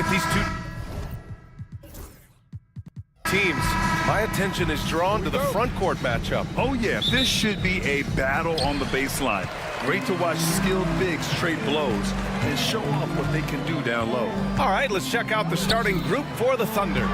with these two teams, my attention is drawn to the front court matchup. Oh yeah, this should be a battle on the baseline. Great to watch skilled bigs trade blows and show off what they can do down low. All right, let's check out the starting group for the Thunder.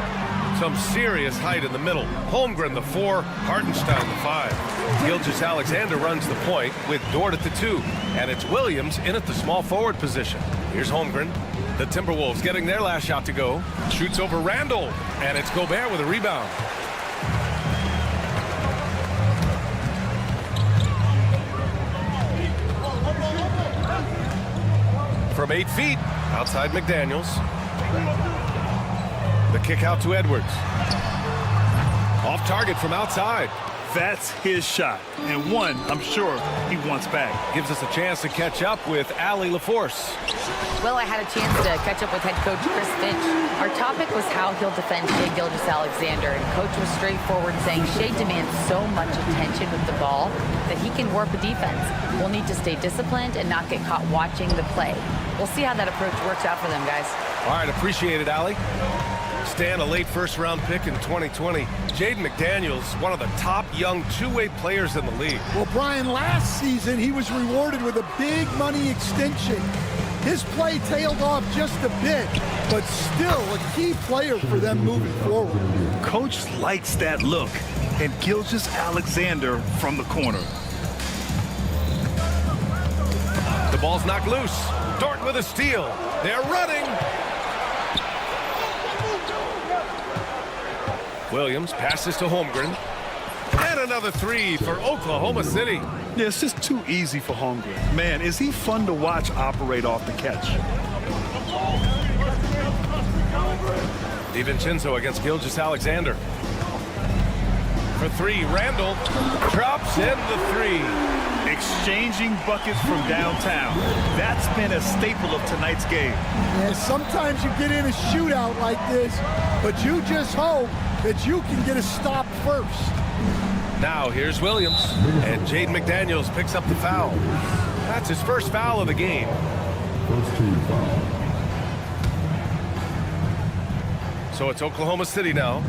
Some serious height in the middle. Holmgren, the 4, Hartenstein, the 5. Gilgeous-Alexander runs the point with Dort at the 2. And it's Williams in at the small forward position. Here's Holmgren. The Timberwolves getting their last shot to go. Shoots over Randall. And it's Gobert with a rebound. From 8 feet, outside McDaniels. The kick out to Edwards. Off target from outside. That's his shot, and one I'm sure he wants back. Gives us a chance to catch up with Allie LaForce. Well, I had a chance to catch up with head coach Chris Finch. Our topic was how he'll defend Shai Gilgeous-Alexander, and coach was straightforward, saying Shai demands so much attention with the ball that he can warp a defense. We'll need to stay disciplined and not get caught watching the play. We'll see how that approach works out for them, guys. All right, appreciate it, Allie. Stan, a late first-round pick in 2020. Jaden McDaniels, one of the top young two-way players in the league. Well, Brian, last season he was rewarded with a big money extension. His play tailed off just a bit, but still a key player for them moving forward. Coach likes that look, and Gilgeous-Alexander from the corner. The ball's knocked loose. Dort with a steal. They're running. Williams passes to Holmgren. And another 3 for Oklahoma City. Yeah, it's just too easy for Holmgren. Man, is he fun to watch operate off the catch. DiVincenzo against Gilgeous-Alexander. For 3, Randall drops in the 3. Exchanging buckets from downtown. That's been a staple of tonight's game. Yeah, sometimes you get in a shootout like this, but you just hope that you can get a stop first. Now here's Williams, and Jaden McDaniels picks up the foul. That's his first foul of the game. First team foul. So it's Oklahoma City now.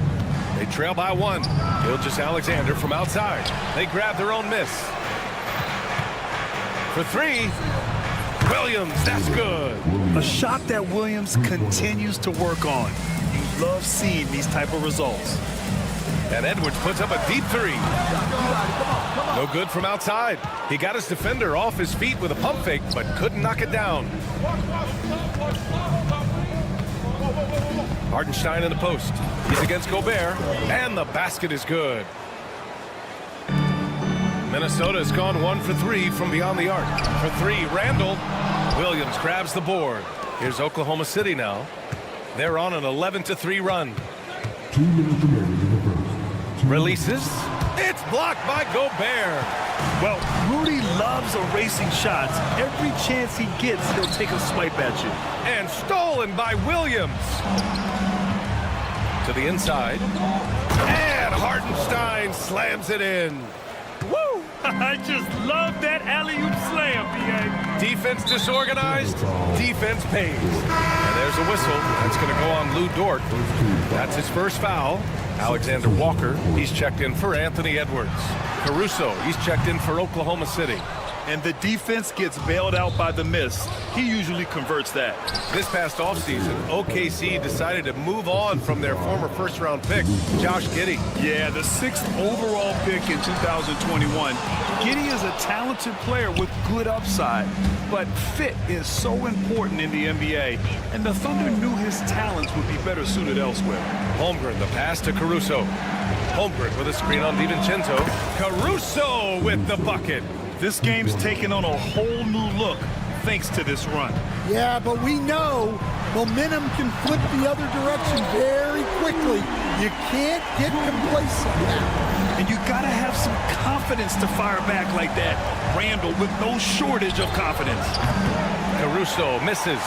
They trail by 1. Gilgeous-Alexander from outside. They grab their own miss. For 3, Williams, that's good. A shot that Williams continues to work on. You love seeing these type of results. And Edwards puts up a deep 3. No good from outside. He got his defender off his feet with a pump fake, but couldn't knock it down. Hartenstein in the post. He's against Gobert, and the basket is good. Minnesota has gone 1 for 3 from beyond the arc. For 3, Randall. Williams grabs the board. Here's Oklahoma City now. They're on an 11-3 run. 2 minutes remaining in the first. Releases. It's blocked by Gobert. Well, Rudy loves erasing shots. Every chance he gets, he'll take a swipe at you. And stolen by Williams. To the inside. And Hartenstein slams it in. Woo! I just love that alley-oop slam, B.A. Defense disorganized, defense pays. And there's a whistle. That's going to go on Lou Dort. That's his first foul. Alexander Walker, he's checked in for Anthony Edwards. Caruso, he's checked in for Oklahoma City. And the defense gets bailed out by the miss. He usually converts that. This past offseason, OKC decided to move on from their former first-round pick, Josh Giddey. Yeah, the 6th overall pick in 2021. Giddey is a talented player with good upside, but fit is so important in the NBA, and the Thunder knew his talents would be better suited elsewhere. Holmgren, the pass to Caruso. Holmgren with a screen on DiVincenzo. Caruso with the bucket. This game's taken on a whole new look thanks to this run. Yeah, but we know momentum can flip the other direction very quickly. You can't get complacent now. And you gotta have some confidence to fire back like that. Randall with no shortage of confidence. Caruso misses.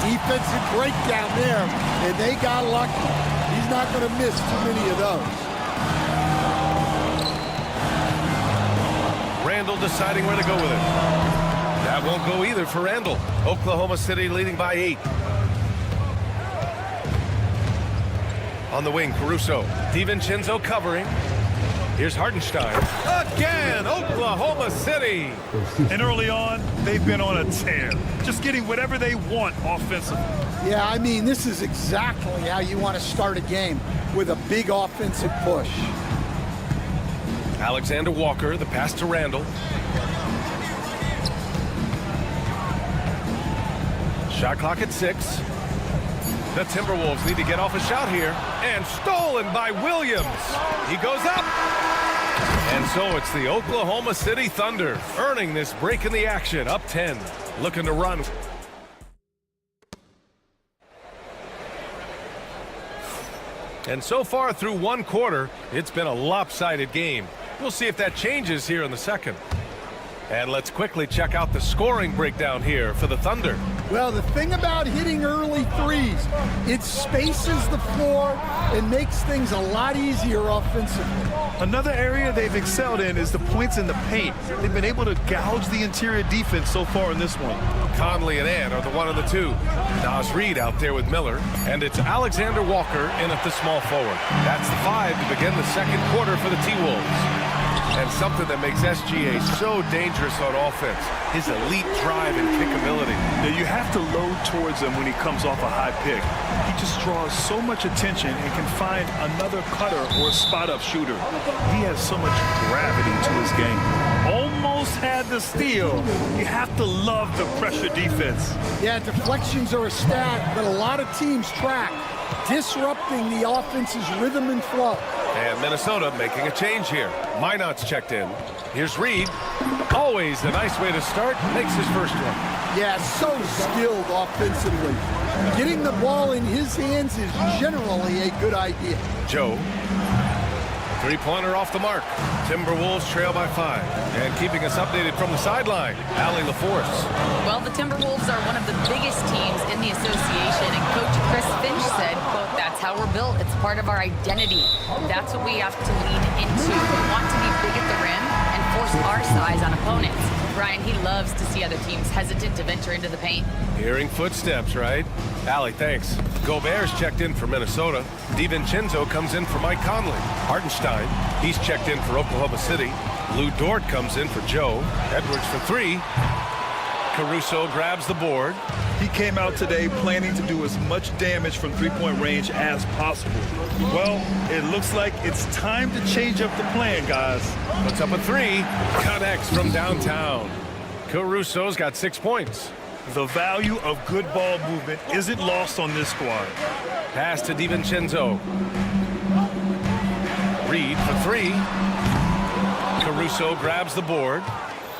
Defensive breakdown there, and they got lucky. He's not going to miss too many of those. Randall deciding where to go with it. That won't go either for Randall. Oklahoma City leading by 8. On the wing, Caruso. DiVincenzo covering. Here's Hartenstein. Again, Oklahoma City. And early on, they've been on a tear. Just getting whatever they want offensively. Yeah, I mean, this is exactly how you want to start a game, with a big offensive push. Alexander Walker, the pass to Randall. Shot clock at 6. The Timberwolves need to get off a shot here. And stolen by Williams. He goes up. And so it's the Oklahoma City Thunder earning this break in the action, up 10, looking to run. And so far through one quarter, it's been a lopsided game. We'll see if that changes here in the second. And let's quickly check out the scoring breakdown here for the Thunder. Well, the thing about hitting early threes, it spaces the floor and makes things a lot easier offensively. Another area they've excelled in is the points in the paint. They've been able to gouge the interior defense so far in this one. Conley and Ant are the 1 and the 2. Nas Reed out there with Miller. And it's Alexander Walker in at the small forward. That's the 5 to begin the second quarter for the T-Wolves. And something that makes SGA so dangerous on offense, his elite drive and kickability. Now you have to load towards him when he comes off a high pick. He just draws so much attention and can find another cutter or a spot-up shooter. He has so much gravity to his game. Almost had the steal. You have to love the pressure defense. Yeah, deflections are a stat that a lot of teams track, disrupting the offense's rhythm and flow. And Minnesota making a change here. Minot's checked in. Here's Reed. Always a nice way to start. Makes his first one. Yeah, so skilled offensively. Getting the ball in his hands is generally a good idea. Joe. Three-pointer off the mark. Timberwolves trail by 5. And keeping us updated from the sideline, Allie LaForce. Well, the Timberwolves are one of the biggest teams in the association, and Coach Chris Finch said, quote, "That's how we're built. It's part of our identity. That's what we have to lean into. We want to be big at the rim and force our size on opponents." Brian, he loves to see other teams hesitant to venture into the paint. Hearing footsteps, right? Allie, thanks. Gobert's checked in for Minnesota. DiVincenzo comes in for Mike Conley. Hartenstein, he's checked in for Oklahoma City. Lou Dort comes in for Joe. Edwards for 3. Caruso grabs the board. He came out today planning to do as much damage from three-point range as possible. Well, it looks like it's time to change up the plan, guys. Puts up a 3. Connects from downtown. Caruso's got 6 points. The value of good ball movement isn't lost on this squad. Pass to DiVincenzo. Reed for 3. Caruso grabs the board.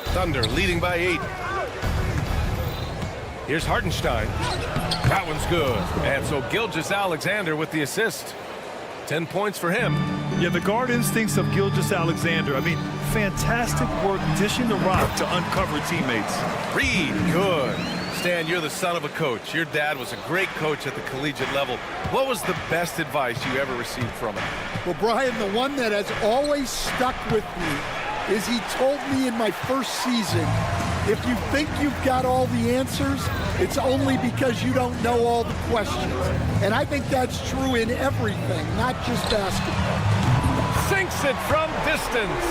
Thunder leading by 8. Here's Hartenstein. That one's good. And so Gilgeous-Alexander with the assist. 10 points for him. Yeah, the guard instincts of Gilgeous-Alexander. I mean, fantastic work dishing the rock to uncover teammates. Reed, good. Stan, you're the son of a coach. Your dad was a great coach at the collegiate level. What was the best advice you ever received from him? Well, Brian, the one that has always stuck with me is he told me in my first season, if you think you've got all the answers, it's only because you don't know all the questions. And I think that's true in everything, not just basketball. Sinks it from distance.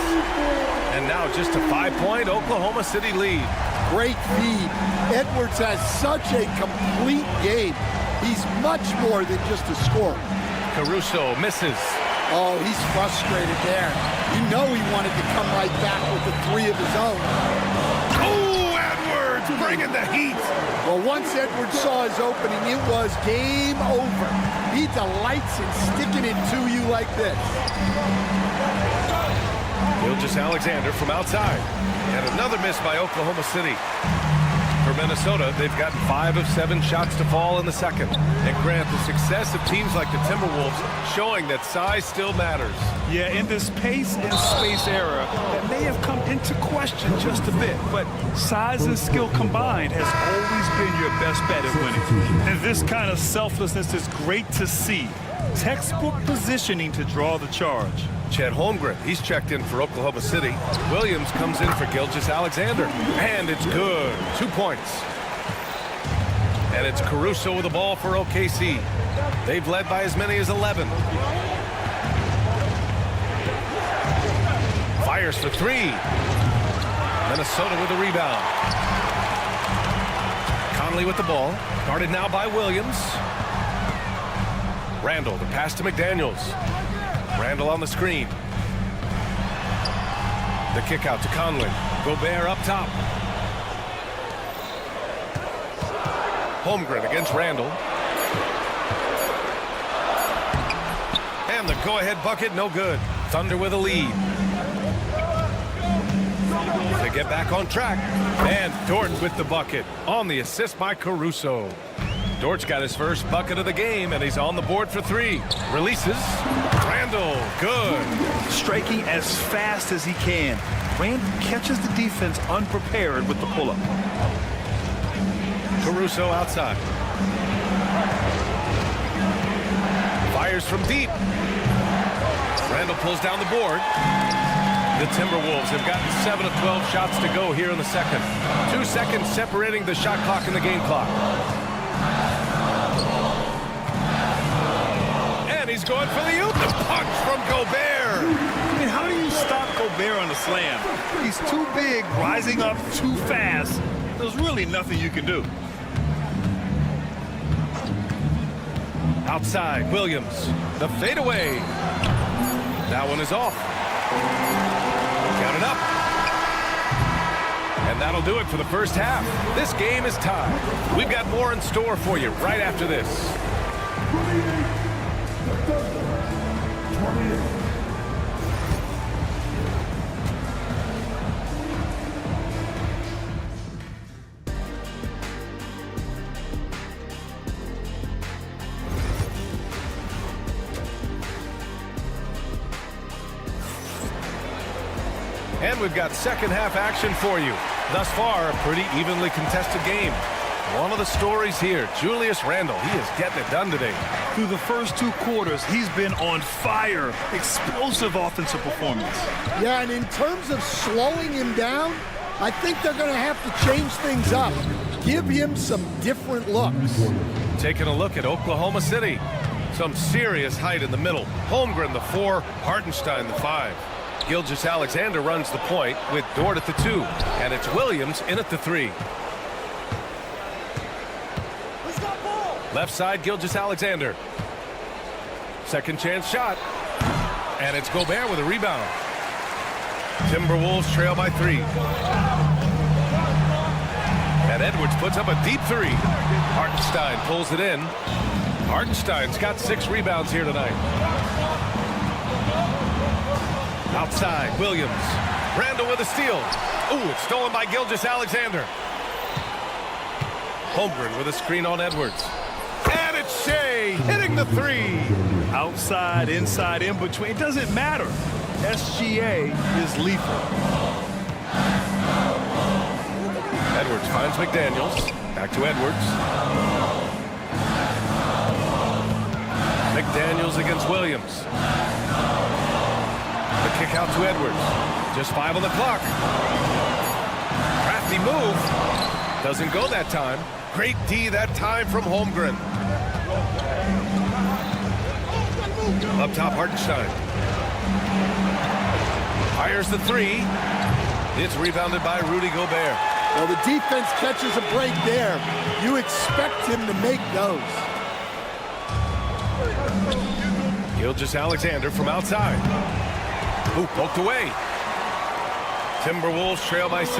And now just a 5-point Oklahoma City lead. Great feed. Edwards has such a complete game. He's much more than just a scorer. Caruso misses. Oh, he's frustrated there. You know he wanted to come right back with the 3 of his own. Oh, Edwards bringing the heat. Well, once Edwards saw his opening, it was game over. He delights in sticking it to you like this. Gilgeous-Alexander from outside. And another miss by Oklahoma City. For Minnesota, they've gotten 5 of 7 shots to fall in the second. And Grant, the success of teams like the Timberwolves showing that size still matters. Yeah, in this pace and space era, that may have come into question just a bit, but size and skill combined has always been your best bet at winning. And this kind of selflessness is great to see. Textbook positioning to draw the charge. Chet Holmgren, he's checked in for Oklahoma City. Williams comes in for Gilgeous-Alexander. And it's good. 2 points. And it's Caruso with the ball for OKC. They've led by as many as 11. Fires for three. Minnesota with the rebound. Conley with the ball. Guarded now by Williams. Randall, the pass to McDaniels. Randall on the screen. The kick out to Conley. Gobert up top. Holmgren against Randall. And the go-ahead bucket, no good. Thunder with a lead. They get back on track. And Dort with the bucket on the assist by Caruso. Dort's got his first bucket of the game, and he's on the board for three. Releases. Randall, good. Striking as fast as he can. Randall catches the defense unprepared with the pull-up. Caruso outside. Fires from deep. Randall pulls down the board. The Timberwolves have gotten 7 of 12 shots to go here in the second. 2 seconds separating the shot clock and the game clock. And he's going for the oop. The punch from Gobert. I mean, how do you stop Gobert on a slam? He's too big, rising up too fast. There's really nothing you can do. Outside, Williams. The fadeaway. That one is off. Count it up. And that'll do it for the first half. This game is tied. We've got more in store for you right after this. And we've got second half action for you. Thus far, a pretty evenly contested game. One of the stories here, Julius Randle. He is getting it done today. Through the first 2 quarters, he's been on fire. Explosive offensive performance. Yeah, and in terms of slowing him down, I think they're going to have to change things up. Give him some different looks. Taking a look at Oklahoma City. Some serious height in the middle. Holmgren, the 4. Hartenstein, the 5. Gilgeous-Alexander runs the point with Dort at the 2. And it's Williams in at the 3. Left side, Gilgeous-Alexander. Second chance shot. And it's Gobert with a rebound. Timberwolves trail by 3. And Edwards puts up a deep 3. Hartenstein pulls it in. Hartenstein's got 6 rebounds here tonight. Outside, Williams. Randall with a steal. Ooh, it's stolen by Gilgeous-Alexander. Holmgren with a screen on Edwards. And it's Shea hitting the 3. Outside, inside, in between. It doesn't matter. SGA is lethal. Edwards finds McDaniels. Back to Edwards. McDaniels against Williams. The kick out to Edwards. Just 5 on the clock. Crafty move. Doesn't go that time. Great D that time from Holmgren. Up top, Hartenstein. Fires the 3. It's rebounded by Rudy Gobert. Well, the defense catches a break there. You expect him to make those. Gilgeous-Alexander from outside. Ooh, poked away. Timberwolves trail by 6.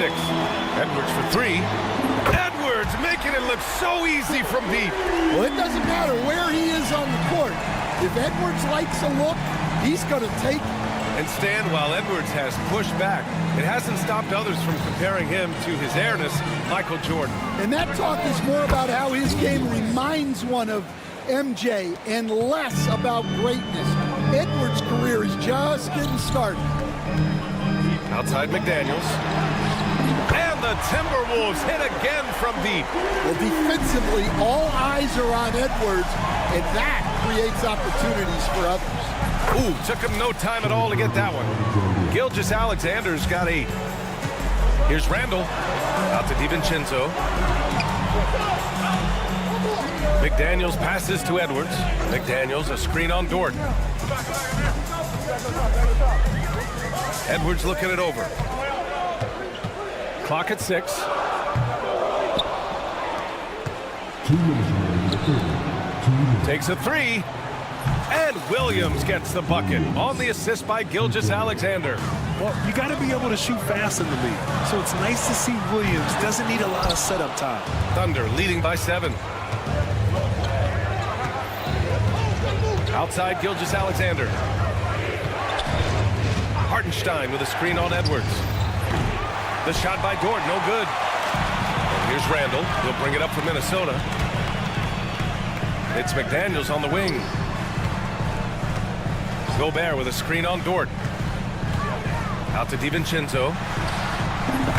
Edwards for 3. Edwards making it look so easy from deep. Well, it doesn't matter where he is on the court. If Edwards likes a look, he's going to take it. And stand while Edwards has pushed back. It hasn't stopped others from comparing him to his airness, Michael Jordan. And that talk is more about how his game reminds one of MJ and less about greatness. Edwards' career is just getting started. Outside McDaniels. And the Timberwolves hit again from deep. Well, defensively, all eyes are on Edwards, and that creates opportunities for others. Ooh, took him no time at all to get that one. Gilgeous-Alexander's got 8. Here's Randall. Out to DiVincenzo. McDaniels passes to Edwards. McDaniels, a screen on Dort. Edwards looking it over. Clock at 6. 2 minutes remaining in the third. 2 minutes. Takes a 3. And Williams gets the bucket on the assist by Gilgeous-Alexander. Well, you got to be able to shoot fast in the league. So it's nice to see Williams doesn't need a lot of setup time. Thunder leading by 7. Outside Gilgeous-Alexander. Hartenstein with a screen on Edwards. The shot by Dort, no good. Here's Randall. He'll bring it up for Minnesota. It's McDaniels on the wing. Gobert with a screen on Dort. Out to DiVincenzo.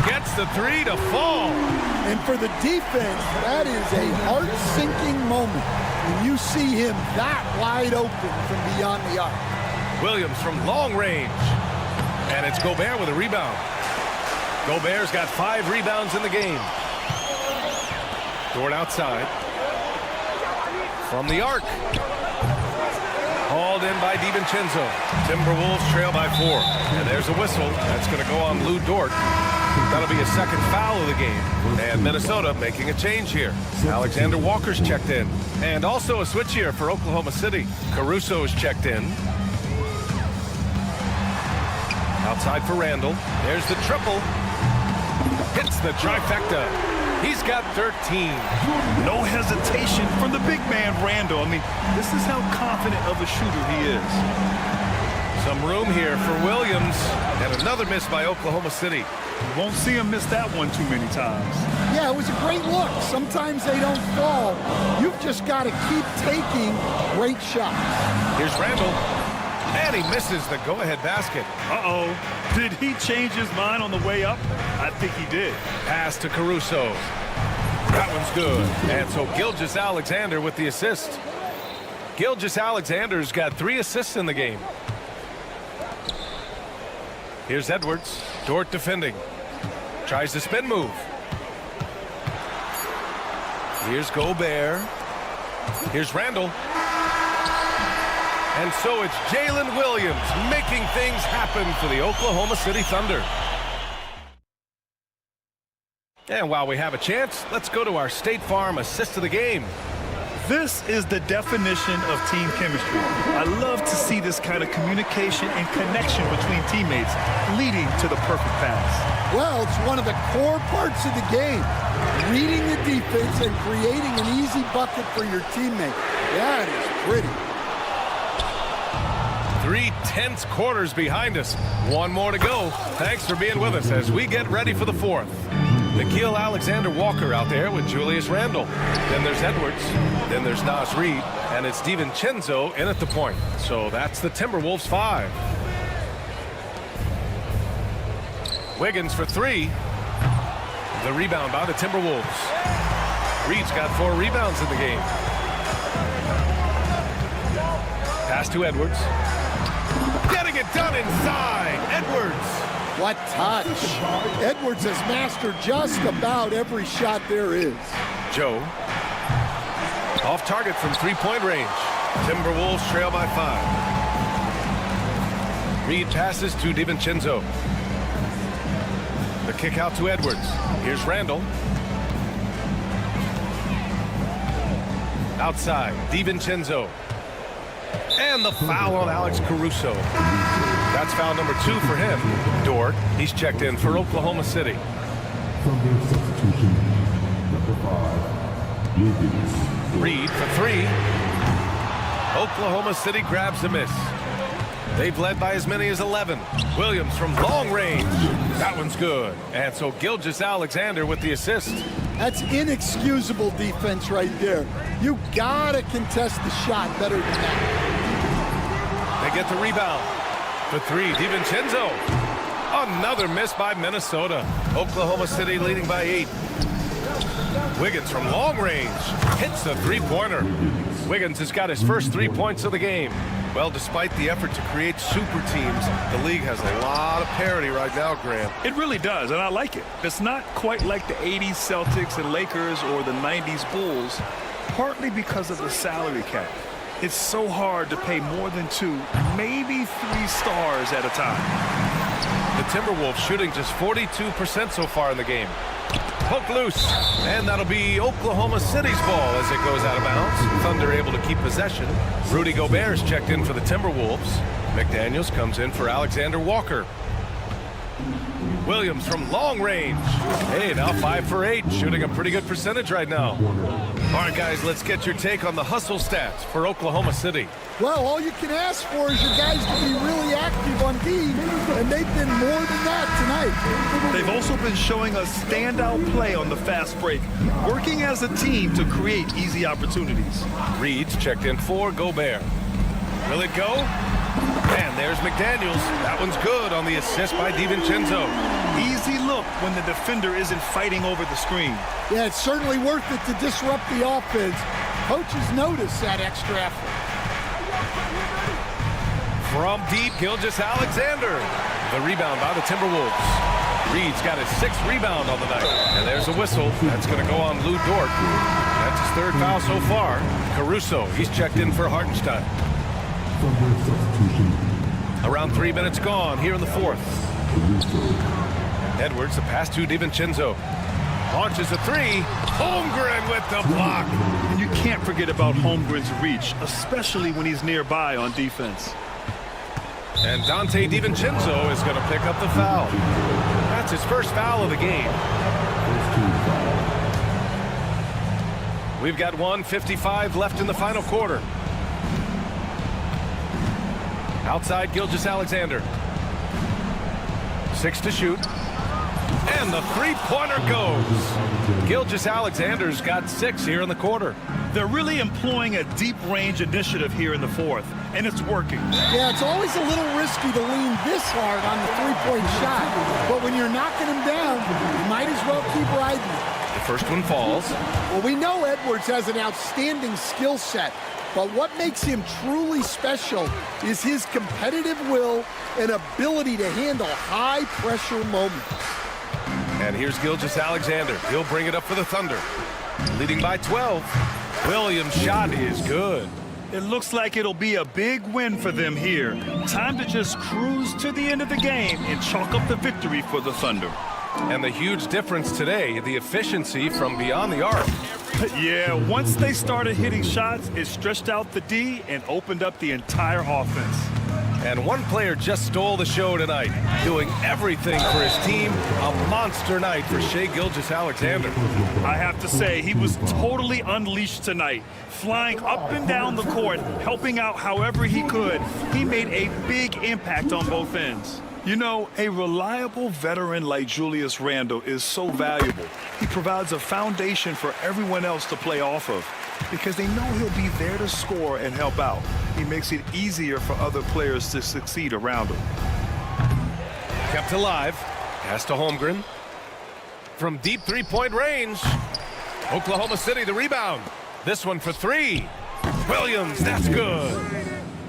Gets the 3 to fall. And for the defense, that is a heart-sinking moment when you see him that wide open from beyond the arc. Williams from long range. And it's Gobert with a rebound. Gobert's got 5 rebounds in the game. Dort outside. From the arc. Hauled in by DiVincenzo. Timberwolves trail by 4. And there's a whistle. That's going to go on Lou Dort. That'll be a second foul of the game. And Minnesota making a change here. Alexander Walker's checked in. And also a switch here for Oklahoma City. Caruso's checked in. Outside for Randall. There's the triple. Hits the trifecta. He's got 13. No hesitation from the big man, Randall. I mean, this is how confident of a shooter he is. Some room here for Williams. And another miss by Oklahoma City. You won't see him miss that one too many times. Yeah, it was a great look. Sometimes they don't fall. You've just got to keep taking great shots. Here's Randall. And he misses the go-ahead basket. Uh-oh. Did he change his mind on the way up? I think he did. Pass to Caruso. That one's good. And so Gilgeous-Alexander with the assist. Gilgeous-Alexander's got 3 assists in the game. Here's Edwards. Dort defending. Tries the spin move. Here's Gobert. Here's Randall. And so it's Jalen Williams making things happen for the Oklahoma City Thunder. And while we have a chance, let's go to our State Farm assist of the game. This is the definition of team chemistry. I love to see this kind of communication and connection between teammates leading to the perfect pass. Well, it's one of the core parts of the game. Reading the defense and creating an easy bucket for your teammate. That is pretty. 3 tense quarters behind us. One more to go. Thanks for being with us as we get ready for the 4th. Nickeil Alexander-Walker out there with Julius Randle. Then there's Edwards. Then there's Naz Reid. And it's DiVincenzo in at the point. So that's the Timberwolves 5. Wiggins for 3. The rebound by the Timberwolves. Reid's got 4 rebounds in the game. Pass to Edwards. Getting it done inside. Edwards. What touch. Edwards has mastered just about every shot there is. Joe. Off target from 3-point range. Timberwolves trail by 5. Reid passes to DiVincenzo. The kick out to Edwards. Here's Randall. Outside, DiVincenzo. And the foul on Alex Caruso. That's foul number 2 for him. Dort, he's checked in for Oklahoma City. Thunder substitution. Number 5. Wiggins. Reid for 3. Oklahoma City grabs a miss. They've led by as many as 11. Williams from long range. That one's good. And so Gilgeous-Alexander with the assist. That's inexcusable defense right there. You gotta contest the shot better than that. They get the rebound. For 3, DiVincenzo. Another miss by Minnesota. Oklahoma City leading by 8. Wiggins from long range. hits the three-pointer. Wiggins has got his first 3 points of the game. Well, despite the effort to create super teams, the league has a lot of parity right now, Graham. It really does, and I like it. It's not quite like the 80s Celtics and Lakers or the 90s Bulls, partly because of the salary cap. It's so hard to pay more than 2, maybe 3 stars at a time. The Timberwolves shooting just 42% so far in the game. Poke loose, and that'll be Oklahoma City's ball as it goes out of bounds. Thunder able to keep possession. Rudy Gobert's checked in for the Timberwolves. McDaniels comes in for Alexander Walker. Williams from long range. Hey, now 5 for 8, shooting a pretty good percentage right now. All right, guys, let's get your take on the hustle stats for Oklahoma City. Well, all you can ask for is your guys to be really active on D, and they've been more than that tonight. They've also been showing us standout play on the fast break, working as a team to create easy opportunities. Reed's checked in for Gobert. Will it go? And there's McDaniels. That one's good on the assist by DiVincenzo. Easy look when the defender isn't fighting over the screen. Yeah, it's certainly worth it to disrupt the offense. Coaches notice that extra effort. From deep, Gilgeous-Alexander. The rebound by the Timberwolves. Reed's got his 6th rebound on the night. And there's a whistle. That's going to go on Lou Dort. That's his 3rd foul so far. Caruso, he's checked in for Hartenstein. Thunder substitution. Around 3 minutes gone here in the 4th. Edwards, the pass to DiVincenzo. Launches a 3. Holmgren with the block. And you can't forget about Holmgren's reach, especially when he's nearby on defense. And Dante DiVincenzo is going to pick up the foul. That's his first foul of the game. We've got 1:55 left in the final quarter. Outside, Gilgeous-Alexander. 6 to shoot. And the three-pointer goes. Gilgeous-Alexander's got 6 here in the quarter. They're really employing a deep-range initiative here in the 4th, and it's working. Yeah, it's always a little risky to lean this hard on the three-point shot, but when you're knocking him down, you might as well keep riding it. The first one falls. Well, we know Edwards has an outstanding skill set, but what makes him truly special is his competitive will and ability to handle high-pressure moments. And here's Gilgeous-Alexander. He'll bring it up for the Thunder. Leading by 12. Williams' shot is good. It looks like it'll be a big win for them here. Time to just cruise to the end of the game and chalk up the victory for the Thunder. And the huge difference today, the efficiency from beyond the arc. Yeah, once they started hitting shots, it stretched out the D and opened up the entire offense. And one player just stole the show tonight, doing everything for his team. A monster night for Shai Gilgeous-Alexander. I have to say, he was totally unleashed tonight, flying up and down the court, helping out however he could. He made a big impact on both ends. You know, a reliable veteran like Julius Randle is so valuable. He provides a foundation for everyone else to play off of, because they know he'll be there to score and help out. He makes it easier for other players to succeed around him. Kept alive. Pass to Holmgren. From deep three-point range. Oklahoma City the rebound. This one for 3. Williams, that's good.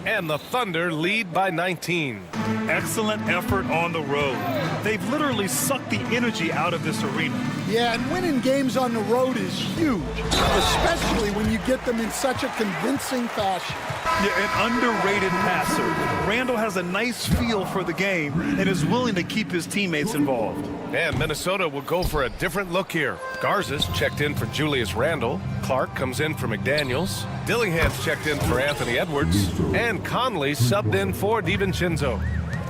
And the Thunder lead by 19. Excellent effort on the road. They've literally sucked the energy out of this arena. Yeah, and winning games on the road is huge, especially when you get them in such a convincing fashion. Yeah, an underrated passer. Randle has a nice feel for the game and is willing to keep his teammates involved. And Minnesota will go for a different look here. Garza's checked in for Julius Randle. Clark comes in for McDaniels. Dillingham's checked in for Anthony Edwards. And Conley subbed in for DiVincenzo.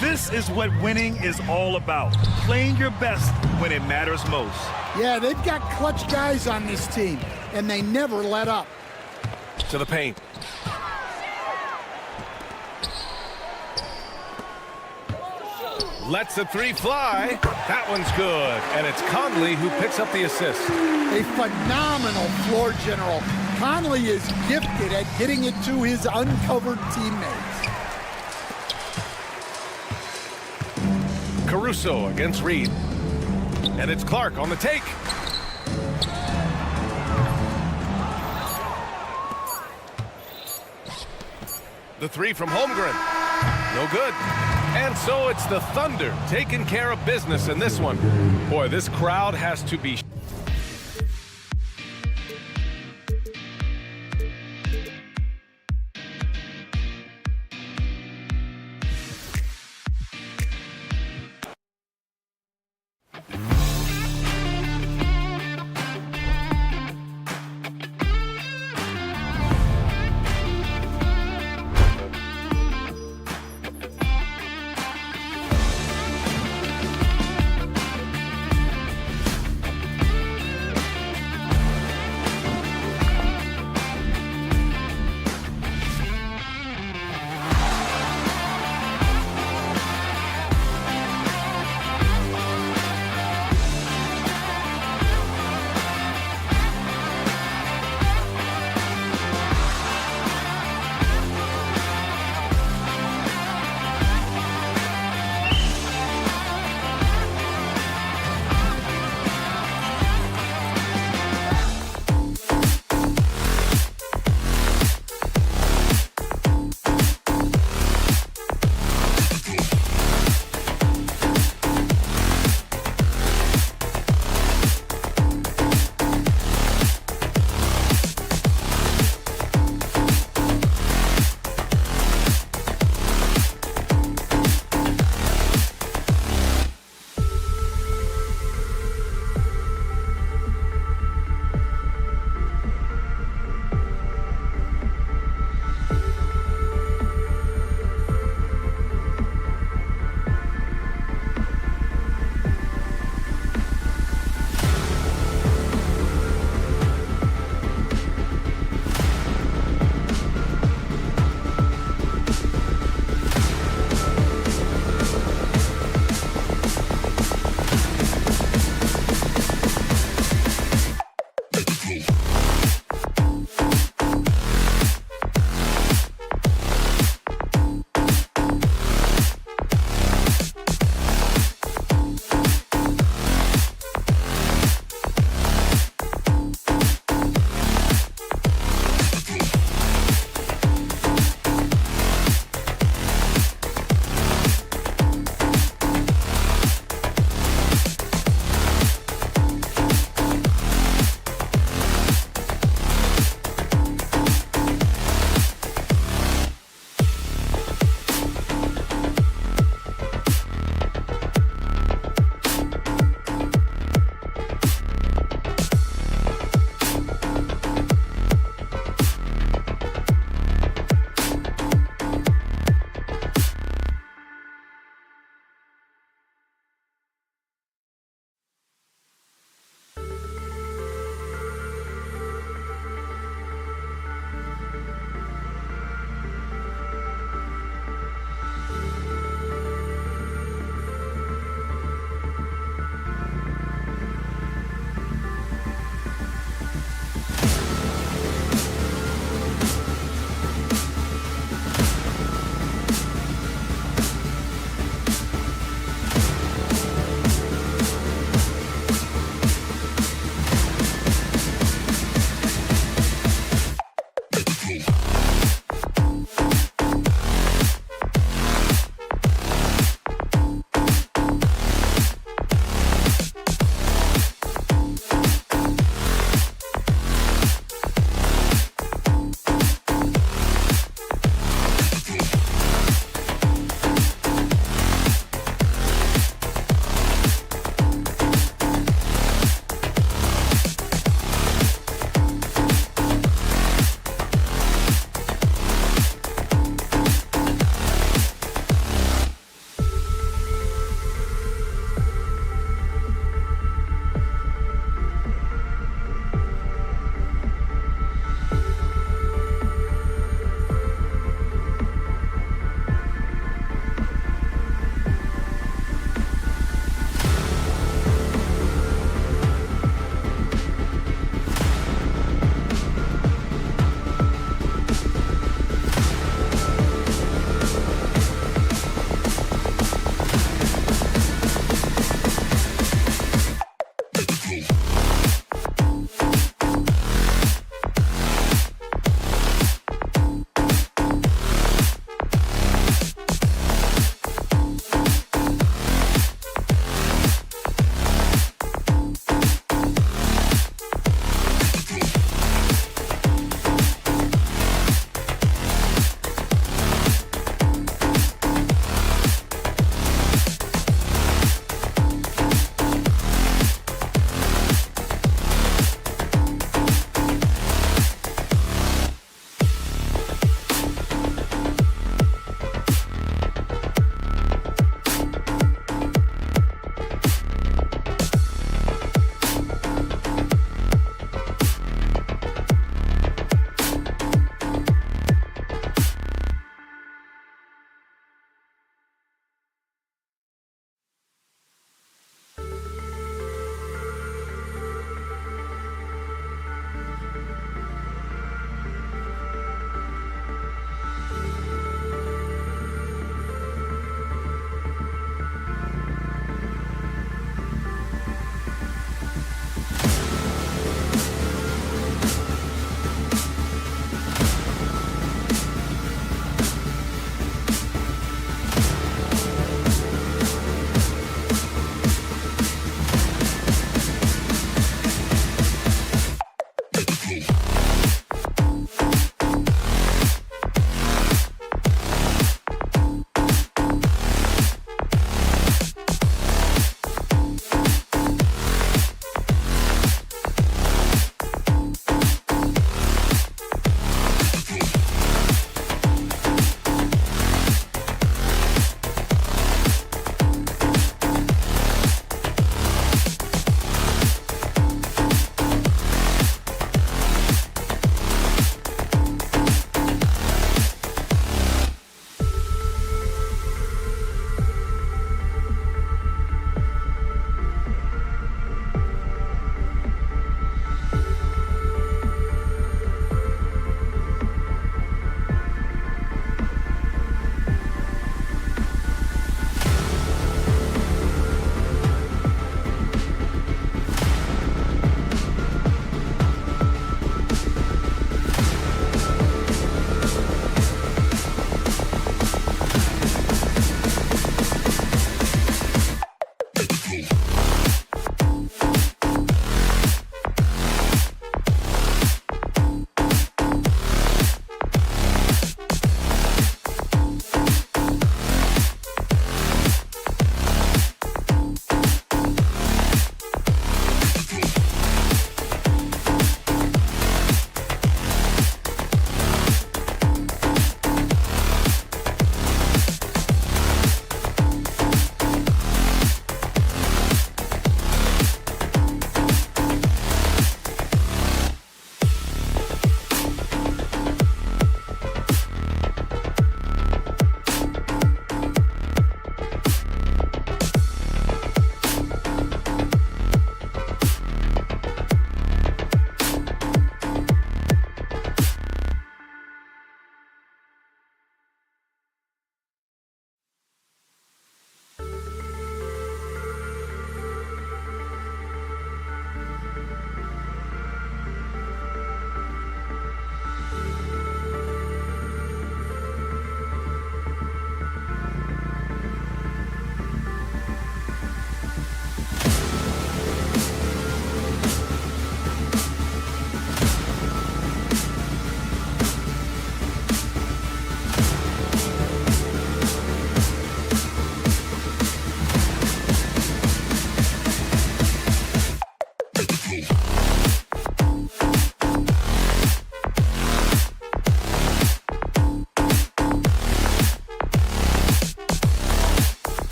This is what winning is all about. Playing your best when it matters most. Yeah, they've got clutch guys on this team, and they never let up. To the paint. Lets the 3 fly. That one's good. And it's Conley who picks up the assist. A phenomenal floor general. Conley is gifted at getting it to his uncovered teammates. Caruso against Reed. And it's Clark on the take. The three from Holmgren. No good. And so it's the Thunder taking care of business in this one. Boy, this crowd has to be...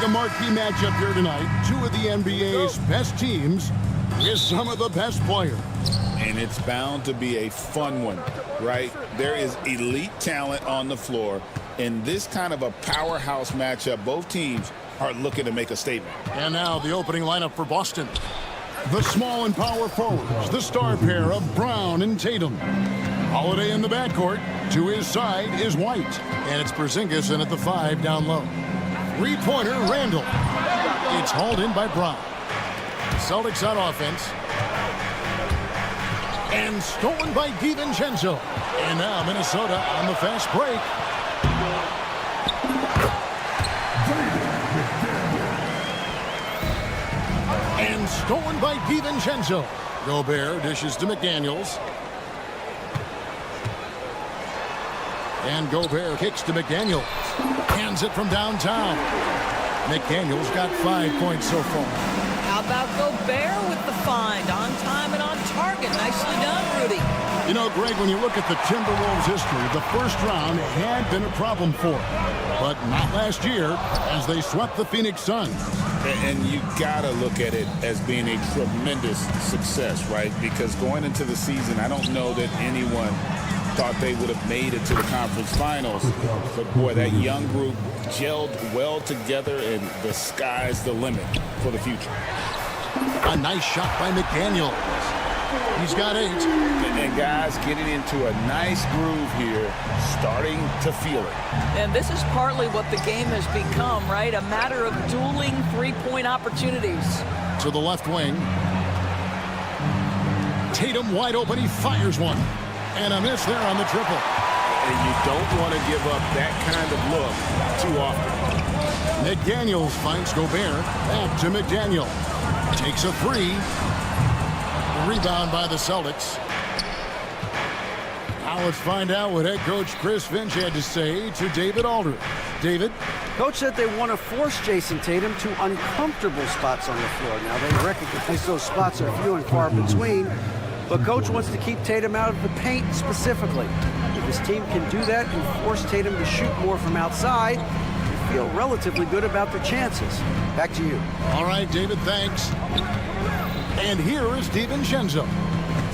a marquee matchup here tonight. Two of the NBA's best teams with some of the best players. And it's bound to be a fun one, right? There is elite talent on the floor. In this kind of a powerhouse matchup, both teams are looking to make a statement. And now the opening lineup for Boston. The small and power forwards, the star pair of Brown and Tatum. Holiday in the backcourt. To his side is White. And it's Porzingis in at the 5 down low. Three-pointer, Randall. It's hauled in by Brown. Celtics on offense. And stolen by DiVincenzo. And now Minnesota on the fast break. And stolen by DiVincenzo. Gobert dishes to McDaniels. And Gobert kicks to McDaniels. Hands it from downtown. McDaniels got 5 points so far. How about Gobert with the find? On time and on target. Nicely done, Rudy. You know, Greg, when you look at the Timberwolves' history, the first round had been a problem for them. But not last year, as they swept the Phoenix Suns. And you got to look at it as being a tremendous success, right? Because going into the season, I don't know that anyone thought they would have made it to the conference finals. But, boy, that young group gelled well together, and the sky's the limit for the future. A nice shot by McDaniels. He's got 8. And guys getting into a nice groove here, starting to feel it. And this is partly what the game has become, right? A matter of dueling three-point opportunities. To the left wing. Tatum wide open. He fires one. And a miss there on the triple. And you don't want to give up that kind of look too often. McDaniels finds Gobert. Back to McDaniel. Takes a 3. Rebound by the Celtics. Now let's find out what head coach Chris Finch had to say to David Aldridge. David? Coach said they want to force Jason Tatum to uncomfortable spots on the floor. Now they recognize those spots are few and far between, but Coach wants to keep Tatum out of the paint specifically. If his team can do that and force Tatum to shoot more from outside, they feel relatively good about their chances. Back to you. All right, David, thanks. And here is DiVincenzo.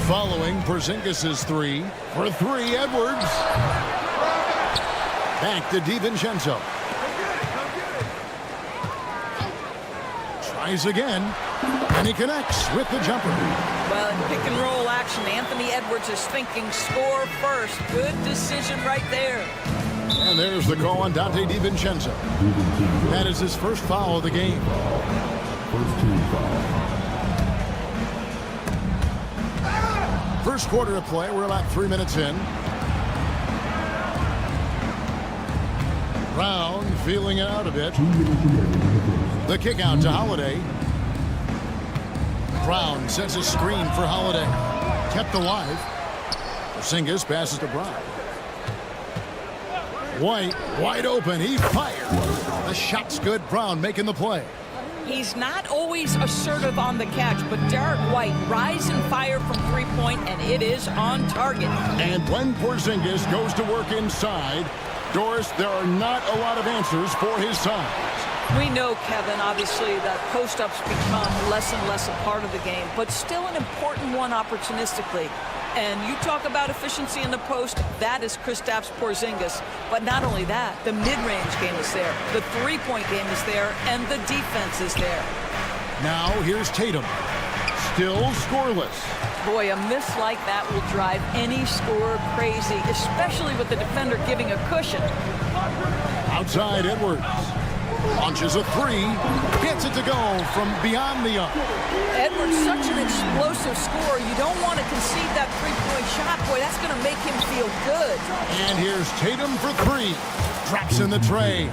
Following Porzingis' 3. For 3, Edwards. Back to DiVincenzo. Tries again. And he connects with the jumper. Well, in pick and roll action, Anthony Edwards is thinking score first. Good decision right there. And there's the call on Dante DiVincenzo. That is his first foul of the game. First team foul. First quarter of play. We're about 3 minutes in. Brown feeling it out a bit. 2 minutes remaining. The kick out to Holiday. Brown sends a screen for Holiday. Kept alive. Porzingis passes to Brown. White wide open. He fired. The shot's good. Brown making the play. He's not always assertive on the catch, but Derek White rise and fire from three-point, and it is on target. And when Porzingis goes to work inside, Doris, there are not a lot of answers for his size. We know, Kevin, obviously, that post-ups become less and less a part of the game, but still an important one opportunistically. And you talk about efficiency in the post, that is Kristaps Porzingis. But not only that, the mid-range game is there, the three-point game is there, and the defense is there. Now here's Tatum. Still scoreless. Boy, a miss like that will drive any scorer crazy, especially with the defender giving a cushion. Outside Edwards. Launches a 3. Gets it to go from beyond the arc. Edwards, such an explosive scorer. You don't want to concede that three-point shot. Boy, that's going to make him feel good. And here's Tatum for 3. Drops in the tray.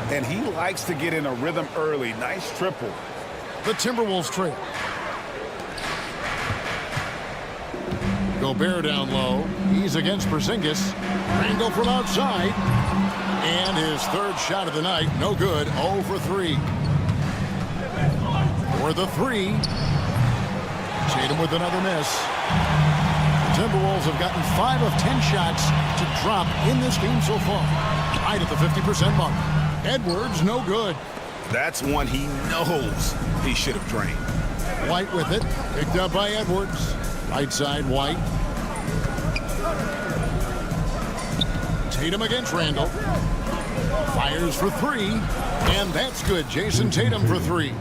And he likes to get in a rhythm early. Nice triple. The Timberwolves trail. Gobert down low. He's against Porzingis. Randall from outside. And his third shot of the night, no good, 0 for 3. For the 3. Tatum with another miss. The Timberwolves have gotten 5 of 10 shots to drop in this game so far. Right at the 50% mark. Edwards, no good. That's one he knows he should have drained. White with it. Picked up by Edwards. Right side, White. Tatum against Randall. Fires for three. And that's good. Jason Tatum for three.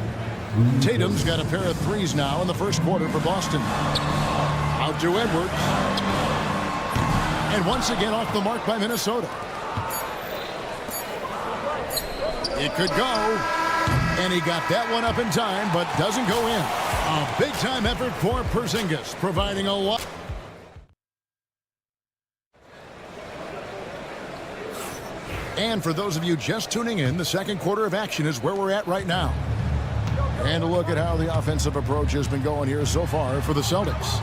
Tatum's got a pair of threes now in the first quarter for Boston. Out to Edwards. And once again off the mark by Minnesota. It could go. And he got that one up in time, but doesn't go in. A big-time effort for Porzingis, providing a lot. And for those of you just tuning in, the second quarter of action is where we're at right now. And a look at how the offensive approach has been going here so far for the Celtics.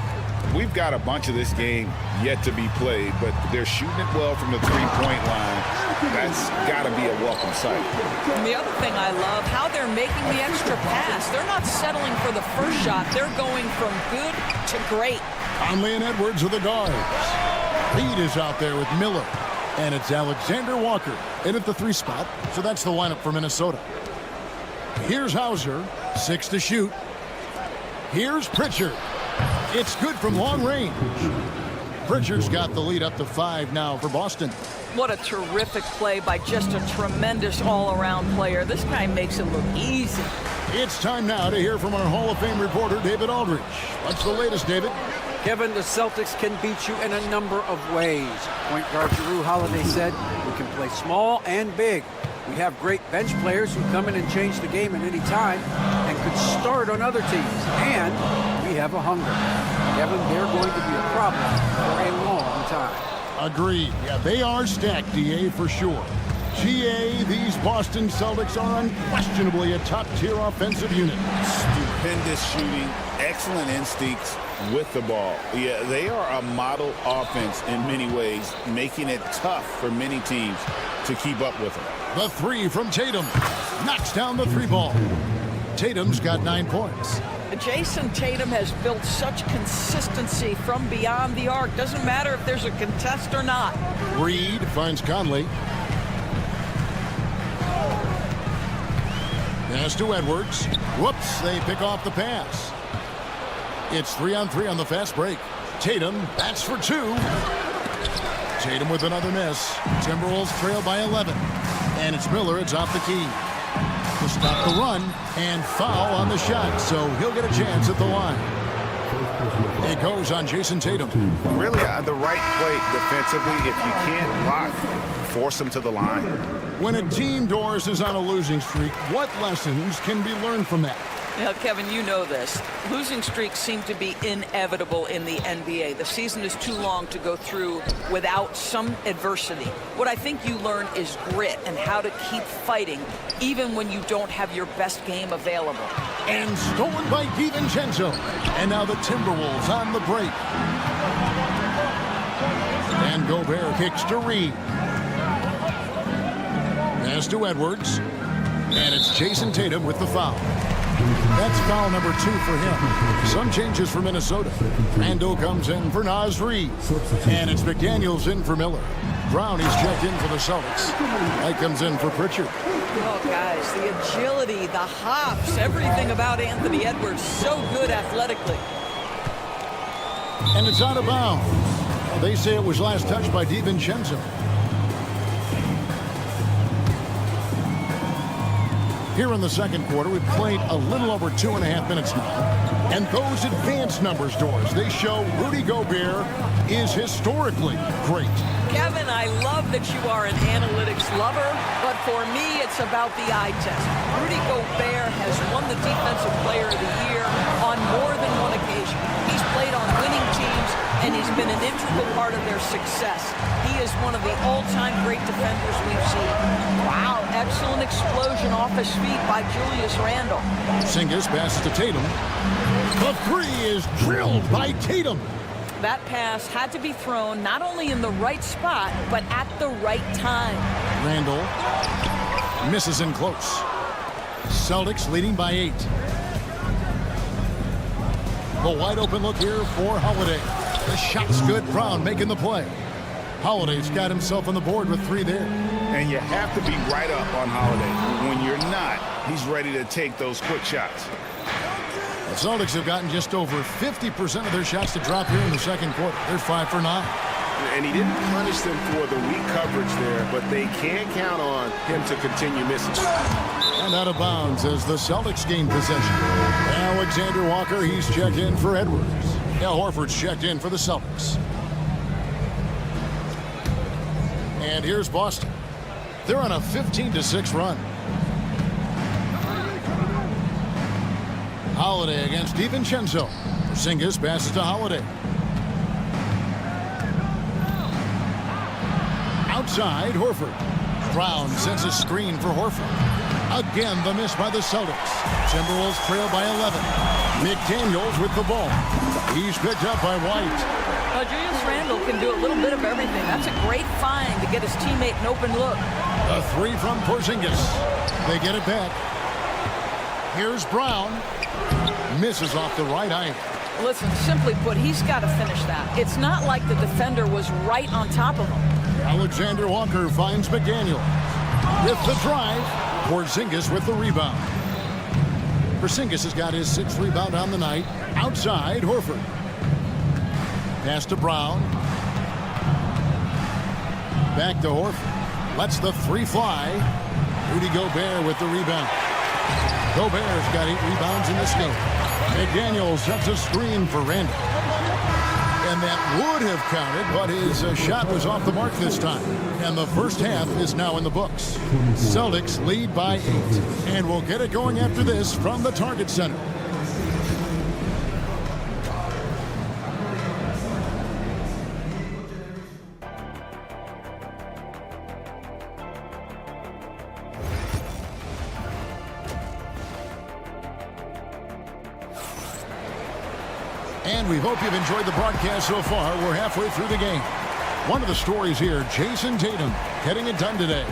We've got a bunch of this game yet to be played, but they're shooting it well from the three-point line. That's got to be a welcome sight. And the other thing I love, how they're making the extra pass. They're not settling for the first shot. They're going from good to great. Conley and Edwards are the guards. Reed is out there with Miller. And it's Alexander Walker in at the three spot. So that's the lineup for Minnesota. Here's Hauser. 6 to shoot. Here's Pritchard. It's good from long range. Pritchard's got the lead up to 5 now for Boston. What a terrific play by just a tremendous all-around player. This guy makes it look easy. It's time now to hear from our Hall of Fame reporter, David Aldridge. What's the latest, David? Kevin, the Celtics can beat you in a number of ways. Point guard Jrue Holiday said, we can play small and big. We have great bench players who come in and change the game at any time and could start on other teams. And we have a hunger. Kevin, they're going to be a problem for a long time. Agreed. Yeah, they are stacked, DA, for sure. GA, these Boston Celtics are unquestionably a top-tier offensive unit. Stupendous shooting, excellent instincts with the ball. Yeah, they are a model offense in many ways, making it tough for many teams to keep up with them. The three from Tatum. Knocks down the three ball. Tatum's got 9 points. Jason Tatum has built such consistency from beyond the arc. Doesn't matter if there's a contest or not. Reed finds Conley. Pass to Edwards. Whoops, they pick off the pass. It's 3-on-3 on the fast break. Tatum, that's for 2. Tatum with another miss. Timberwolves trail by 11. And it's Miller, it's off the key. To stop the run, and foul on the shot, so he'll get a chance at the line. It goes on Jason Tatum. Really the right play defensively. If you can't block, force him to the line. When a team, Doris, is on a losing streak, what lessons can be learned from that? Now, Kevin, you know this. Losing streaks seem to be inevitable in the NBA. The season is too long to go through without some adversity. What I think you learn is grit and how to keep fighting even when you don't have your best game available. And stolen by DiVincenzo. And now the Timberwolves on the break. And Gobert kicks to Reed. Pass to Edwards. And it's Jason Tatum with the foul. That's foul number 2 for him. Some changes for Minnesota. Randall comes in for Naz Reid. And it's McDaniels in for Miller. Brown, he's checked in for the Celtics. White comes in for Pritchard. Oh, guys, the agility, the hops, everything about Anthony Edwards, so good athletically. And it's out of bounds. They say it was last touched by DiVincenzo. Here in the second quarter, we've played a little over 2.5 minutes now. And those advanced numbers, Doors, they show Rudy Gobert is historically great. Kevin, I love that you are an analytics lover, but for me, it's about the eye test. Rudy Gobert has won the Defensive Player of the Year on more than one occasion. He's played on winning teams, and he's been an integral part of their success. He is one of the all-time great defenders we've seen. Wow, excellent explosion off his feet by Julius Randle. Porzingis passes to Tatum. The three is drilled by Tatum. That pass had to be thrown not only in the right spot, but at the right time. Randle misses in close. Celtics leading by 8. The wide open look here for Holiday. The shot's good. Brown making the play. Holiday's got himself on the board with 3 there. And you have to be right up on Holiday. When you're not, he's ready to take those quick shots. The Celtics have gotten just over 50% of their shots to drop here in the second quarter. They're 5 for 9. And he didn't punish them for the weak coverage there, but they can't count on him to continue missing. And out of bounds as the Celtics gain possession. Alexander Walker, he's checked in for Edwards. Al Horford's checked in for the Celtics. And here's Boston. They're on a 15-6 run. Holiday against DiVincenzo. Porzingis passes to Holiday. Outside, Horford. Brown sends a screen for Horford. Again, the miss by the Celtics. Timberwolves trail by 11. McDaniels with the ball. He's picked up by White. Julius Randle can do a little bit of everything. That's a great find to get his teammate an open look. A 3 from Porzingis. They get it back. Here's Brown. Misses off the right eye. Listen, simply put, he's got to finish that. It's not like the defender was right on top of him. Alexander Walker finds McDaniel. With the drive, Porzingis with the rebound. Porzingis has got his 6th rebound on the night. Outside, Horford. Pass to Brown. Back to Horford. Lets the 3 fly. Rudy Gobert with the rebound. Gobert's got 8 rebounds in this game. McDaniel sets a screen for Randle. And that would have counted, but his shot was off the mark this time. And the first half is now in the books. Celtics lead by 8. And we'll get it going after this from the Target Center. And we hope you've enjoyed the broadcast so far. We're halfway through the game. One of the stories here, Jason Tatum getting it done today.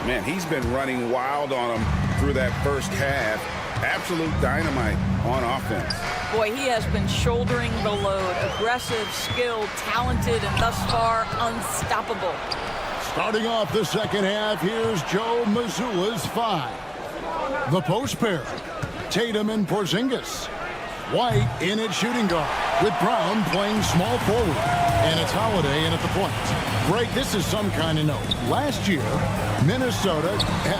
Man, he's been running wild on him through that first half. Absolute dynamite on offense. Boy, he has been shouldering the load. Aggressive, skilled, talented, and thus far unstoppable. Starting off the second half, here's Joe Mazzulla's 5. The post pair, Tatum and Porzingis. White in at shooting guard with Brown playing small forward. And it's Holiday in at the point. Greg, this is some kind of note. Last year, Minnesota,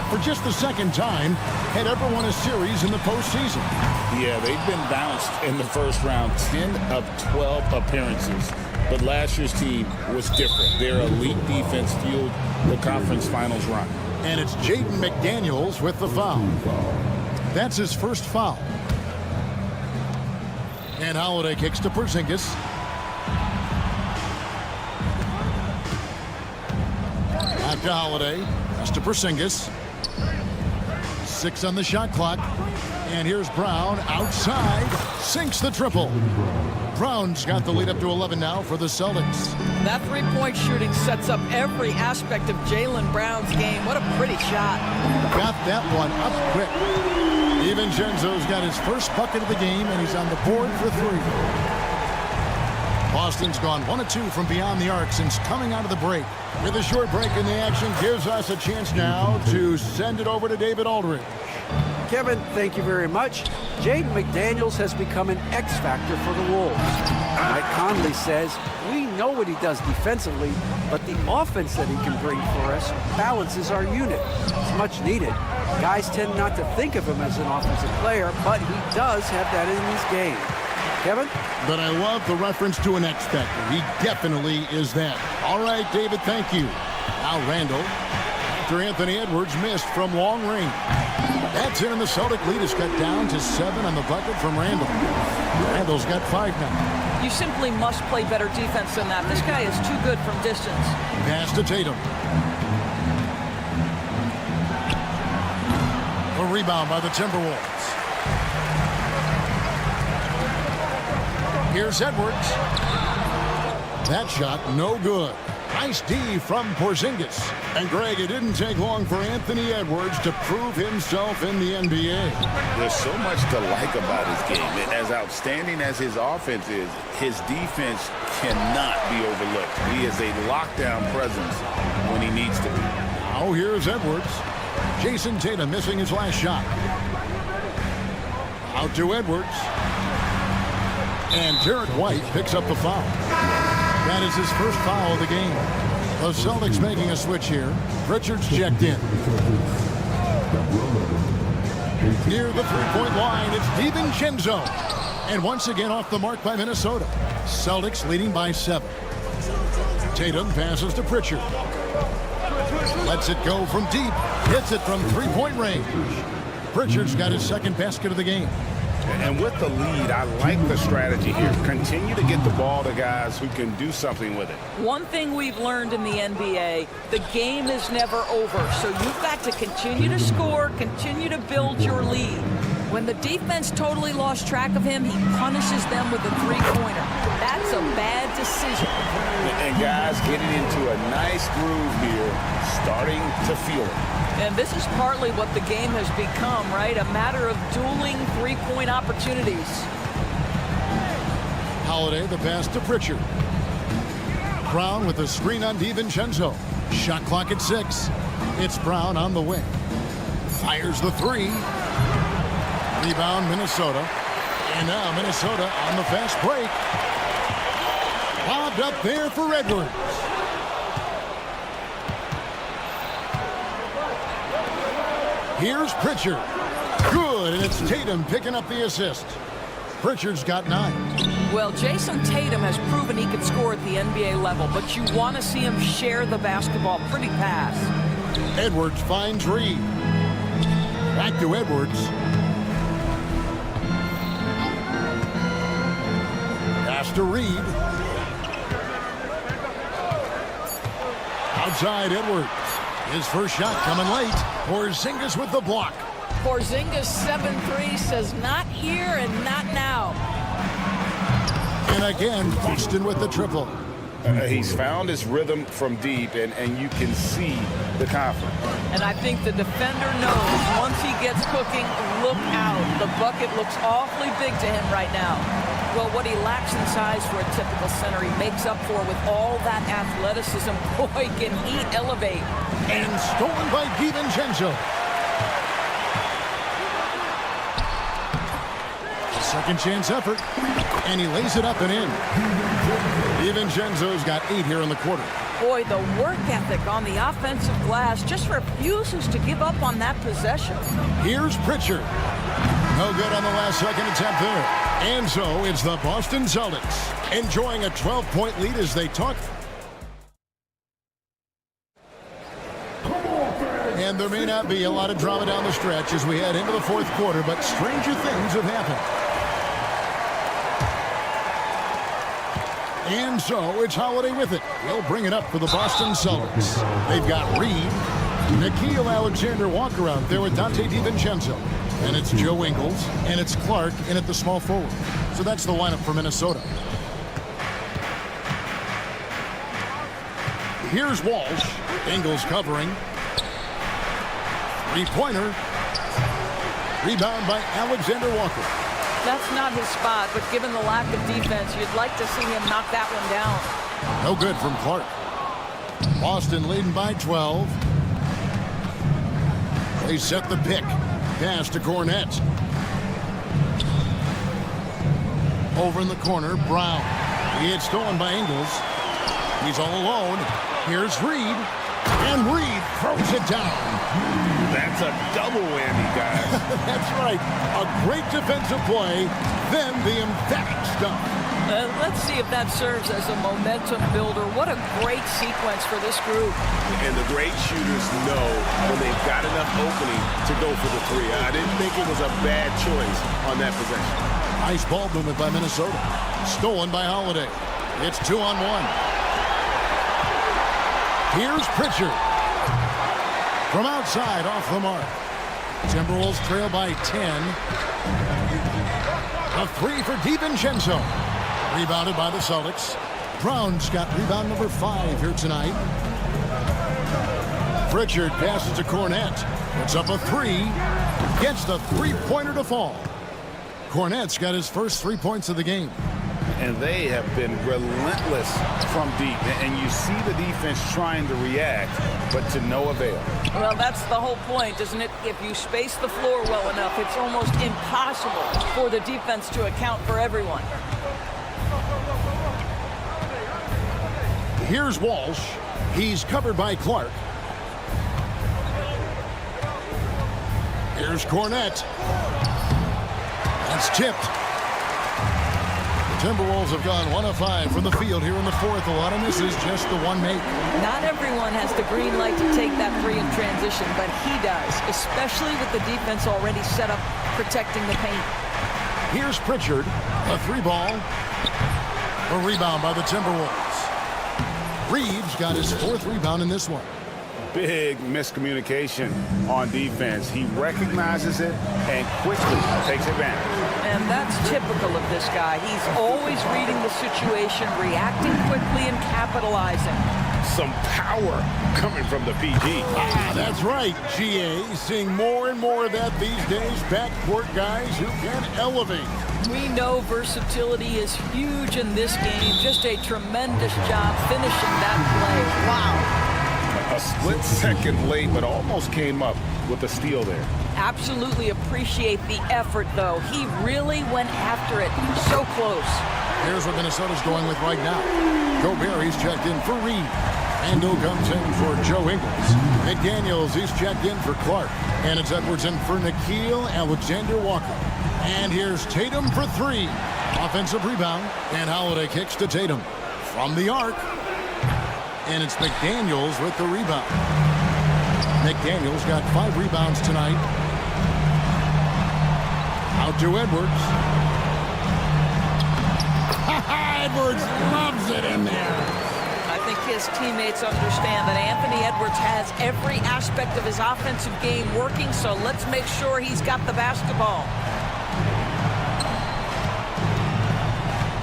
for just the second time, had ever won a series in the postseason. Yeah, they've been bounced in the first round, 10 of 12 appearances. But last year's team was different. Their elite defense fueled the conference finals run. And it's Jaden McDaniels with the foul. That's his first foul. And Holiday kicks to Porzingis. Back to Holiday. That's to Porzingis. 6 on the shot clock. And here's Brown outside. Sinks the triple. Brown's got the lead up to 11 now for the Celtics. That three-point shooting sets up every aspect of Jaylen Brown's game. What a pretty shot. Got that one up quick. DiVincenzo's got his first bucket of the game, and he's on the board for 3. Boston's gone 1 of 2 from beyond the arc since coming out of the break. With a short break in the action, gives us a chance now to send it over to David Aldridge. Kevin, thank you very much. Jaden McDaniels has become an X factor for the Wolves. Mike Conley says, we know what he does defensively, but the offense that he can bring for us balances our unit. It's much needed. Guys tend not to think of him as an offensive player, but he does have that in his game. Kevin? But I love the reference to an X factor. He definitely is that. All right, David, thank you. Now Randle, after Anthony Edwards missed from long range. That's in, and the Celtic lead is cut down to 7 on the bucket from Randle. Randle's got 5 now. You simply must play better defense than that. This guy is too good from distance. Pass to Tatum. A rebound by the Timberwolves. Here's Edwards. That shot no good. Nice D from Porzingis. And Greg, it didn't take long for Anthony Edwards to prove himself in the NBA. There's so much to like about his game. As outstanding as his offense is, his defense cannot be overlooked. He is a lockdown presence when he needs to be. Now Now here's Edwards. Jason Tatum missing his last shot. Out to Edwards. And Derek White picks up the foul. That is his first foul of the game. The Celtics making a switch here. Pritchard's checked in. Near the three-point line, it's DiVincenzo. And once again off the mark by Minnesota. Celtics leading by 7. Tatum passes to Pritchard. Lets it go from deep. Hits it from three-point range. Pritchard's got his second basket of the game. And with the lead, I like the strategy here. Continue to get the ball to guys who can do something with it. One thing we've learned in the NBA, the game is never over. So you've got to continue to score, continue to build your lead. When the defense totally lost track of him, he punishes them with a three-pointer. That's a bad decision. And guys getting into a nice groove here, starting to feel it. And this is partly what the game has become, right? A matter of dueling three-point opportunities. Holiday, the pass to Pritchard. Brown with the screen on DiVincenzo. Shot clock at 6. It's Brown on the wing. Fires the three. Rebound, Minnesota. And now Minnesota on the fast break. Lobbed up there for Edwards. Here's Pritchard. Good, and it's Tatum picking up the assist. Pritchard's got 9. Well, Jason Tatum has proven he can score at the NBA level, but you want to see him share the basketball. Pretty pass. Edwards finds Reed. Back to Edwards. Pass to Reed. Outside Edwards. His first shot coming late. Porzingis with the block. Porzingis 7-3 says not here and not now. And again, Boston with the triple. He's found his rhythm from deep, and you can see the confidence. And I think the defender knows once he gets cooking, look out. The bucket looks awfully big to him right now. Well, what he lacks in size for a typical center, he makes up for with all that athleticism. Boy, can he elevate. And stolen by DiVincenzo. Second chance effort. And he lays it up and in. DiVincenzo's got 8 here in the quarter. Boy, the work ethic on the offensive glass just refuses to give up on that possession. Here's Pritchard. No good on the last second attempt there. And so it's the Boston Celtics enjoying a 12-point lead as they talk. And there may not be a lot of drama down the stretch as we head into the fourth quarter, but stranger things have happened. And so it's Holiday with it. He'll bring it up for the Boston Celtics. They've got Reed, Nickeil Alexander-Walker out there with Dante DiVincenzo. And it's Joe Ingles, and it's Clark in at the small forward. So that's the lineup for Minnesota. Here's Walsh. Ingles covering. Three-pointer. Rebound by Alexander-Walker. That's not his spot, but given the lack of defense, you'd like to see him knock that one down. No good from Clark. Boston leading by 12. They set the pick. Pass to Cornette. Over in the corner, Brown. He had stolen by Ingles. He's all alone. Here's Reed. And Reed throws it down. That's a double whammy, guys. That's right. A great defensive play, then the emphatic stuff. Let's see if that serves as a momentum builder. What a great sequence for this group. And the great shooters know when they've got enough opening to go for the three. I didn't think it was a bad choice on that possession. Nice ball movement by Minnesota. Stolen by Holiday. It's 2-on-1. Here's Pritchard. From outside, off the mark. Timberwolves trail by 10. A three for DiVincenzo. Rebounded by the Celtics. Brown's got rebound number 5 here tonight. Pritchard passes to Cornette. Puts up a 3. Gets the three-pointer to fall. Cornette's got his first 3 points of the game. and they have been relentless from deep. And you see the defense trying to react, but to no avail. Well, that's the whole point, isn't it? If you space the floor well enough, it's almost impossible for the defense to account for everyone. Here's Walsh. He's covered by Clark. Here's Cornette. That's tipped. The Timberwolves have gone 1 of 5 from the field here in the fourth. A lot of misses, just the one make. Not everyone has the green light to take that three in transition, but he does, especially with the defense already set up protecting the paint. Here's Pritchard. A 3-ball. A rebound by the Timberwolves. Reeves got his 4th rebound in this one. Big miscommunication on defense. He recognizes it and quickly takes advantage. And that's typical of this guy. He's always reading the situation, reacting quickly, and capitalizing. Some power coming from the PG. That's right, GA. Seeing more and more of that these days. Backcourt guys who can elevate. We know versatility is huge in this game. Just a tremendous job finishing that play. Wow. A split second late, but almost came up with a steal there. Absolutely appreciate the effort, though. He really went after it. So close. Here's what Minnesota's going with right now. Gobert, checked in for Reed. Ando comes in for Joe Ingles. McDaniels, he's checked in for Clark. And it's Edwards in for Nickeil Alexander-Walker. And here's Tatum for 3. Offensive rebound. And Holiday kicks to Tatum. From the arc. And it's McDaniels with the rebound. McDaniels got 5 rebounds tonight. Out to Edwards. Edwards loves it in there. I think his teammates understand that Anthony Edwards has every aspect of his offensive game working, so let's make sure he's got the basketball.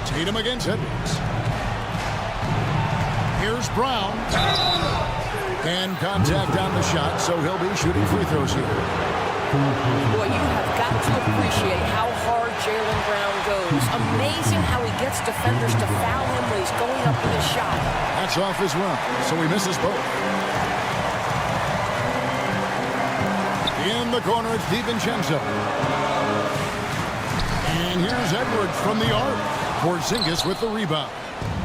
Tatum against Edwards. Here's Brown. And contact on the shot, so he'll be shooting free throws here. Boy, you have got to appreciate how hard Jaylen Brown goes. Amazing how he gets defenders to foul him when he's going up with his shot. That's off as well, so he misses both. In the corner, it's DiVincenzo. And here's Edwards from the arc. Porzingis with the rebound.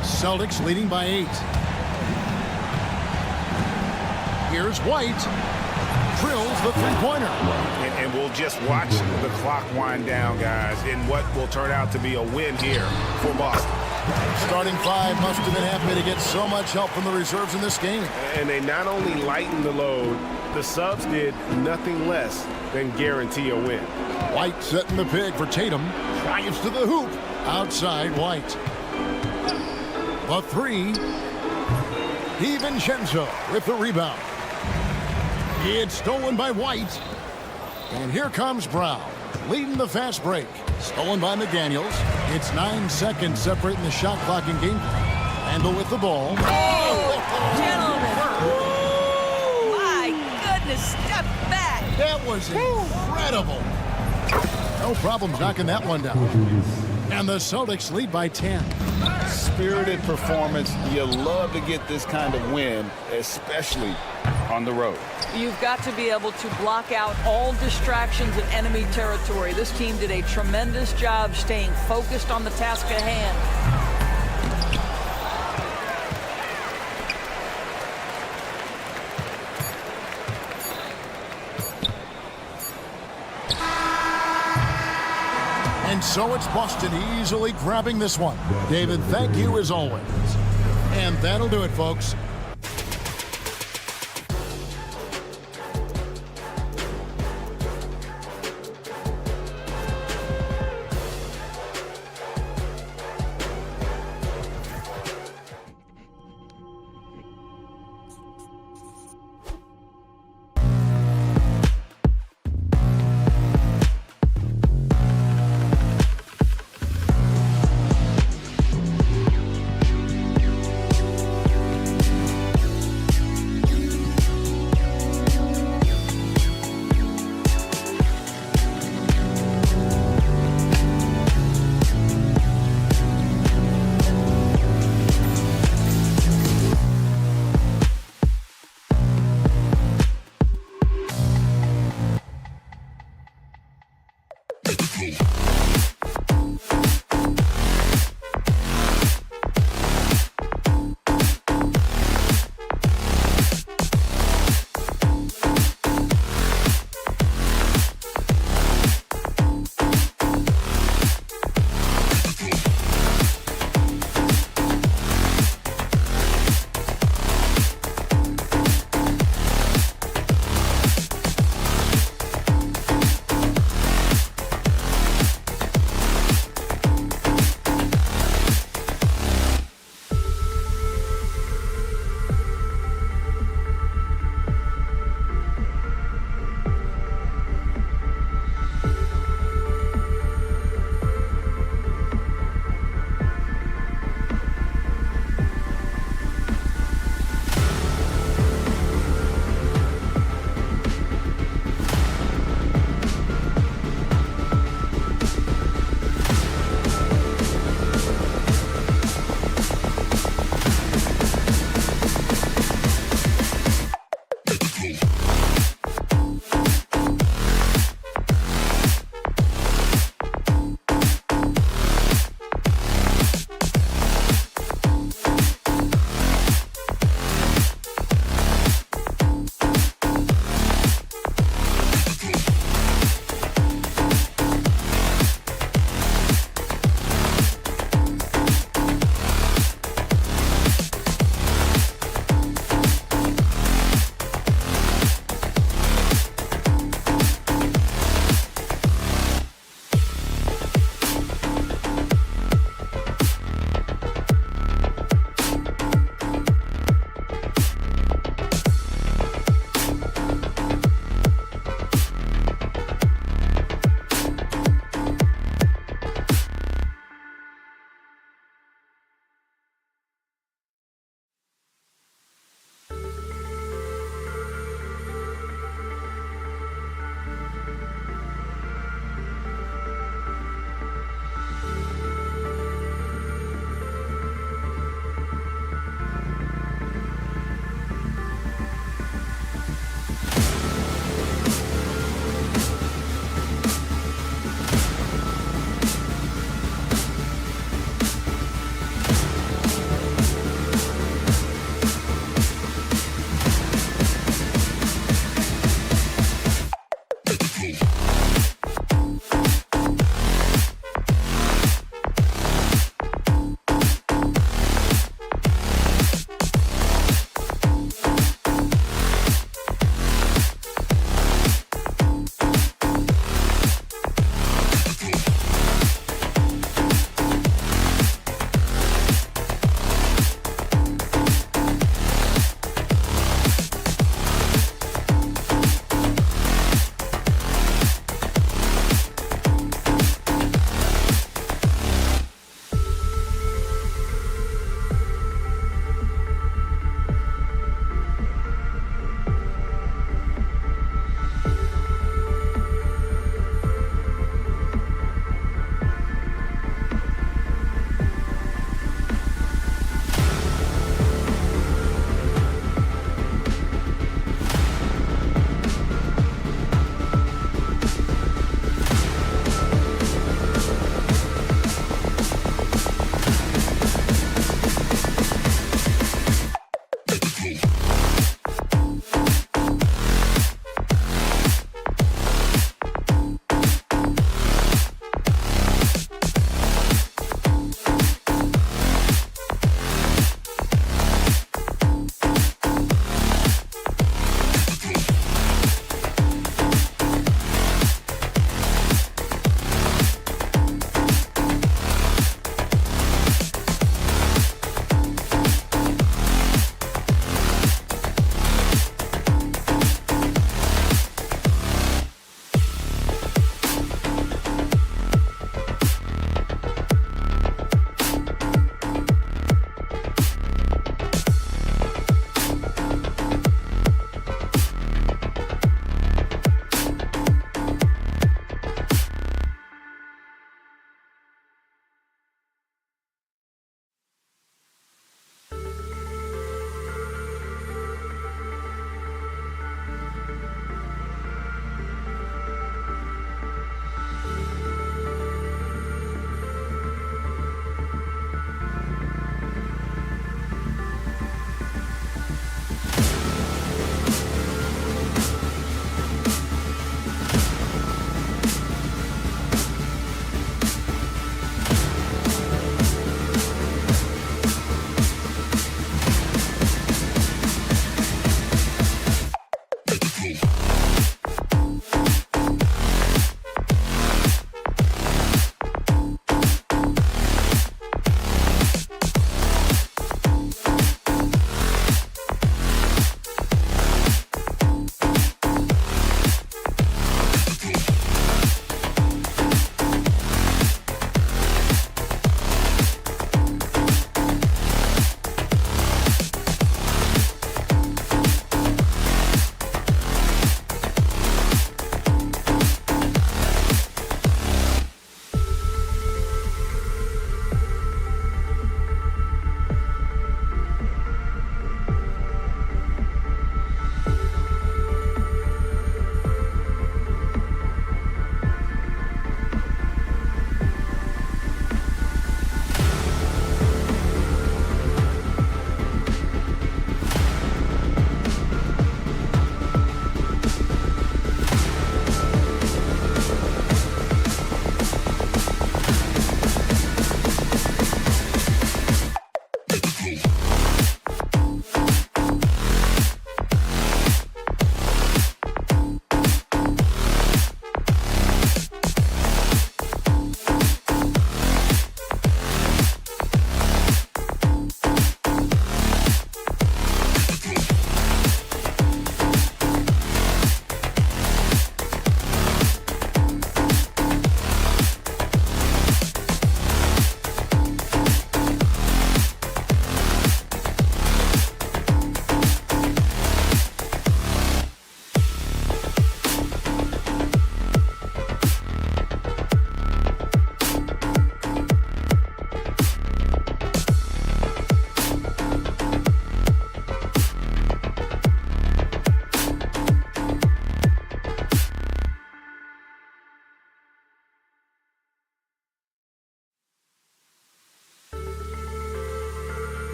Celtics leading by 8. Here's White. Drills the three-pointer. And we'll just watch the clock wind down, guys, in what will turn out to be a win here for Boston. Starting 5 must have been happy to get so much help from the reserves in this game. And they not only lightened the load, the subs did nothing less than guarantee a win. White setting the pick for Tatum. Drives to the hoop. Outside White. The 3. DiVincenzo with the rebound. It's stolen by White. And here comes Brown, leading the fast break. Stolen by McDaniels. It's 9 seconds separating the shot clock and game clock. Handle with the ball. Oh, gentlemen. Woo! My goodness, step back. That was incredible. No problems knocking that one down. And the Celtics lead by 10. Spirited performance. You love to get this kind of win, especially on the road. You've got to be able to block out all distractions in enemy territory. This team did a tremendous job staying focused on the task at hand. And so it's Boston easily grabbing this one. David, thank you as always. And that'll do it, folks.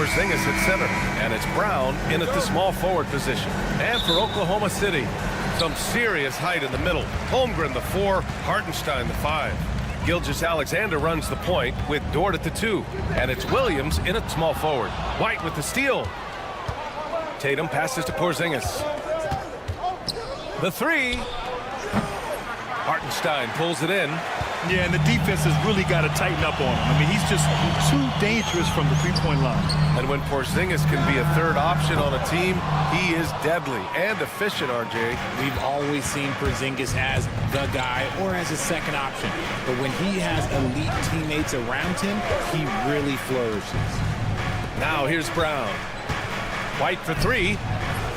Porzingis at center. And it's Brown in at the small forward position. And for Oklahoma City, some serious height in the middle. Holmgren, the 4, Hartenstein, the 5. Gilgeous-Alexander runs the point with Dort at the 2. And it's Williams in at small forward. White with the steal. Tatum passes to Porzingis. The 3. Hartenstein pulls it in. Yeah, and the defense has really got to tighten up on him. I mean, he's just too dangerous from the three-point line. And when Porzingis can be a third option on a team, he is deadly and efficient, RJ. We've always seen Porzingis as the guy or as a second option. But when he has elite teammates around him, he really flourishes. Now here's Brown. White for 3.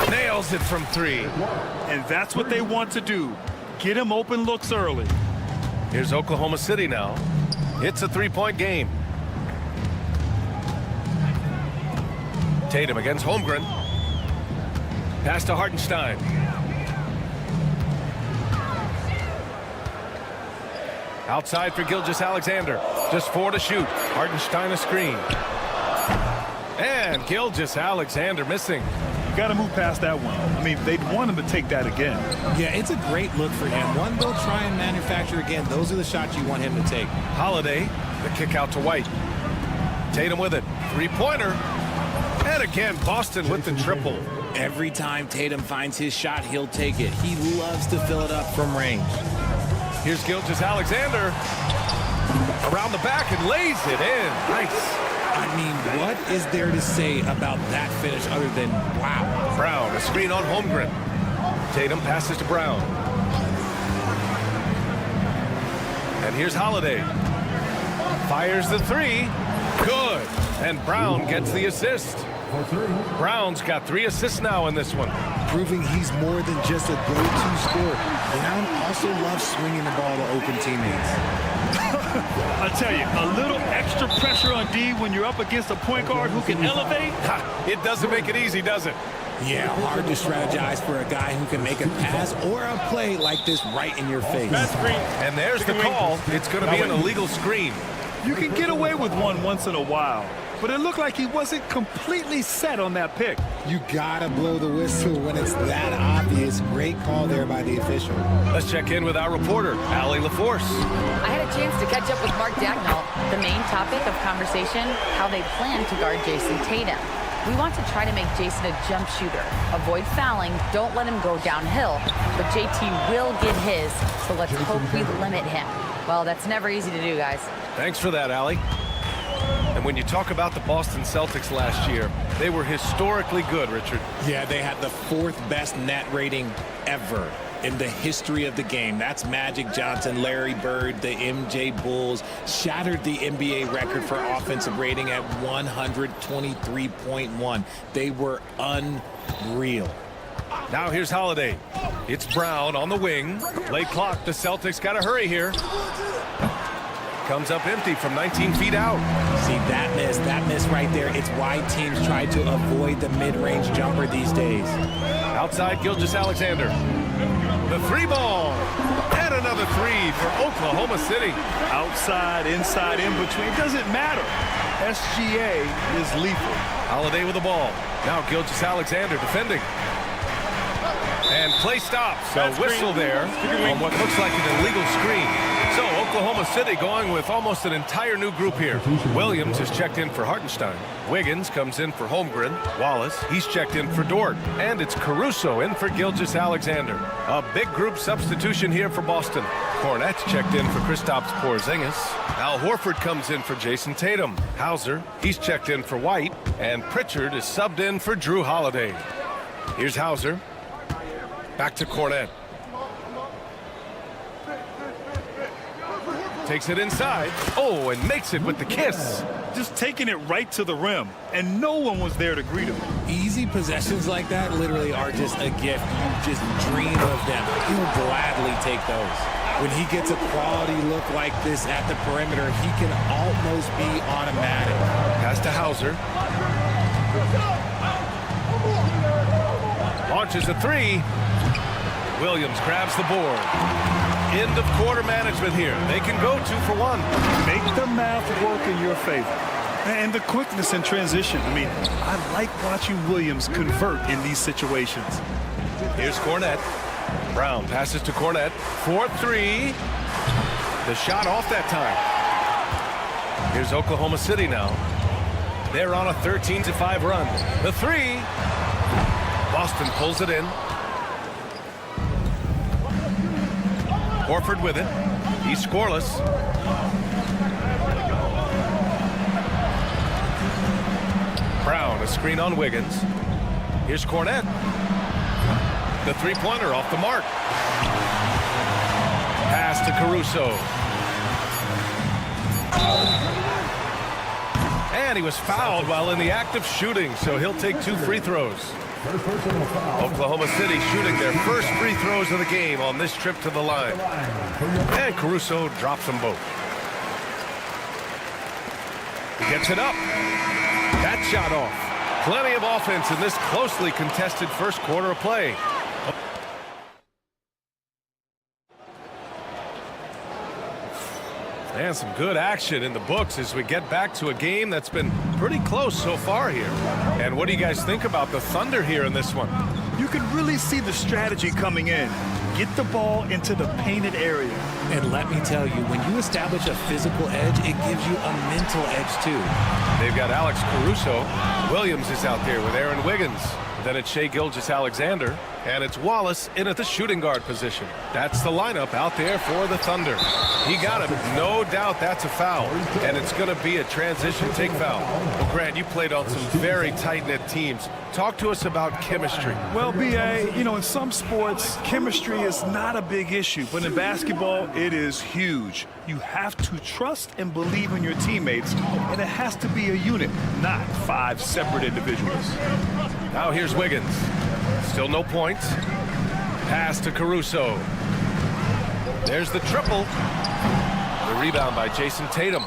Nails it from 3. And that's what they want to do. Get him open looks early. Here's Oklahoma City now. It's a 3-point game. Tatum against Holmgren. Pass to Hartenstein. Outside for Gilgeous-Alexander. Just 4 to shoot. Hartenstein a screen. And Gilgeous-Alexander missing. You got to move past that one. I mean, they'd want him to take that again. Yeah, it's a great look for him. One they'll try and manufacture again. Those are the shots you want him to take. Holiday, the kick out to White. Tatum with it. 3-pointer. And again, Boston with the triple. Every time Tatum finds his shot, he'll take it. He loves to fill it up from range. Here's Gilgeous-Alexander. Around the back and lays it in. Nice. I mean, what is there to say about that finish other than, wow. Brown, a screen on Holmgren. Tatum passes to Brown. And here's Holiday. Fires the 3. Good. And Brown gets the assist. Brown's got 3 assists now in this one. Proving he's more than just a go-to scorer. Brown also loves swinging the ball to open teammates. I tell you, a little extra pressure on D when you're up against a point guard who can elevate. It doesn't make it easy, does it? Yeah, hard to strategize for a guy who can make a pass or a play like this right in your face. And there's the call. It's going to be an illegal screen. You can get away with one once in a while, but it looked like he wasn't completely set on that pick. You gotta blow the whistle when it's that obvious. Great call there by the official. Let's check in with our reporter, Allie LaForce. I had a chance to catch up with Mark Dagnall. The main topic of conversation, how they plan to guard Jason Tatum. We want to try to make Jason a jump shooter. Avoid fouling, don't let him go downhill. But JT will get his, so let's hope we limit him. Well, that's never easy to do, guys. Thanks for that, Allie. And when you talk about the Boston Celtics last year, they were historically good, Richard. Yeah, they had the 4th best net rating ever in the history of the game. That's Magic Johnson, Larry Bird, the MJ Bulls. Shattered the NBA record for offensive rating at 123.1. They were unreal. Now here's Holiday. It's Brown on the wing. Late clock. The Celtics got to hurry here. Comes up empty from 19 feet out. See, that miss right there. It's why teams try to avoid the mid-range jumper these days. Outside, Gilgeous-Alexander. The 3-ball. And another 3 for Oklahoma City. Outside, inside, in between, it doesn't matter. SGA is lethal. Holiday with the ball. Now Gilgeous-Alexander defending. And play stops. A whistle there on what looks like an illegal screen. So Oklahoma City going with almost an entire new group here. Williams is checked in for Hartenstein. Wiggins comes in for Holmgren. Wallace, he's checked in for Dort. And it's Caruso in for Gilgeous-Alexander. A big group substitution here for Boston. Cornette's checked in for Kristaps Porzingis. Al Horford comes in for Jason Tatum. Hauser, he's checked in for White. And Pritchard is subbed in for Drew Holiday. Here's Hauser. Back to Cornette. Takes it inside. Oh, and makes it with the kiss. Just taking it right to the rim, and no one was there to greet him. Easy possessions like that literally are just a gift. You just dream of them. He'll gladly take those. When he gets a quality look like this at the perimeter, he can almost be automatic. Pass to Hauser. Launches a 3. Williams grabs the board. End of quarter management here. They can go 2 for 1. Make the math work in your favor. And the quickness in transition. I mean, I like watching Williams convert in these situations. Here's Cornette. Brown passes to Cornette. 4-3. The shot off that time. Here's Oklahoma City now. They're on a 13-5 run. The three. Boston pulls it in. Horford with it. He's scoreless. Brown, a screen on Wiggins. Here's Cornette. The three-pointer off the mark. Pass to Caruso. And he was fouled while in the act of shooting, so he'll take 2 free throws. Oklahoma City shooting their first free throws of the game on this trip to the line. And Caruso drops them both. Gets it up. That shot off. Plenty of offense in this closely contested first quarter of play. And some good action in the books as we get back to a game that's been pretty close so far here. And what do you guys think about the Thunder here in this one? You can really see the strategy coming in. Get the ball into the painted area. And let me tell you, when you establish a physical edge, it gives you a mental edge too. They've got Alex Caruso. Williams is out there with Aaron Wiggins. Then it's Shai Gilgeous-Alexander. And it's Wallace in at the shooting guard position. That's the lineup out there for the Thunder. He got him. No doubt that's a foul. And it's going to be a transition take foul. Well, Grant, you played on some very tight-knit teams. Talk to us about chemistry. Well, B.A., you know, in some sports, chemistry is not a big issue. But in basketball, it is huge. You have to trust and believe in your teammates. And it has to be a unit, not 5 separate individuals. Now here's Wiggins. Still no points. Pass to Caruso. There's the triple. The rebound by Jason Tatum.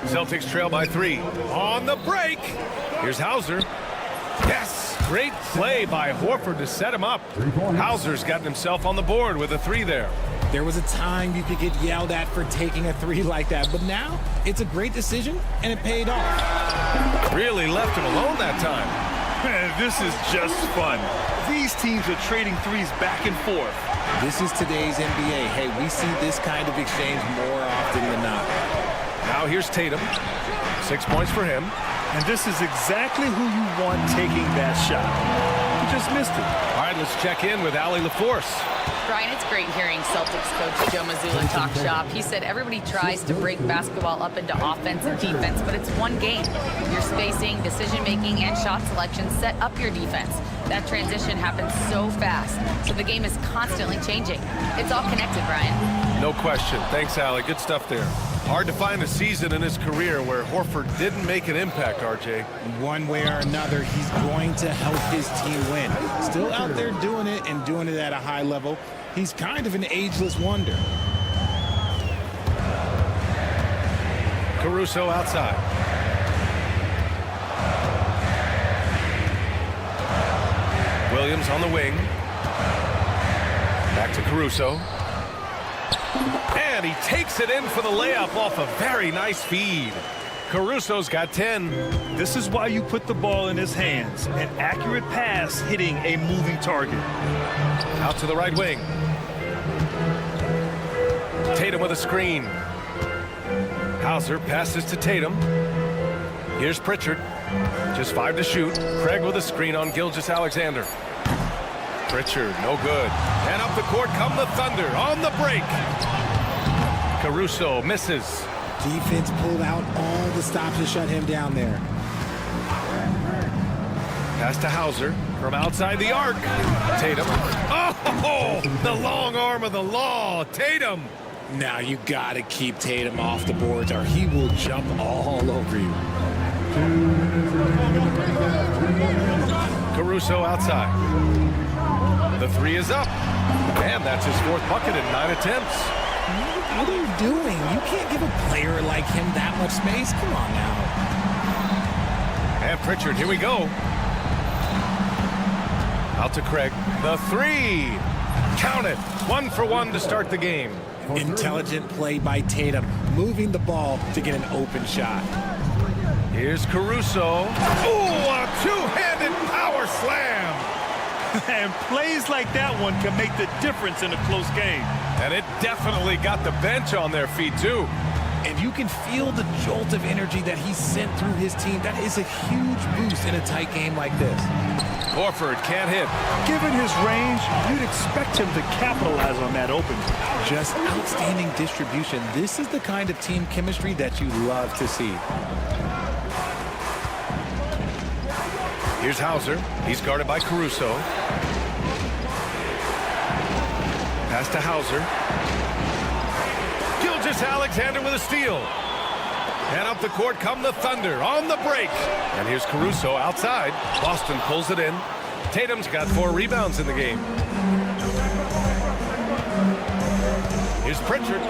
Celtics trail by 3. On the break. Here's Hauser. Yes! Great play by Horford to set him up. Hauser's gotten himself on the board with a 3 there. There was a time you could get yelled at for taking a 3 like that, but now it's a great decision and it paid off. Really left him alone that time. This is just fun. These teams are trading threes back and forth. This is today's NBA. Hey, we see this kind of exchange more often than not. Now here's Tatum. 6 points for him. And this is exactly who you want taking that shot. You just missed it. All right, let's check in with Allie LaForce. Brian, it's great hearing Celtics coach Joe Mazzulla talk shop. He said everybody tries to break basketball up into offense and defense, but it's one game. Your spacing, decision-making, and shot selection set up your defense. That transition happens so fast, so the game is constantly changing. It's all connected, Brian. No question. Thanks, Allie. Good stuff there. Hard to find a season in his career where Horford didn't make an impact, RJ. One way or another, he's going to help his team win. Still out there doing it and doing it at a high level. He's kind of an ageless wonder. Caruso outside. Williams on the wing. Back to Caruso. And he takes it in for the layup off a very nice feed. Caruso's got 10. This is why you put the ball in his hands. An accurate pass hitting a moving target. Out to the right wing. Tatum with a screen. Hauser passes to Tatum. Here's Pritchard. Just 5 to shoot. Craig with a screen on Gilgeous-Alexander. Pritchard, no good. And up the court come the Thunder on the break. Caruso misses. Defense pulled out all the stops to shut him down there. Pass to Hauser from outside the arc. Tatum. Oh, the long arm of the law. Tatum. Now you got to keep Tatum off the boards or he will jump all over you. Caruso outside. The 3 is up. And that's his 4th bucket in 9 attempts. What are you doing? You can't give a player like him that much space. Come on now. And Pritchard, here we go. Out to Craig. The 3. Count it. 1 for 1 to start the game. Intelligent play by Tatum. moving the ball to get an open shot. Here's Caruso. Ooh, a two-handed power slam. And plays like that one can make the difference in a close game. And it definitely got the bench on their feet, too. And you can feel the jolt of energy that he sent through his team. That is a huge boost in a tight game like this. Horford can't hit. Given his range, you'd expect him to capitalize on that opening. Just outstanding distribution. This is the kind of team chemistry that you love to see. Here's Hauser. He's guarded by Caruso. Pass to Hauser. Gilgeous-Alexander with a steal. And up the court come the Thunder on the break. And here's Caruso outside. Boston pulls it in. Tatum's got 4 rebounds in the game. Here's Pritchard.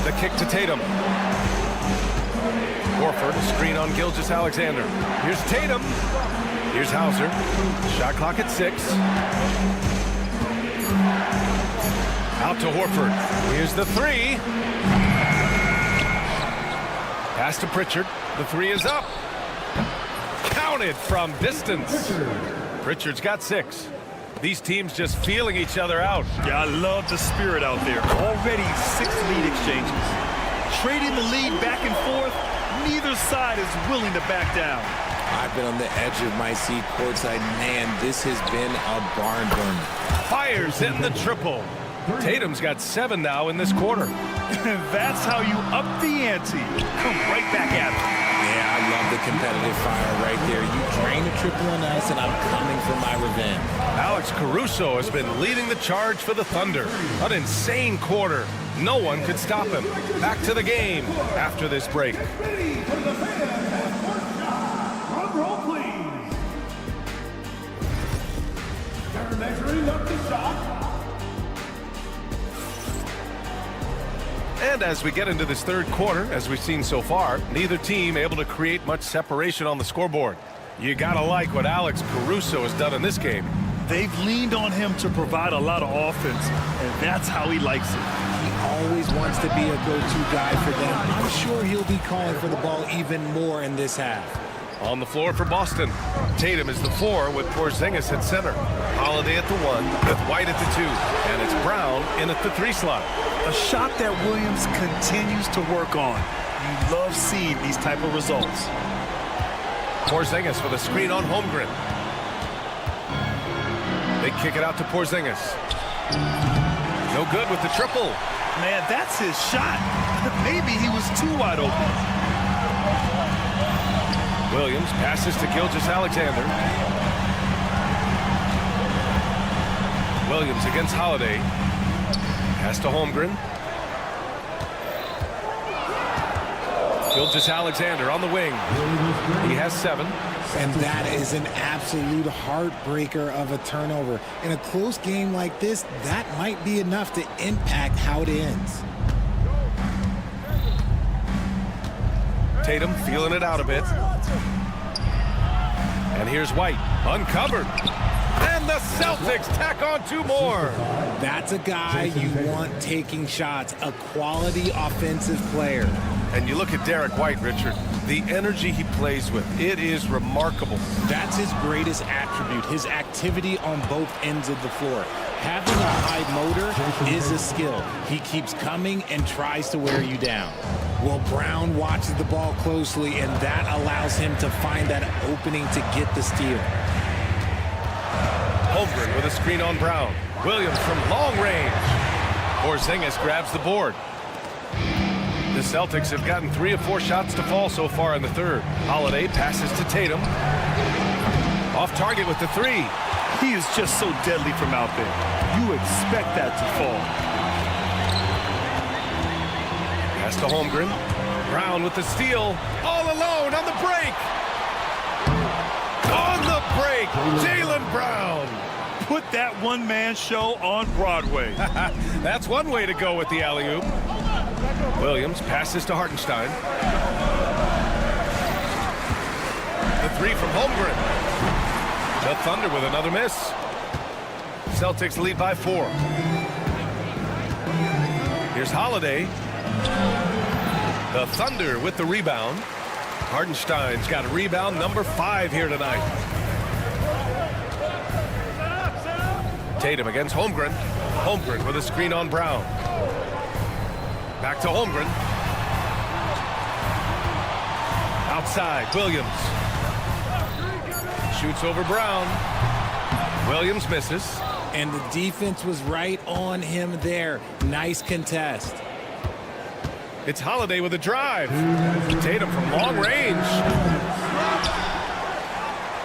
The kick to Tatum. Horford, a screen on Gilgeous-Alexander. Here's Tatum. Here's Hauser. Shot clock at 6. Out to Horford. Here's the 3. Pass to Pritchard. The 3 is up. Counted from distance. Pritchard's got 6. These teams just feeling each other out. Yeah, I love the spirit out there. Already 6 lead exchanges. Trading the lead back and forth. Neither side is willing to back down. I've been on the edge of my seat courtside. Man, this has been a barn burner. Fires in the triple. Tatum's got 7 now in this quarter. That's how you up the ante. Come right back at it. Yeah, I love the competitive fire right there. You drain a triple on us, and I'm coming for my revenge. Alex Caruso has been leading the charge for the Thunder. An insane quarter. No one could stop him. Back to the game after this break. Drum roll, please. They're measuring up the shot. And as we get into this third quarter, as we've seen so far, neither team able to create much separation on the scoreboard. You gotta like what Alex Caruso has done in this game. They've leaned on him to provide a lot of offense, and that's how he likes it. He always wants to be a go-to guy for them. I'm sure he'll be calling for the ball even more in this half. On the floor for Boston, Tatum is the 4 with Porzingis at center. Holiday at the 1 with White at the 2. And it's Brown in at the 3 slot. A shot that Williams continues to work on. You love seeing these type of results. Porzingis with a screen on Holmgren. They kick it out to Porzingis. No good with the triple. Man, that's his shot. Maybe he was too wide open. Williams passes to Gilgeous-Alexander. Williams against Holiday. Pass to Holmgren. Gilgeous-Alexander on the wing. He has 7. And that is an absolute heartbreaker of a turnover. In a close game like this, that might be enough to impact how it ends. Tatum feeling it out a bit. And here's White, uncovered. And the Celtics tack on 2 more. That's a guy you want taking shots, a quality offensive player. And you look at Derek White, Richard, the energy he plays with, it is remarkable. That's his greatest attribute, his activity on both ends of the floor. Having a high motor is a skill. He keeps coming and tries to wear you down. Well, Brown watches the ball closely, and that allows him to find that opening to get the steal. Holmgren with a screen on Brown. Williams from long range. Porzingis grabs the board. The Celtics have gotten 3 of 4 shots to fall so far in the third. Holiday passes to Tatum. Off target with the 3. He is just so deadly from out there. You expect that to fall. Pass to Holmgren. Brown with the steal. All alone on the break. On the break, Jaylen Brown. Put that one-man show on Broadway. That's one way to go with the alley-oop. Williams passes to Hartenstein. The 3 from Holmgren. The Thunder with another miss. Celtics lead by 4. Here's Holiday. The Thunder with the rebound. Hartenstein's got a rebound number 5 here tonight. Tatum against Holmgren. Holmgren with a screen on Brown. Back to Holmgren. Outside, Williams. Shoots over Brown. Williams misses. And the defense was right on him there. Nice contest. It's Holiday with a drive. Tatum from long range.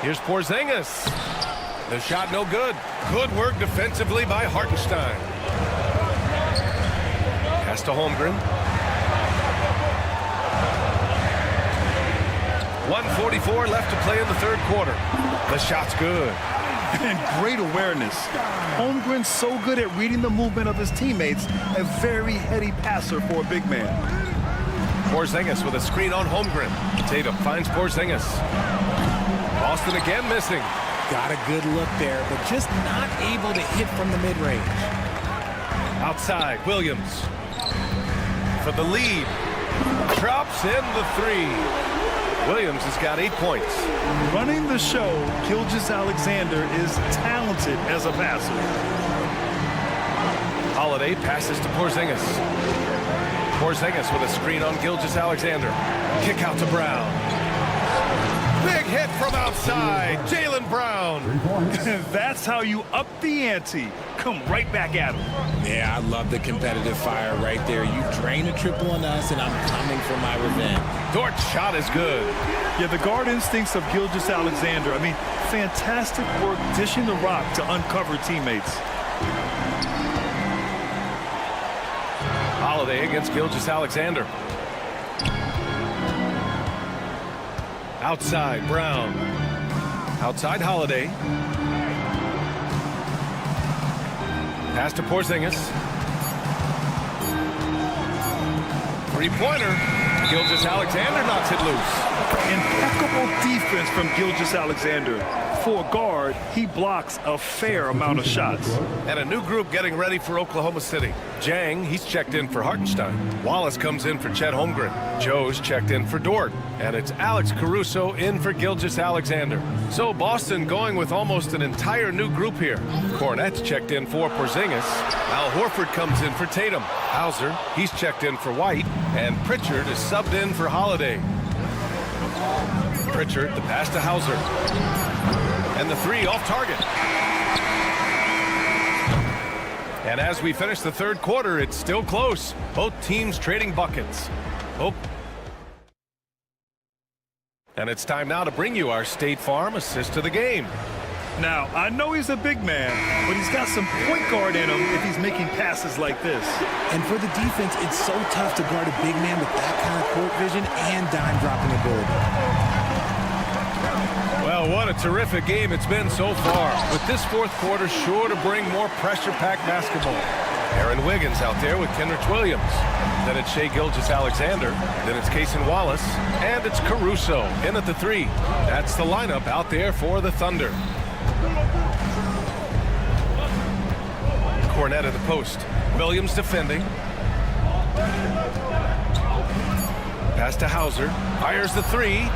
Here's Porzingis. The shot no good. Good work defensively by Hartenstein. Pass to Holmgren. 1:44 left to play in the third quarter. The shot's good. And great awareness. Holmgren's so good at reading the movement of his teammates. A very heady passer for a big man. Porzingis with a screen on Holmgren. Tatum finds Porzingis. Boston again missing. Got a good look there, but just not able to hit from the mid-range. Outside, Williams. For the lead. Drops in the 3. Williams has got 8 points. Running the show, Gilgeous-Alexander is talented as a passer. Holiday passes to Porzingis. Porzingis with a screen on Gilgeous-Alexander. Kick out to Brown. Big hit from outside. Jaylen Brown. That's how you up the ante. Come right back at him. Yeah, I love the competitive fire right there. You drain a triple on us, and I'm coming for my revenge. Dort's shot is good. Yeah, the guard instincts of Gilgeous-Alexander. I mean, fantastic work dishing the rock to uncover teammates. Holiday against Gilgeous-Alexander. Outside, Brown. Outside, Holiday. Pass to Porzingis. Three-pointer. Gilgeous-Alexander knocks it loose. Impeccable defense from Gilgeous-Alexander. For a guard, he blocks a fair amount of shots. And a new group getting ready for Oklahoma City. Jang, he's checked in for Hartenstein. Wallace comes in for Chet Holmgren. Joe's checked in for Dort. And it's Alex Caruso in for Gilgeous-Alexander. So Boston going with almost an entire new group here. Cornette's checked in for Porzingis. Al Horford comes in for Tatum. Hauser, he's checked in for White. And Pritchard is subbed in for Holiday. Pritchard, the pass to Hauser. And the 3 off target. And as we finish the third quarter, it's still close. Both teams trading buckets. And it's time now to bring you our State Farm assist of the game. Now, I know he's a big man, but he's got some point guard in him if he's making passes like this. And for the defense, it's so tough to guard a big man with that kind of court vision and dime-dropping ability. Well, what a terrific game it's been so far. With this fourth quarter sure to bring more pressure-packed basketball. Aaron Wiggins out there with Kenrich Williams. Then it's Shai Gilgeous-Alexander. Then it's Cason Wallace. And it's Caruso in at the 3. That's the lineup out there for the Thunder. Cornette at the post. Williams defending. Pass to Hauser. Fires the 3.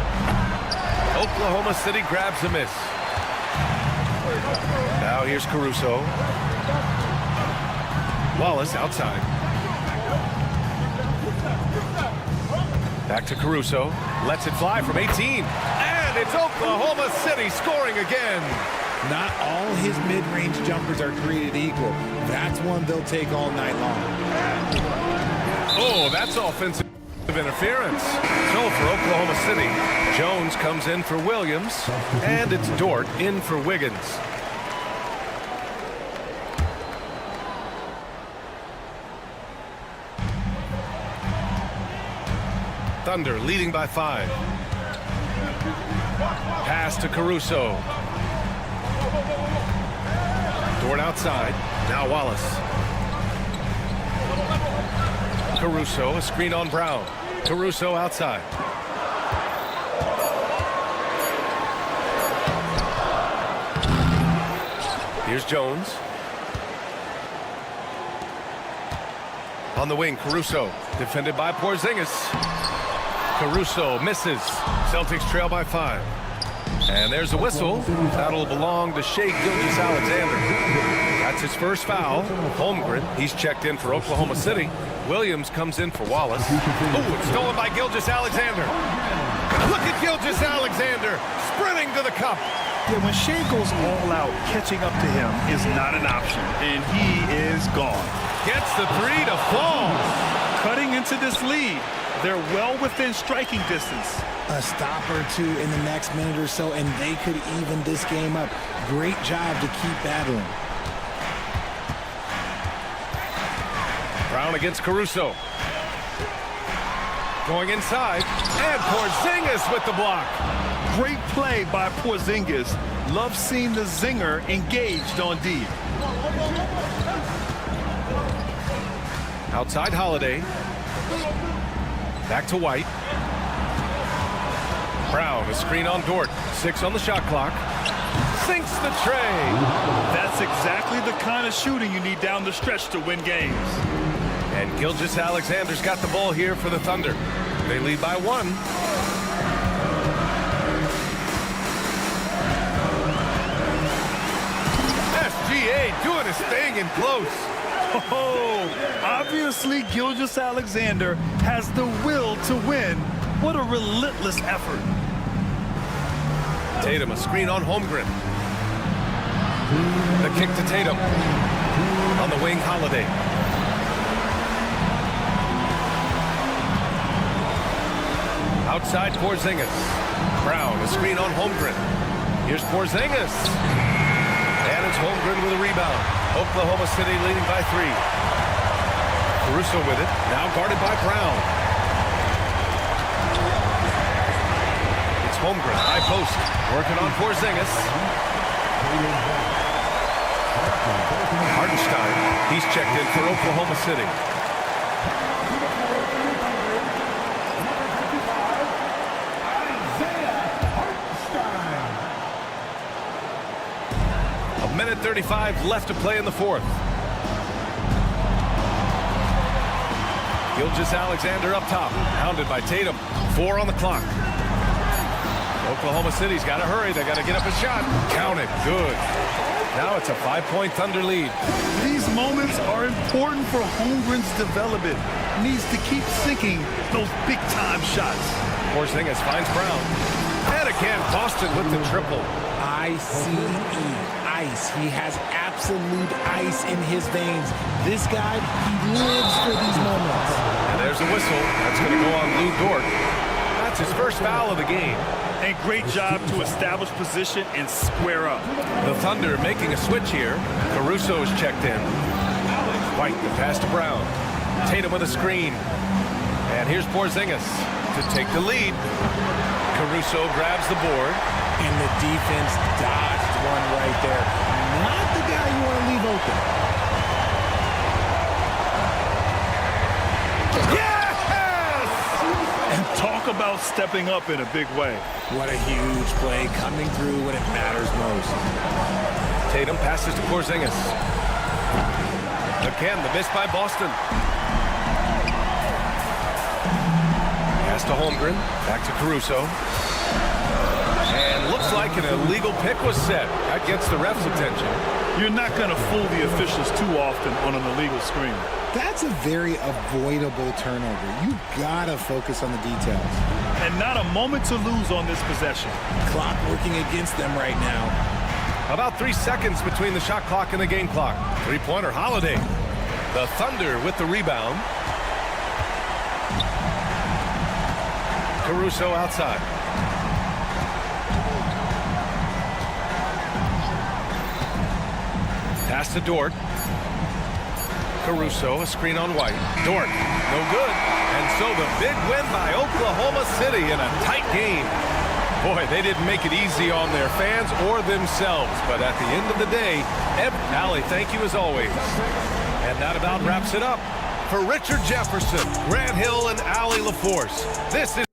Oklahoma City grabs a miss. Now here's Caruso. Wallace outside. Back to Caruso. Lets it fly from 18. And it's Oklahoma City scoring again. Not all his mid-range jumpers are created equal. That's one they'll take all night long. Oh, that's offensive interference. So for Oklahoma City, Jones comes in for Williams, and it's Dort in for Wiggins. Thunder leading by 5. Pass to Caruso. Dort outside. Now Wallace. Caruso, a screen on Brown. Caruso outside. Here's Jones. On the wing, Caruso. Defended by Porzingis. Caruso misses. Celtics trail by 5. And there's a whistle. That'll belong to Shai Gilgeous-Alexander. That's his first foul. Holmgren, he's checked in for Oklahoma City. Williams comes in for Wallace. Oh, it's stolen by Gilgeous-Alexander. Look at Gilgeous-Alexander sprinting to the cup. Yeah, when Shai goes all out, catching up to him is not an option, and he is gone. Gets the three to fall. Cutting into this lead. They're well within striking distance. A stop or two in the next minute or so, and they could even this game up. Great job to keep battling. Brown against Caruso. Going inside, and Porzingis with the block. Great play by Porzingis. Love seeing the zinger engaged on D. Outside Holiday. Back to White. Brown, a screen on Dort. 6 on the shot clock. Sinks the tray. That's exactly the kind of shooting you need down the stretch to win games. And Gilgeous-Alexander's got the ball here for the Thunder. They lead by 1. SGA doing his thing in close. Oh, obviously Gilgeous-Alexander has the will to win. What a relentless effort. Tatum, a screen on Holmgren. The kick to Tatum. On the wing, Holiday. Outside Porzingis. Brown, a screen on Holmgren. Here's Porzingis. And it's Holmgren with a rebound. Oklahoma City leading by 3. Caruso with it. Now guarded by Brown. It's Holmgren, high post. Working on Porzingis. Hartenstein, he's checked in for Oklahoma City. A minute 35 left to play in the 4th. Gilgeous-Alexander up top, hounded by Tatum. 4 on the clock. Oklahoma City's got to hurry. They got to get up a shot. Count it. Good. Now it's a 5-point Thunder lead. These moments are important for Holmgren's development. Needs to keep sinking those big-time shots. Porzingis finds Brown. And again, Boston with the triple. ICE. Ice. He has absolute ice in his veins. This guy, he lives for these moments. And there's a whistle. That's going to go on Lou Dort. That's his first foul of the game. And great job to establish position and square up. The Thunder making a switch here. Caruso is checked in. White, the pass to Brown. Tatum with a screen. And here's Porzingis to take the lead. Caruso grabs the board. And the defense dodged one right there. Not the guy you want to leave open. Yes! And talk about stepping up in a big way. What a huge play coming through when it matters most. Tatum passes to Porzingis. Again, the miss by Boston. Pass to Holmgren. Back to Caruso. And looks like an illegal pick was set. That gets the ref's attention. You're not going to fool the officials too often on an illegal screen. That's a very avoidable turnover. You gotta focus on the details. And not a moment to lose on this possession. Clock working against them right now. About 3 seconds between the shot clock and the game clock. Three-pointer Holiday. The Thunder with the rebound. Caruso outside. Pass to Dort. Caruso, a screen on White. Dort, no good. And so the big win by Oklahoma City in a tight game. Boy, they didn't make it easy on their fans or themselves. But at the end of the day, Allie, thank you as always. And that about wraps it up. For Richard Jefferson, Grant Hill, and Allie LaForce, this is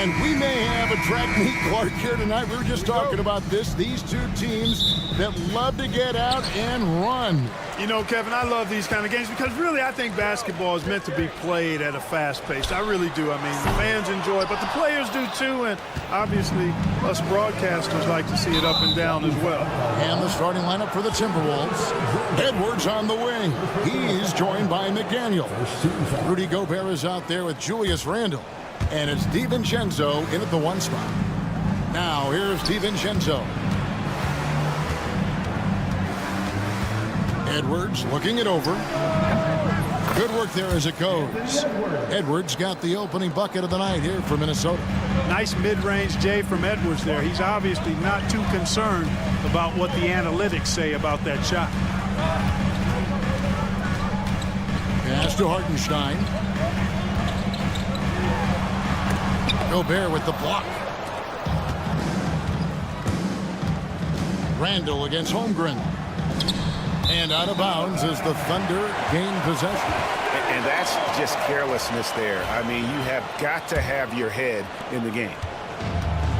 And we may have a track meet Clark here tonight. We were just talking about this. These two teams that love to get out and run. You know, Kevin, I love these kind of games because really I think basketball is meant to be played at a fast pace. I really do. I mean, the fans enjoy it, but the players do too, and obviously us broadcasters like to see it up and down as well. And the starting lineup for the Timberwolves. Edwards on the wing. He's joined by McDaniel. Rudy Gobert is out there with Julius Randle. And it's DiVincenzo in at the 1 spot. Now here's DiVincenzo. Edwards looking it over. Good work there as it goes. Edwards got the opening bucket of the night here for Minnesota. Nice mid-range J from Edwards there. He's obviously not too concerned about what the analytics say about that shot. Pass to Hartenstein. Gobert with the block. Randle against Holmgren. And out of bounds as the Thunder gain possession. And that's just carelessness there. I mean, you have got to have your head in the game.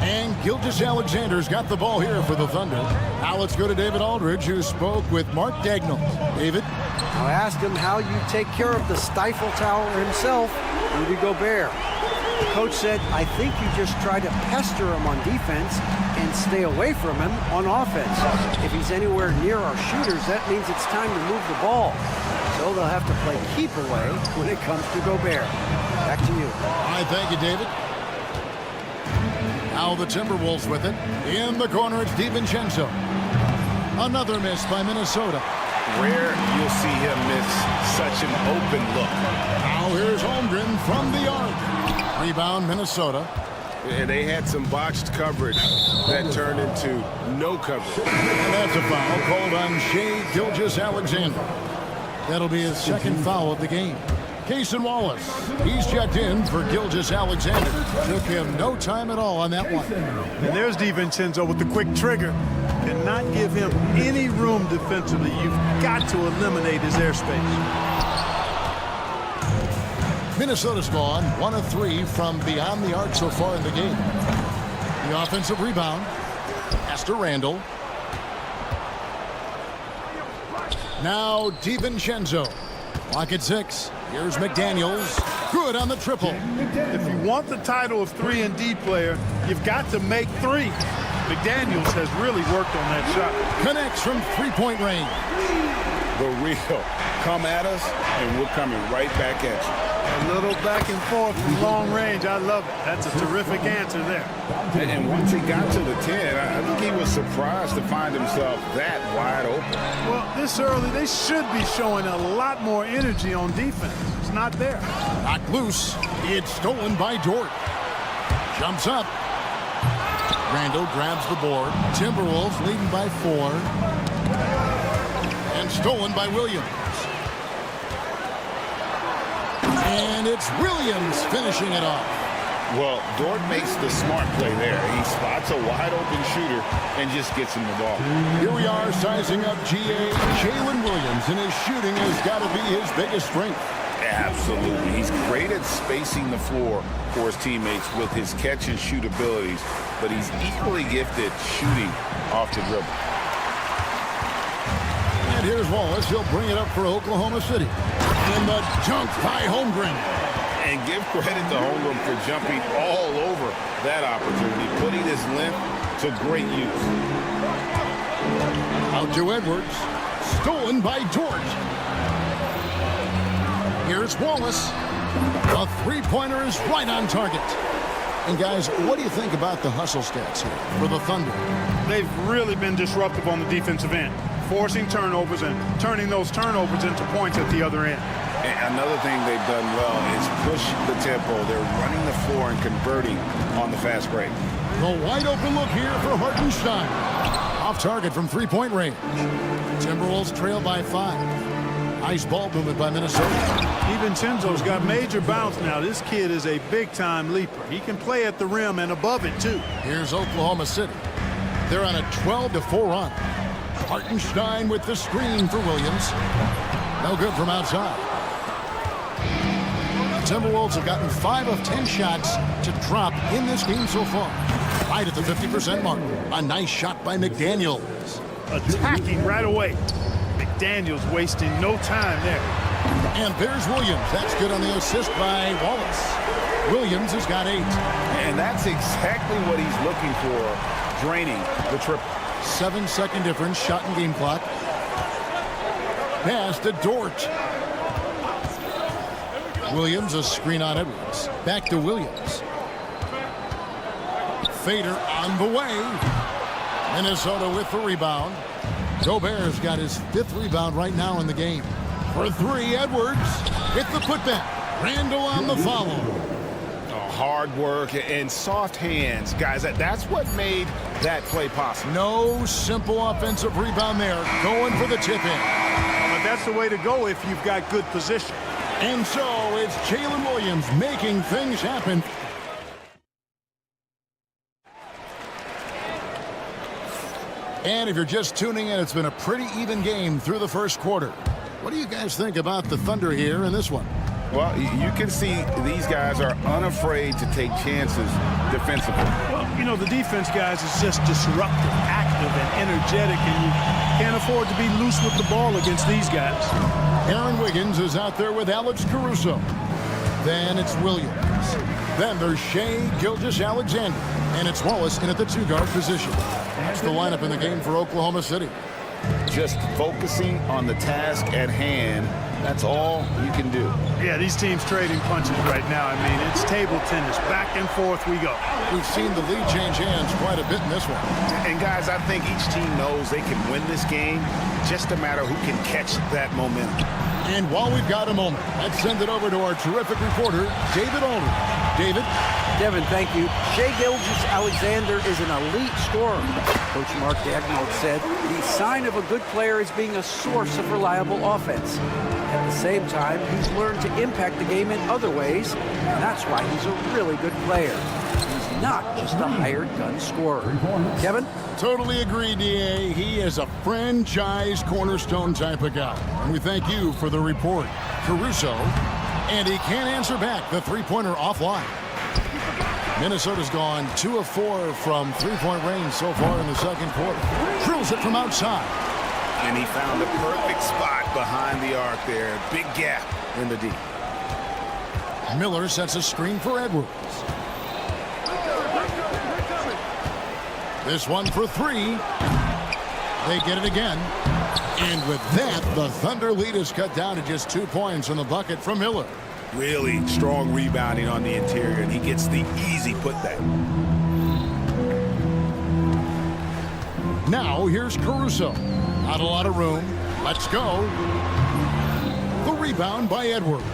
And Gilgeous-Alexander's got the ball here for the Thunder. Now let's go to David Aldridge, who spoke with Mark Daigneault. David? I asked him how you take care of the Stifle Tower himself, Rudy Gobert. The coach said, I think you just try to pester him on defense and stay away from him on offense. If he's anywhere near our shooters, that means it's time to move the ball. So they'll have to play keep away when it comes to Gobert. Back to you. All right, thank you, David. Now the Timberwolves with it. In the corner, it's DiVincenzo. Another miss by Minnesota. Rare you'll see him miss such an open look. Now here's Holmgren from the arc. Rebound, Minnesota. And they had some botched coverage that turned into no coverage. And that's a foul called on Shai Gilgeous-Alexander. That'll be his second foul of the game. Cason Wallace, he's checked in for Gilgeous-Alexander. Took him no time at all on that one. And there's DiVincenzo with the quick trigger. Cannot give him any room defensively. You've got to eliminate his airspace. Minnesota's gone 1 of 3 from beyond the arc so far in the game. The offensive rebound. Pass to Randle. Now DiVincenzo. Clock at 6. Here's McDaniels. Good on the triple. If you want the title of 3-and-D player, you've got to make 3. McDaniels has really worked on that shot. Connects from three-point range. The real. Come at us, and we're coming right back at you. A little back and forth from long range. I love it. That's a terrific answer there. And once he got to the 10, I think he was surprised to find himself that wide open. Well, this early, they should be showing a lot more energy on defense. It's not there. Knocked loose. It's stolen by Dort. Jumps up. Randle grabs the board. Timberwolves leading by 4. And stolen by Williams. And it's Williams finishing it off. Well, Dort makes the smart play there. He spots a wide-open shooter and just gets him the ball. Here we are sizing up GA Jalen Williams, and his shooting has got to be his biggest strength. Absolutely. He's great at spacing the floor for his teammates with his catch-and-shoot abilities, but he's equally gifted shooting off the dribble. And here's Wallace. He'll bring it up for Oklahoma City. And the dunk by Holmgren. And give credit to Holmgren for jumping all over that opportunity, putting his length to great use. Out to Edwards. Stolen by Dort. Here's Wallace. A three-pointer is right on target. And guys, what do you think about the hustle stats here for the Thunder? They've really been disruptive on the defensive end, forcing turnovers and turning those turnovers into points at the other end. And another thing they've done well is push the tempo. They're running the floor and converting on the fast break. The wide open look here for Hartenstein. Off target from three-point range. Timberwolves trail by 5. Nice ball movement by Minnesota. DiVincenzo's got major bounce now. This kid is a big-time leaper. He can play at the rim and above it, too. Here's Oklahoma City. They're on a 12-4 run. Hartenstein with the screen for Williams. No good from outside. Timberwolves have gotten 5 of 10 shots to drop in this game so far. Right at the 50% mark. A nice shot by McDaniels. Attacking right away. McDaniels wasting no time there. And there's Williams. That's good on the assist by Wallace. Williams has got 8. And that's exactly what he's looking for, draining the triple. 7-second difference, shot and game clock. Pass to Dort. Williams, a screen on Edwards. Back to Williams. Fader on the way. Minnesota with the rebound. Gobert's got his 5th rebound right now in the game. For 3, Edwards with the putback. Randall on the follow. Hard work and soft hands, guys. That's what made that play possible. No simple offensive rebound there. Going for the tip in. But that's the way to go if you've got good position. And so it's Jalen Williams making things happen. And if you're just tuning in, it's been a pretty even game through the first quarter. What do you guys think about the Thunder here in this one? Well, you can see these guys are unafraid to take chances defensively. Well, you know, the defense, guys, is just disruptive, active, and energetic, and you can't afford to be loose with the ball against these guys. Aaron Wiggins is out there with Alex Caruso. Then it's Williams. Then there's Shai Gilgeous-Alexander. And it's Wallace in at the 2-guard position. That's the lineup in the game for Oklahoma City. Just focusing on the task at hand. That's all you can do. Yeah, these teams trading punches right now. I mean, it's table tennis. Back and forth we go. We've seen the lead change hands quite a bit in this one. And, guys, I think each team knows they can win this game. Just a matter who can catch that momentum. And while we've got a moment, let's send it over to our terrific reporter, David Aldridge. David? Devin, thank you. Shai Gilgeous-Alexander is an elite scorer. Coach Mark Daigneault said the sign of a good player is being a source of reliable offense. At the same time, he's learned to impact the game in other ways, and that's why he's a really good player. He's not just a hired gun scorer. Kevin? Totally agree, D.A. He is a franchise cornerstone type of guy. And we thank you for the report. Caruso, and he can't answer back. The three-pointer offline. Minnesota's gone 2 of 4 from three-point range so far in the second quarter. Drills it from outside. And he found the perfect spot behind the arc there. Big gap in the D. Miller sets a screen for Edwards. This one for 3. They get it again. And with that, the Thunder lead is cut down to just 2 points in the bucket from Miller. Really strong rebounding on the interior, and he gets the easy putback. Now here's Caruso. Not a lot of room. Let's go. The rebound by Edwards.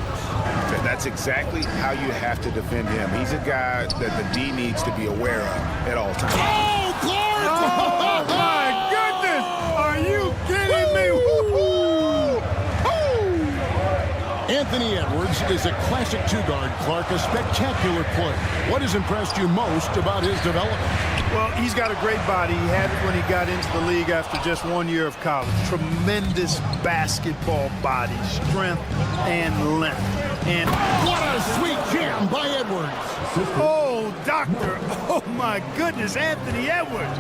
That's exactly how you have to defend him. He's a guy that the D needs to be aware of at all times. Oh, Clark! Oh, my goodness! Are you kidding me? Anthony Edwards is a classic 2-guard. Clark, a spectacular play. What has impressed you most about his development? Well, he's got a great body. He had it when he got into the league after just 1 year of college. Tremendous basketball body, strength, and length. And what a sweet jam by Edwards. Oh, doctor. Oh, my goodness, Anthony Edwards.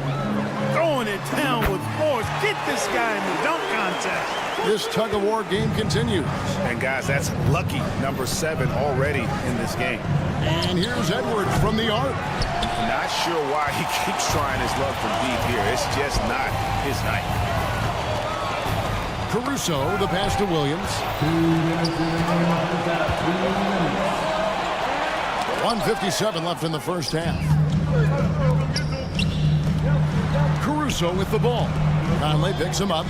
Throwing it down with force. Get this guy in the dunk contest. This tug-of-war game continues. And, guys, that's lucky number 7 already in this game. And here's Edwards from the arc. Not sure why he keeps trying his luck from deep here. It's just not his night. Caruso, the pass to Williams. 1:57 left in the first half. Caruso with the ball. Conley picks him up.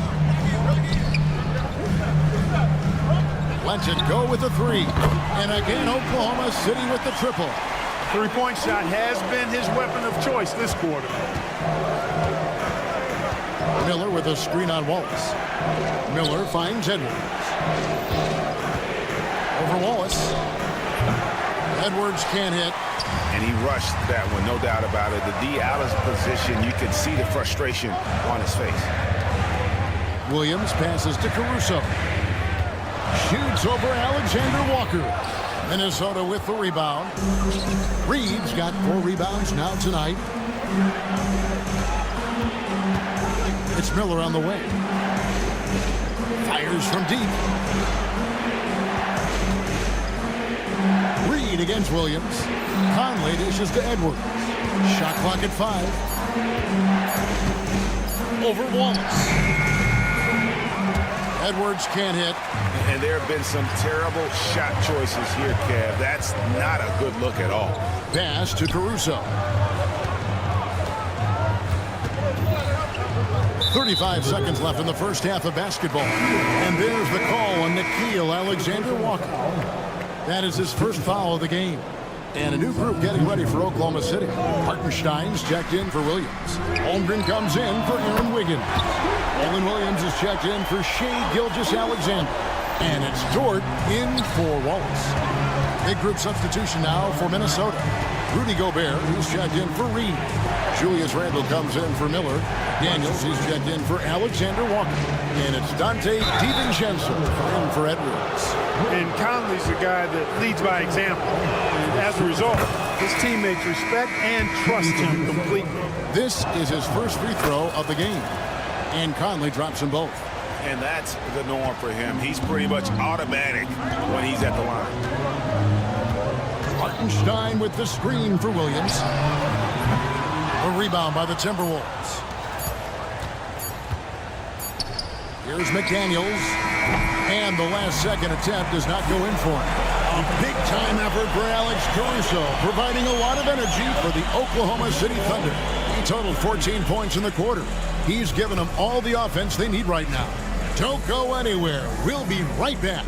Lets it go with the 3. And again, Oklahoma City with the triple. Three-point shot has been his weapon of choice this quarter. Miller with a screen on Wallace. Miller finds Edwards. Over Wallace. Edwards can't hit. And he rushed that one, no doubt about it. The D out of position, you can see the frustration on his face. Williams passes to Caruso. Shoots over Alexander Walker. Minnesota with the rebound. Reed's got 4 rebounds now tonight. It's Miller on the wing. Fires from deep. Reed against Williams. Conley dishes to Edwards. Shot clock at 5. Over Wallace. Edwards can't hit. And there have been some terrible shot choices here, Kev. That's not a good look at all. Pass to Caruso. 35 seconds left in the first half of basketball. And there's the call on CLA-Alexander Walker. That is his first foul of the game. And a new group getting ready for Oklahoma City. Hartenstein's checked in for Williams. Holmgren comes in for Aaron Wiggins. Olin Williams is checked in for Shai Gilgeous-Alexander. And it's Dort in for Wallace. Big group substitution now for Minnesota. Rudy Gobert, who's checked in for Reed. Julius Randle comes in for Miller. Daniels, he's checked in for Alexander Walker. And it's Dante DiVincenzo in for Edwards. And Conley's the guy that leads by example. And as a result, his teammates respect and trust him completely. This is his first free throw of the game. And Conley drops them both. And that's the norm for him. He's pretty much automatic when he's at the line. Hartenstein with the screen for Williams. A rebound by the Timberwolves. Here's McDaniels. And the last-second attempt does not go in for him. A big-time effort for Alex Caruso, providing a lot of energy for the Oklahoma City Thunder. He totaled 14 points in the quarter. He's given them all the offense they need right now. Don't go anywhere. We'll be right back.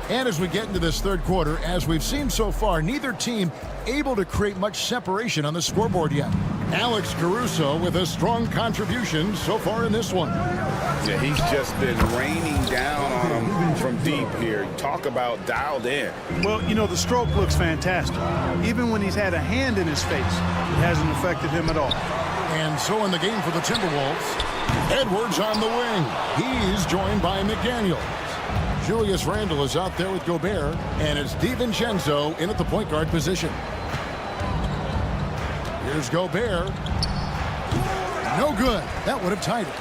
And as we get into this third quarter, as we've seen so far, neither team able to create much separation on the scoreboard yet. Alex Caruso with a strong contribution so far in this one. Yeah, he's just been raining down on him from deep here. Talk about dialed in. Well, you know, the stroke looks fantastic. Even when he's had a hand in his face, it hasn't affected him at all. And so in the game for the Timberwolves, Edwards on the wing. He's joined by McDaniels. Julius Randle is out there with Gobert, and it's DiVincenzo in at the point guard position. Here's Gobert. No good. That would have tied it.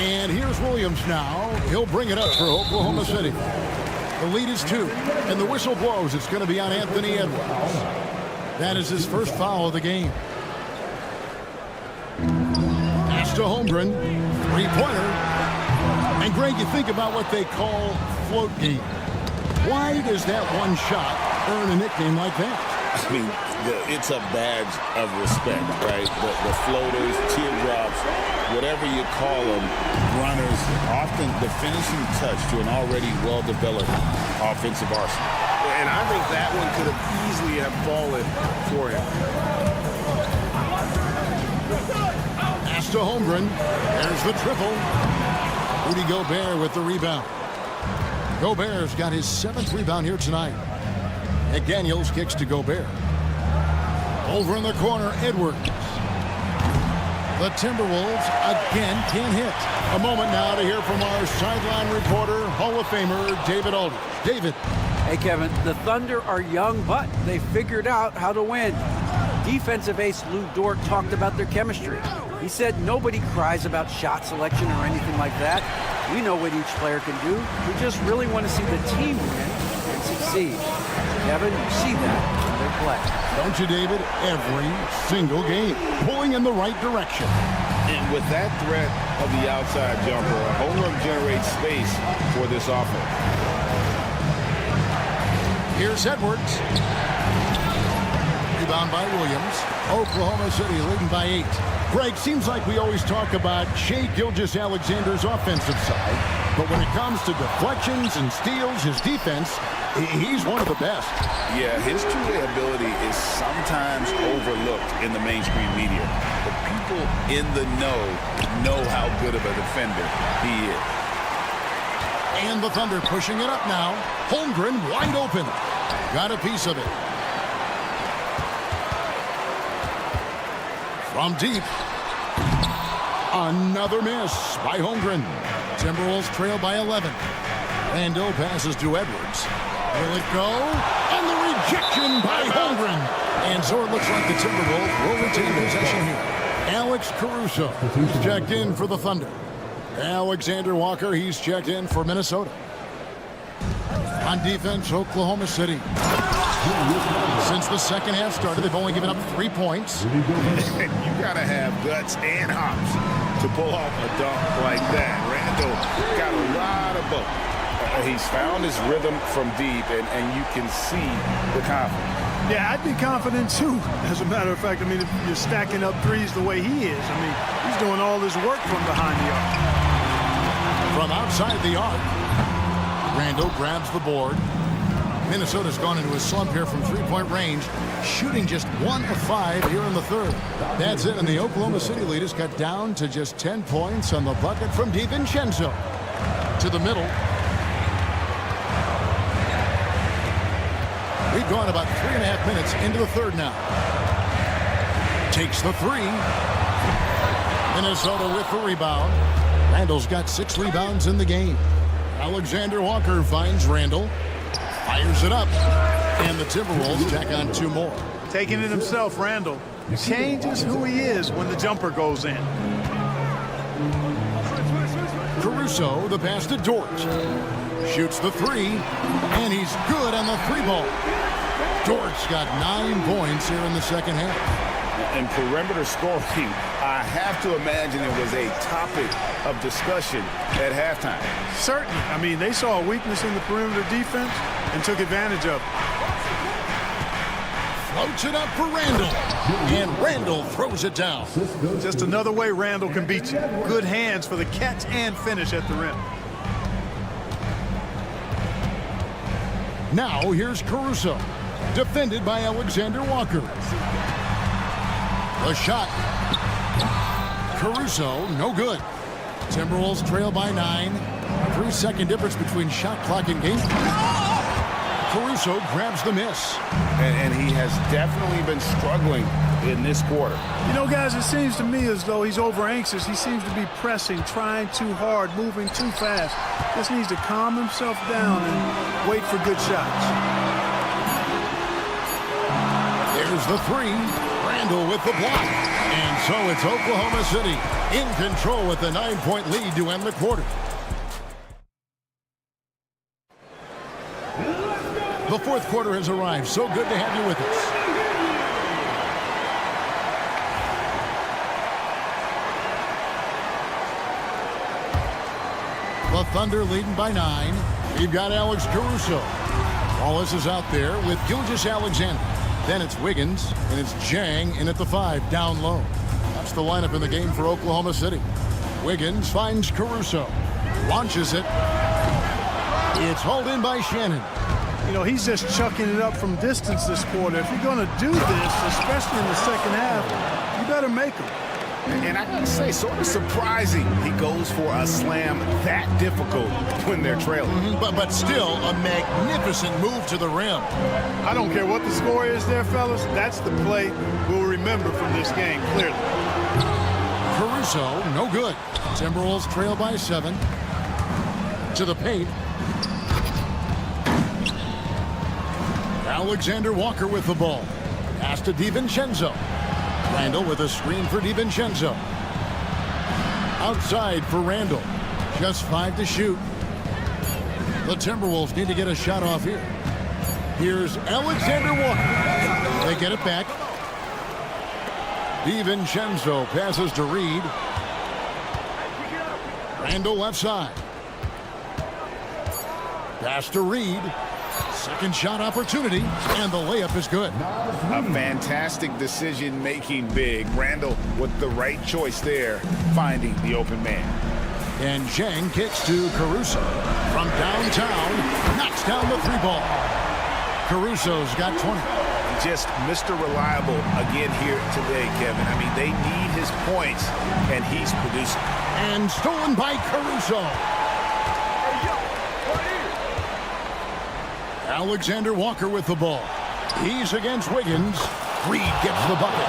And here's Williams now. He'll bring it up for Oklahoma City. The lead is 2, and the whistle blows. It's going to be on Anthony Edwards. That is his first foul of the game. Pass to Holmgren. Three-pointer. And Greg, you think about what they call float game. Why does that one shot earn a nickname like that? I mean, it's a badge of respect, right? The floaters, teardrops, whatever you call them, runners, often the finishing touch to an already well-developed offensive arsenal. And I think that one could have easily have fallen for him. Pass to Holmgren. There's the triple. Rudy Gobert with the rebound. Gobert's got his 7th rebound here tonight. McDaniels kicks to Gobert. Over in the corner, Edwards. The Timberwolves again can't hit. A moment now to hear from our sideline reporter, Hall of Famer David Aldridge. David. Hey, Kevin, the Thunder are young, but they figured out how to win. Defensive ace Lou Dort talked about their chemistry. He said nobody cries about shot selection or anything like that. We know what each player can do. We just really want to see the team win and succeed. Kevin, you see that when they play. Don't you, David? Every single game. Pulling in the right direction. And with that threat of the outside jumper, Holmgren generates space for this offense. Here's Edwards. Rebound by Williams. Oklahoma City leading by 8. Greg, seems like we always talk about Shai Gilgeous-Alexander's offensive side, but when it comes to deflections and steals, his defense, he's one of the best. Yeah, his two-way ability is sometimes overlooked in the mainstream media. The people in the know how good of a defender he is. And the Thunder pushing it up now. Holmgren wide open. Got a piece of it. From deep. Another miss by Holmgren. Timberwolves trail by 11. Randall passes to Edwards. Will it go? And the rejection by Holmgren. And so it looks like the Timberwolves will retain possession here. Alex Caruso is checked in for the Thunder. Alexander Walker, he's checked in for Minnesota. On defense, Oklahoma City. Since the second half started, they've only given up 3 points. You gotta have guts and hops to pull off a dunk like that. Randall got a lot of both. He's found his rhythm from deep, and you can see the confidence. Yeah, I'd be confident too. As a matter of fact, I mean, if you're stacking up threes the way he is, I mean, he's doing all this work from behind the arc. From outside the arc, Randall grabs the board. Minnesota's gone into a slump here from three-point range, shooting just 1 of 5 here in the third. That's it, and the Oklahoma City lead is cut down to just 10 points on the bucket from DiVincenzo. To the middle. We've gone about 3.5 minutes into the third now. Takes the three. Minnesota with the rebound. Randall's got 6 rebounds in the game. Alexander Walker finds Randall. Fires it up. And the Timberwolves tack on 2 more. Taking it himself, Randall changes who he is when the jumper goes in. Caruso, the pass to Dort. Shoots the three. And he's good on the 3-ball. Dort's got 9 points here in the second half. And perimeter scoring, I have to imagine it was a topic of discussion at halftime. Certainly. I mean, they saw a weakness in the perimeter defense and took advantage of it. Floats it up for Randall. And Randall throws it down. Just another way Randall can beat you. Good hands for the catch and finish at the rim. Now here's Caruso. Defended by Alexander Walker. The shot. Caruso, no good. Timberwolves trail by 9. 3-second difference between shot clock and game. Caruso grabs the miss. And he has definitely been struggling in this quarter. You know, guys, it seems to me as though he's over anxious. He seems to be pressing, trying too hard, moving too fast. Just needs to calm himself down and wait for good shots. There's the three. Randall with the block. And so it's Oklahoma City in control with a 9-point lead to end the quarter. The fourth quarter has arrived. So good to have you with us. The Thunder leading by 9. You've got Alex Caruso. Wallace is out there with Gilgeous-Alexander. Then it's Wiggins, and it's Jang in at the 5, down low. That's the lineup in the game for Oklahoma City. Wiggins finds Caruso. Launches it. It's hauled in by Shannon. You know, he's just chucking it up from distance this quarter. If you're going to do this, especially in the second half, you better make them. And I can say, sort of surprising, he goes for a slam that difficult when they're trailing. But still, a magnificent move to the rim. I don't care what the score is there, fellas. That's the play we'll remember from this game, clearly. Caruso, no good. Timberwolves trail by 7. To the paint. Alexander Walker with the ball. Pass to DiVincenzo. Randall with a screen for DiVincenzo. Outside for Randall. Just 5 to shoot. The Timberwolves need to get a shot off here. Here's Alexander Walker. They get it back. DiVincenzo passes to Reed. Randall left side. Pass to Reed. Second shot opportunity, and the layup is good. A fantastic decision-making big. Randall with the right choice there, finding the open man. And Zhang kicks to Caruso. From downtown, knocks down the 3-ball. Caruso's got 20. Just Mr. Reliable again here today, Kevin. I mean, they need his points, and he's producing. And stolen by Caruso. Alexander Walker with the ball. He's against Wiggins. Reed gets the bucket.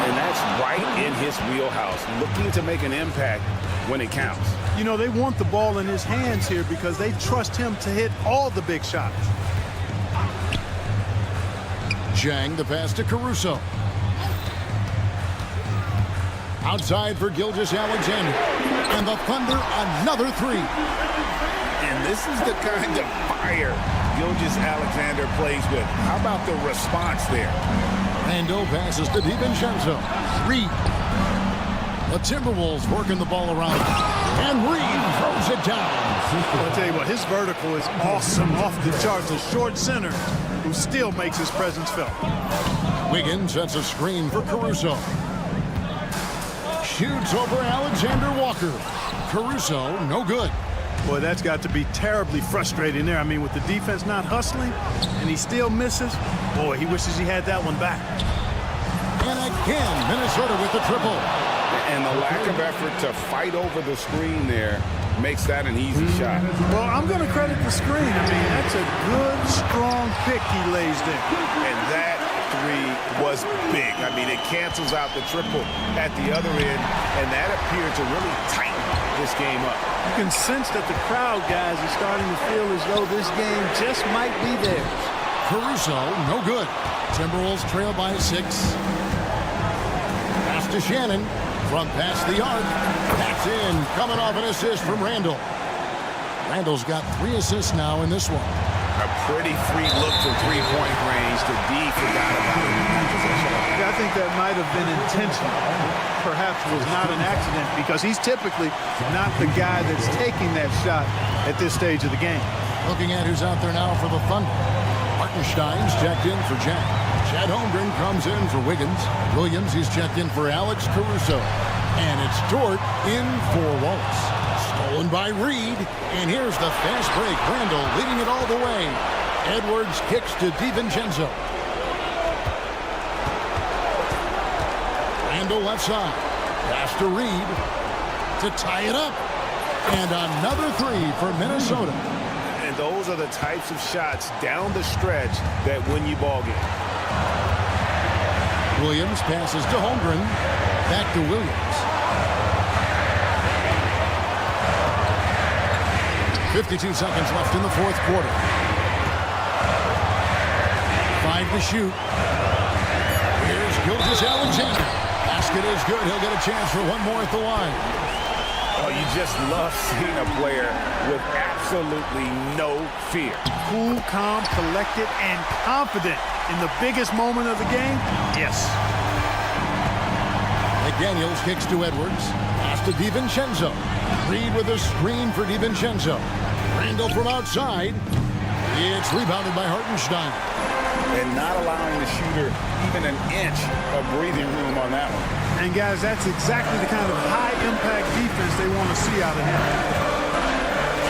And that's right in his wheelhouse, looking to make an impact when it counts. You know, they want the ball in his hands here because they trust him to hit all the big shots. Jang, the pass to Caruso. Outside for Gilgeous-Alexander. And the Thunder, another three. And this is the kind of fire Gilgeous-Alexander plays with. How about the response there? Randle passes to DiVincenzo. Reed. The Timberwolves working the ball around. And Reed throws it down. I'll tell you what, his vertical is awesome, off the charts. A short center who still makes his presence felt. Wiggins sets a screen for Caruso. Shoots over Alexander Walker. Caruso, no good. Boy, that's got to be terribly frustrating there. I mean, with the defense not hustling and he still misses, boy, he wishes he had that one back. And again, Minnesota with the triple. And the lack of effort to fight over the screen there makes that an easy shot. Well, I'm going to credit the screen. I mean, that's a good, strong pick he lays there. And that three was big. I mean, it cancels out the triple at the other end, and that appeared to really tighten this game up. You can sense that the crowd, guys, is starting to feel as though this game just might be theirs. Caruso, no good. Timberwolves trail by 6. Pass to Shannon. Front past the arc. That's in. Coming off an assist from Randle. Randle's got 3 assists now in this one. A pretty free look from three-point range. The D forgot about it in that position. I think that might have been intentional. Perhaps was not an accident because he's typically not the guy that's taking that shot at this stage of the game. Looking at who's out there now for the Thunder. Martinstein's checked in for Jack. Chad Holmgren comes in for Wiggins. Williams, he's checked in for Alex Caruso. And it's Dort in for Wallace. Stolen by Reed. And here's the fast break. Randle leading it all the way. Edwards kicks to DiVincenzo. Randle left side. Pass to Reed to tie it up. And another three for Minnesota. And those are the types of shots down the stretch that win you ball games. Williams passes to Holmgren. Back to Williams. 52 seconds left in the fourth quarter. 5 to shoot. Here's Gilgeous-Alexander. Basket is good. He'll get a chance for one more at the line. Oh, you just love seeing a player with absolutely no fear. Cool, calm, collected, and confident in the biggest moment of the game. Yes. McDaniels kicks to Edwards. Pass to DiVincenzo. Reed with a screen for DiVincenzo. Randle from outside. It's rebounded by Hartenstein. And not allowing the shooter even an inch of breathing room on that one. And guys, that's exactly the kind of high-impact defense they want to see out of him.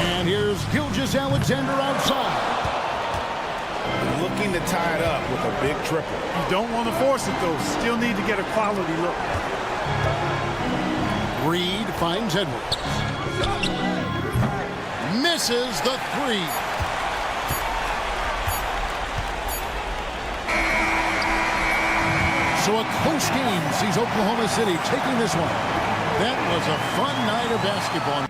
And here's Gilgeous-Alexander outside. Looking to tie it up with a big triple. You don't want to force it, though. Still need to get a quality look. Reed finds Edwards. Misses the three. So a close game sees Oklahoma City taking this one. That was a fun night of basketball.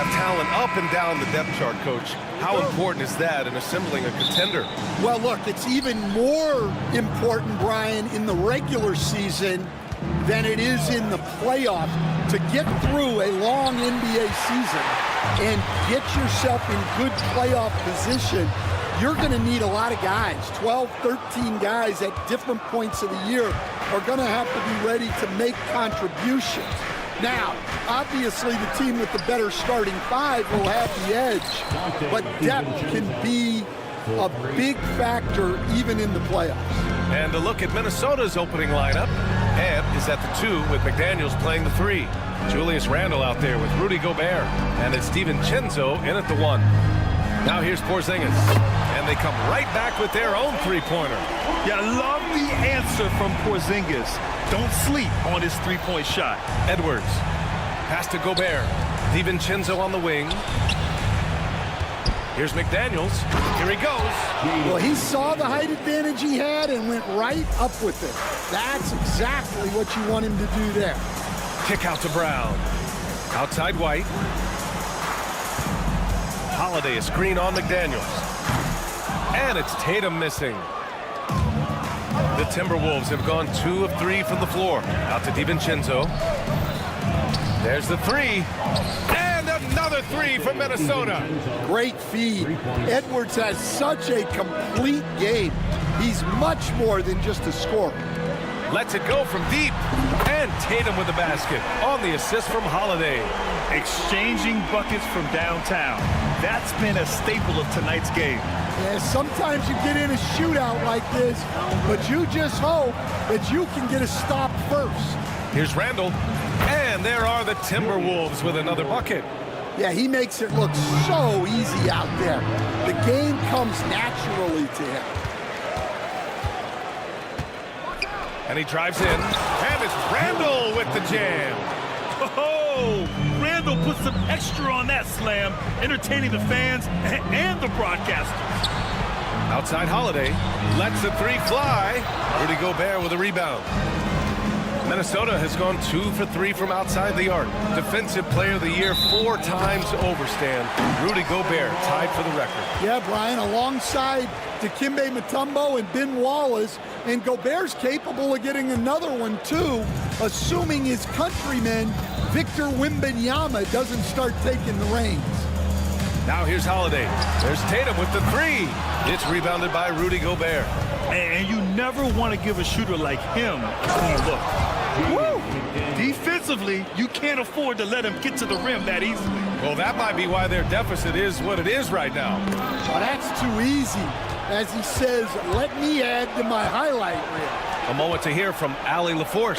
have talent up and down the depth chart, Coach. How important is that in assembling a contender? Well, look, it's even more important, Brian, in the regular season than it is in the playoffs. To get through a long NBA season and get yourself in good playoff position, you're going to need a lot of guys. 12, 13 guys at different points of the year are going to have to be ready to make contributions. Now, obviously, the team with the better starting five will have the edge, but depth can be a big factor even in the playoffs. And a look at Minnesota's opening lineup. Ed is at the 2 with McDaniels playing the 3. Julius Randle out there with Rudy Gobert. And it's DiVincenzo in at the 1. Now here's Porzingis. And they come right back with their own three-pointer. Yeah, I love the answer from Porzingis. Don't sleep on his three-point shot. Edwards. Pass to Gobert. DiVincenzo on the wing. Here's McDaniels. Here he goes. Well, he saw the height advantage he had and went right up with it. That's exactly what you want him to do there. Kick out to Brown. Outside White. Holiday, a screen on McDaniels. And it's Tatum missing. The Timberwolves have gone 2 of 3 from the floor. Out to DiVincenzo. There's the 3. And another 3 from Minnesota. Great feed. Edwards has such a complete game. He's much more than just a scorer. Lets it go from deep. And Tatum with the basket on the assist from Holiday. Exchanging buckets from downtown. That's been a staple of tonight's game. Yeah, sometimes you get in a shootout like this, but you just hope that you can get a stop first. Here's Randle. And there are the Timberwolves with another bucket. Yeah, he makes it look so easy out there. The game comes naturally to him. And he drives in. And it's Randle with the jam. Oh, Randle put some extra on that slam, entertaining the fans and the broadcasters. Outside Holiday. Lets the 3 fly. Rudy Gobert with a rebound. Minnesota has gone 2 for 3 from outside the arc. Defensive Player of the Year 4 times over, Stan. Rudy Gobert tied for the record. Yeah, Brian, alongside Dikembe Mutombo and Ben Wallace, and Gobert's capable of getting another one too, assuming his countryman Victor Wembanyama doesn't start taking the reins. Now here's Holiday. There's Tatum with the 3. It's rebounded by Rudy Gobert. And you never want to give a shooter like him a clean look. Woo! Defensively, you can't afford to let him get to the rim that easily. Well, that might be why their deficit is what it is right now. Well, that's too easy. As he says, let me add to my highlight reel. A moment to hear from Allie LaForce.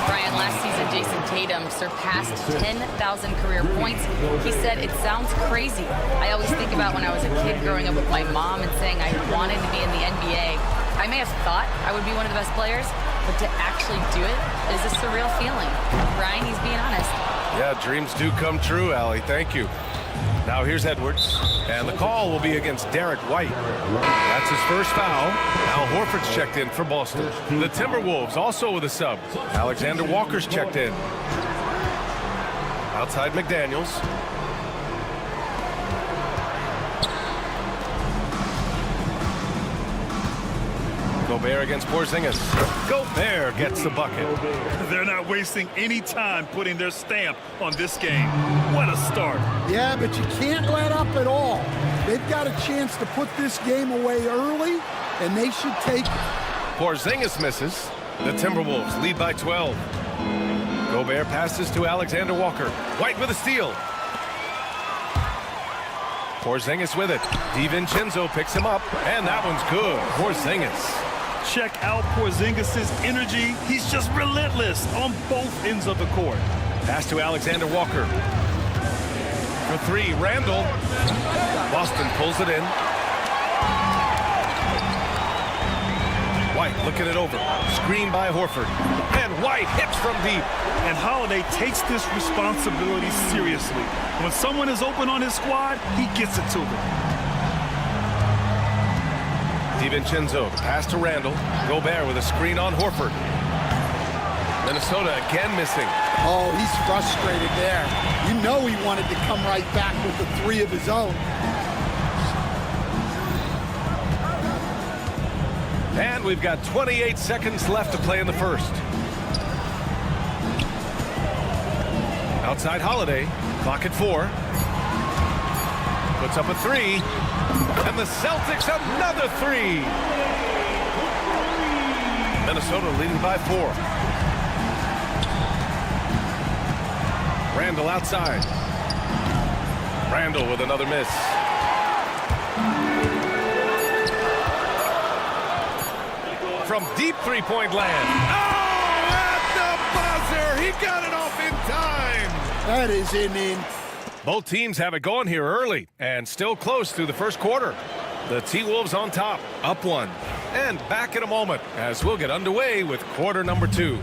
Brian, last season, Jason Tatum surpassed 10,000 career points. He said, it sounds crazy. I always think about when I was a kid growing up with my mom and saying I wanted to be in the NBA. I may have thought I would be one of the best players, but to actually do it is a surreal feeling. Brian, he's being honest. Yeah, dreams do come true, Allie. Thank you. Now here's Edwards, and the call will be against Derek White. That's his first foul. Al Horford's checked in for Boston. The Timberwolves also with a sub. Alexander Walker's checked in. Outside McDaniels. Gobert against Porzingis. Gobert gets the bucket. They're not wasting any time putting their stamp on this game. What a start. Yeah, but you can't let up at all. They've got a chance to put this game away early, and they should take it. Porzingis misses. The Timberwolves lead by 12. Gobert passes to Alexander Walker. White with a steal. Porzingis with it. DiVincenzo picks him up, and that one's good. Porzingis. Check out Porzingis' energy. He's just relentless on both ends of the court. Pass to Alexander Walker. For 3, Randle. Boston pulls it in. White looking it over. Screen by Horford. And White hits from deep. And Holiday takes this responsibility seriously. When someone is open on his squad, he gets it to them. DiVincenzo, pass to Randle. Gobert with a screen on Horford. Minnesota again missing. Oh, he's frustrated there. You know he wanted to come right back with the three of his own. And we've got 28 seconds left to play in the first. Outside Holiday, clock at 4. Puts up a 3. And the Celtics another 3. Minnesota leading by 4. Randall outside. Randall with another miss. From deep three-point land. Oh, at the buzzer! He got it off in time. That is in. Both teams have it going here early and still close through the first quarter. The T-Wolves on top, up 1. And back in a moment as we'll get underway with quarter number 2.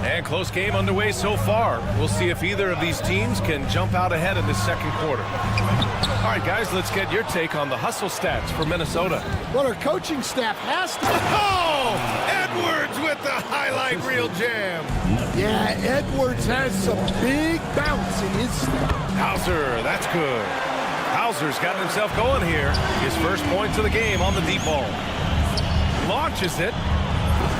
And close game underway so far. We'll see if either of these teams can jump out ahead in this second quarter. All right, guys, let's get your take on the hustle stats for Minnesota. Well, our coaching staff has to. Oh! Edwards with the highlight reel jam. Yeah, Edwards has some big bounce in his step. Hauser, that's good. Hauser's gotten himself going here. His first points of the game on the deep ball. Launches it.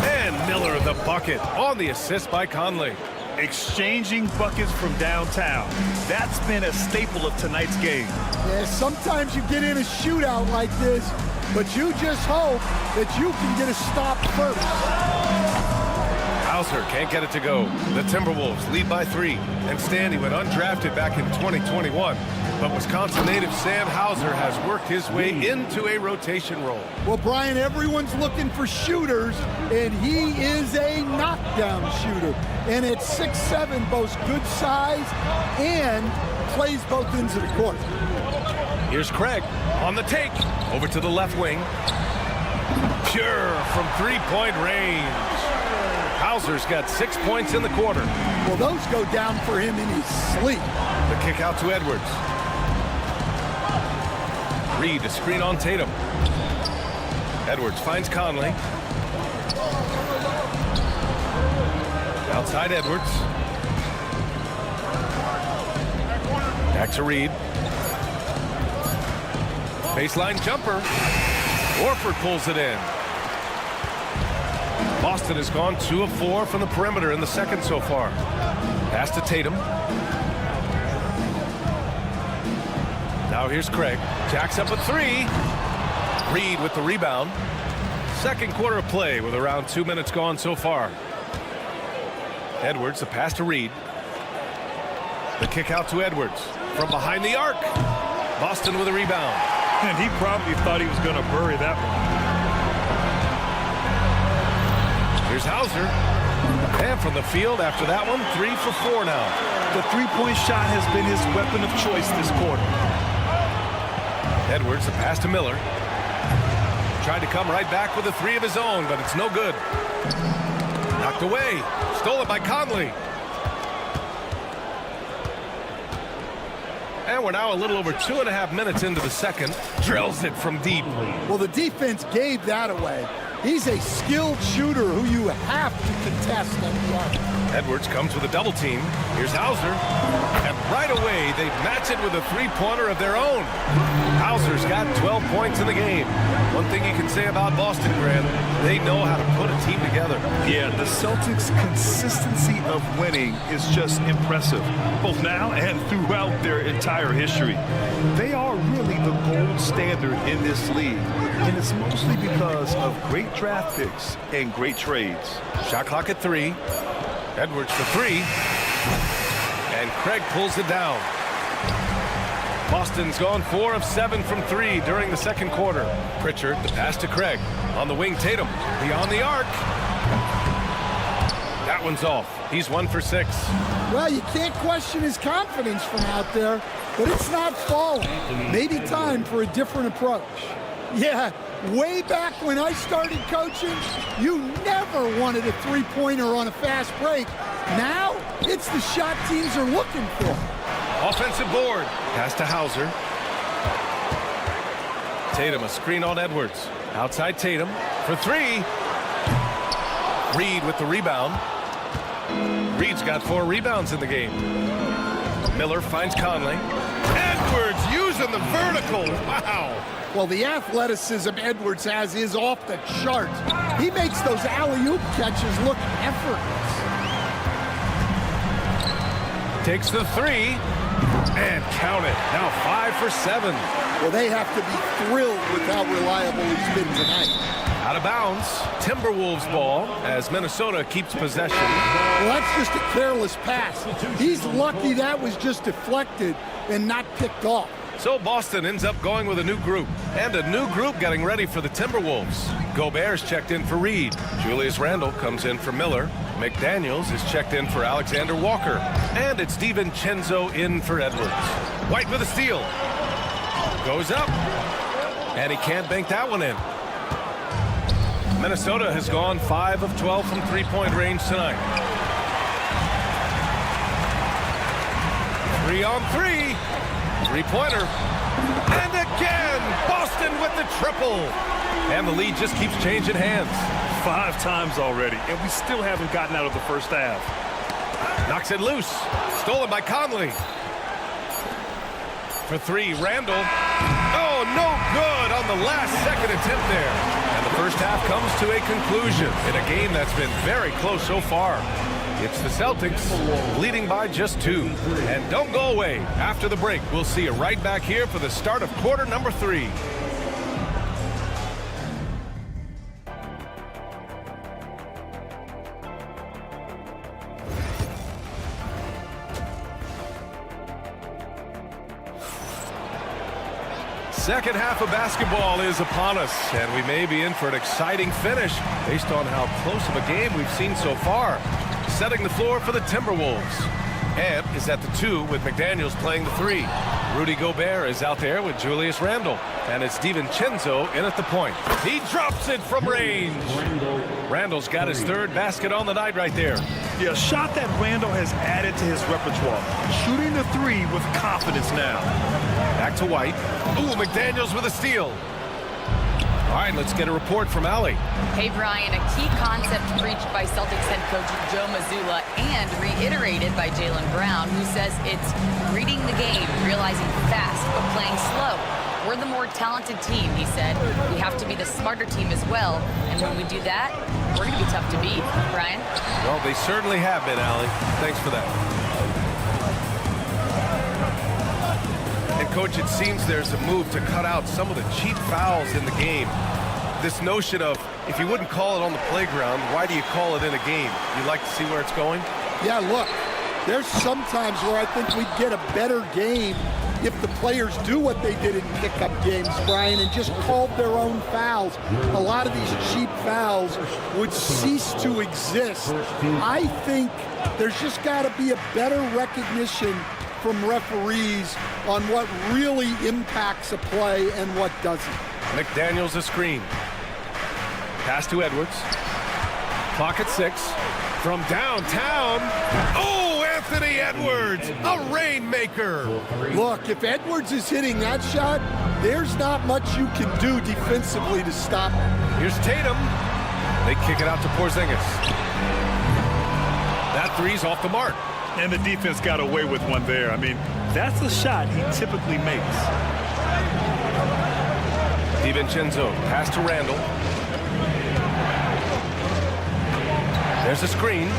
And Miller the bucket on the assist by Conley. Exchanging buckets from downtown. That's been a staple of tonight's game. Yeah, sometimes you get in a shootout like this, but you just hope that you can get a stop first. Hauser can't get it to go. The Timberwolves lead by 3. And Stanley went undrafted back in 2021. But Wisconsin native Sam Hauser has worked his way into a rotation role. Well, Brian, everyone's looking for shooters, and he is a knockdown shooter. And at 6'7", boasts good size and plays both ends of the court. Here's Craig on the take. Over to the left wing. Pure from three-point range. Hauser's got 6 points in the quarter. Well, those go down for him in his sleep. The kick out to Edwards. Reed to screen on Tatum. Edwards finds Conley. Outside Edwards. Back to Reed. Baseline jumper. Horford pulls it in. Boston has gone 2 of 4 from the perimeter in the second so far. Pass to Tatum. Now here's Craig. Jacks up a 3. Reed with the rebound. Second quarter of play with around 2 minutes gone so far. Edwards, the pass to Reed. The kick out to Edwards. From behind the arc. Boston with a rebound. And he probably thought he was going to bury that one. Here's Hauser. And from the field after that one, 3 for 4 now. The three-point shot has been his weapon of choice this quarter. Edwards, the pass to Miller. Tried to come right back with a 3 of his own, but it's no good. Knocked away. Stolen by Conley. And we're now a little over 2.5 minutes into the second. Drills it from deep. Well, the defense gave that away. He's a skilled shooter who you have to contest at the arc. Edwards comes with a double team. Here's Hauser. And right away, they match it with a three-pointer of their own. Hauser's got 12 points in the game. One thing you can say about Boston, Grant, they know how to put a team together. Yeah, the Celtics' consistency of winning is just impressive, both now and throughout their entire history. They are really the gold standard in this league, and it's mostly because of great draft picks and great trades. Shot clock at 3. Edwards for 3. And Craig pulls it down. Boston's gone 4 of 7 from 3 during the second quarter. Pritchard, the pass to Craig. On the wing, Tatum. Beyond the arc. That one's off. He's 1 for 6. Well, you can't question his confidence from out there, but it's not falling. Maybe time for a different approach. Yeah, way back when I started coaching, you never wanted a three-pointer on a fast break. Now, it's the shot teams are looking for. Offensive board. Pass to Hauser. Tatum, a screen on Edwards. Outside Tatum for 3. Reed with the rebound. Reed's got 4 rebounds in the game. Miller finds Conley. Edwards using the vertical. Wow. Well, the athleticism Edwards has is off the charts. He makes those alley-oop catches look effortless. Takes the 3 and count it. Now 5 for 7. Well, they have to be thrilled with how reliable he's been tonight. Out of bounds. Timberwolves ball as Minnesota keeps possession. Well, that's just a careless pass. He's lucky that was just deflected and not picked off. So Boston ends up going with a new group. And a new group getting ready for the Timberwolves. Gobert's checked in for Reed. Julius Randle comes in for Miller. McDaniels is checked in for Alexander Walker. And it's DiVincenzo in for Edwards. White with a steal. Goes up. And he can't bank that one in. Minnesota has gone 5 of 12 from three-point range tonight. 3 on 3. Three-pointer. And again, Boston with the triple. And the lead just keeps changing hands. 5 times already, and we still haven't gotten out of the first half. Knocks it loose. Stolen by Conley. For 3, Randall. Oh, no good on the last second attempt there. And the first half comes to a conclusion in a game that's been very close so far. It's the Celtics leading by just 2. And don't go away. After the break, we'll see you right back here for the start of quarter number 3. Second half of basketball is upon us, and we may be in for an exciting finish based on how close of a game we've seen so far. Setting the floor for the Timberwolves. Ant is at the 2 with McDaniels playing the 3. Rudy Gobert is out there with Julius Randle. And it's DiVincenzo in at the point. He drops it from range. Randle's got his 3rd basket on the night right there. Yeah, a shot that Randle has added to his repertoire. Shooting the 3 with confidence now. Back to White. Ooh, McDaniels with a steal. All right, let's get a report from Allie. Hey, Brian, a key concept preached by Celtics head coach Joe Mazzulla and reiterated by Jaylen Brown, who says it's reading the game, realizing fast, but playing slow. We're the more talented team, he said. We have to be the smarter team as well, and when we do that, we're going to be tough to beat. Brian? Well, they certainly have been, Allie. Thanks for that. And, Coach, it seems there's a move to cut out some of the cheap fouls in the game. This notion of, if you wouldn't call it on the playground, why do you call it in a game? You like to see where it's going? Yeah, look, there's some times where I think we'd get a better game if the players do what they did in pickup games, Brian, and just called their own fouls. A lot of these cheap fouls would cease to exist. I think there's just got to be a better recognition from referees on what really impacts a play and what doesn't. McDaniels a screen. Pass to Edwards. Clock at 6. From downtown. Oh, Anthony Edwards, a rainmaker. Look, if Edwards is hitting that shot, there's not much you can do defensively to stop him. Here's Tatum. They kick it out to Porzingis. That 3's off the mark. And the defense got away with one there. I mean, that's a shot he typically makes. DiVincenzo, pass to Randle. There's a screen.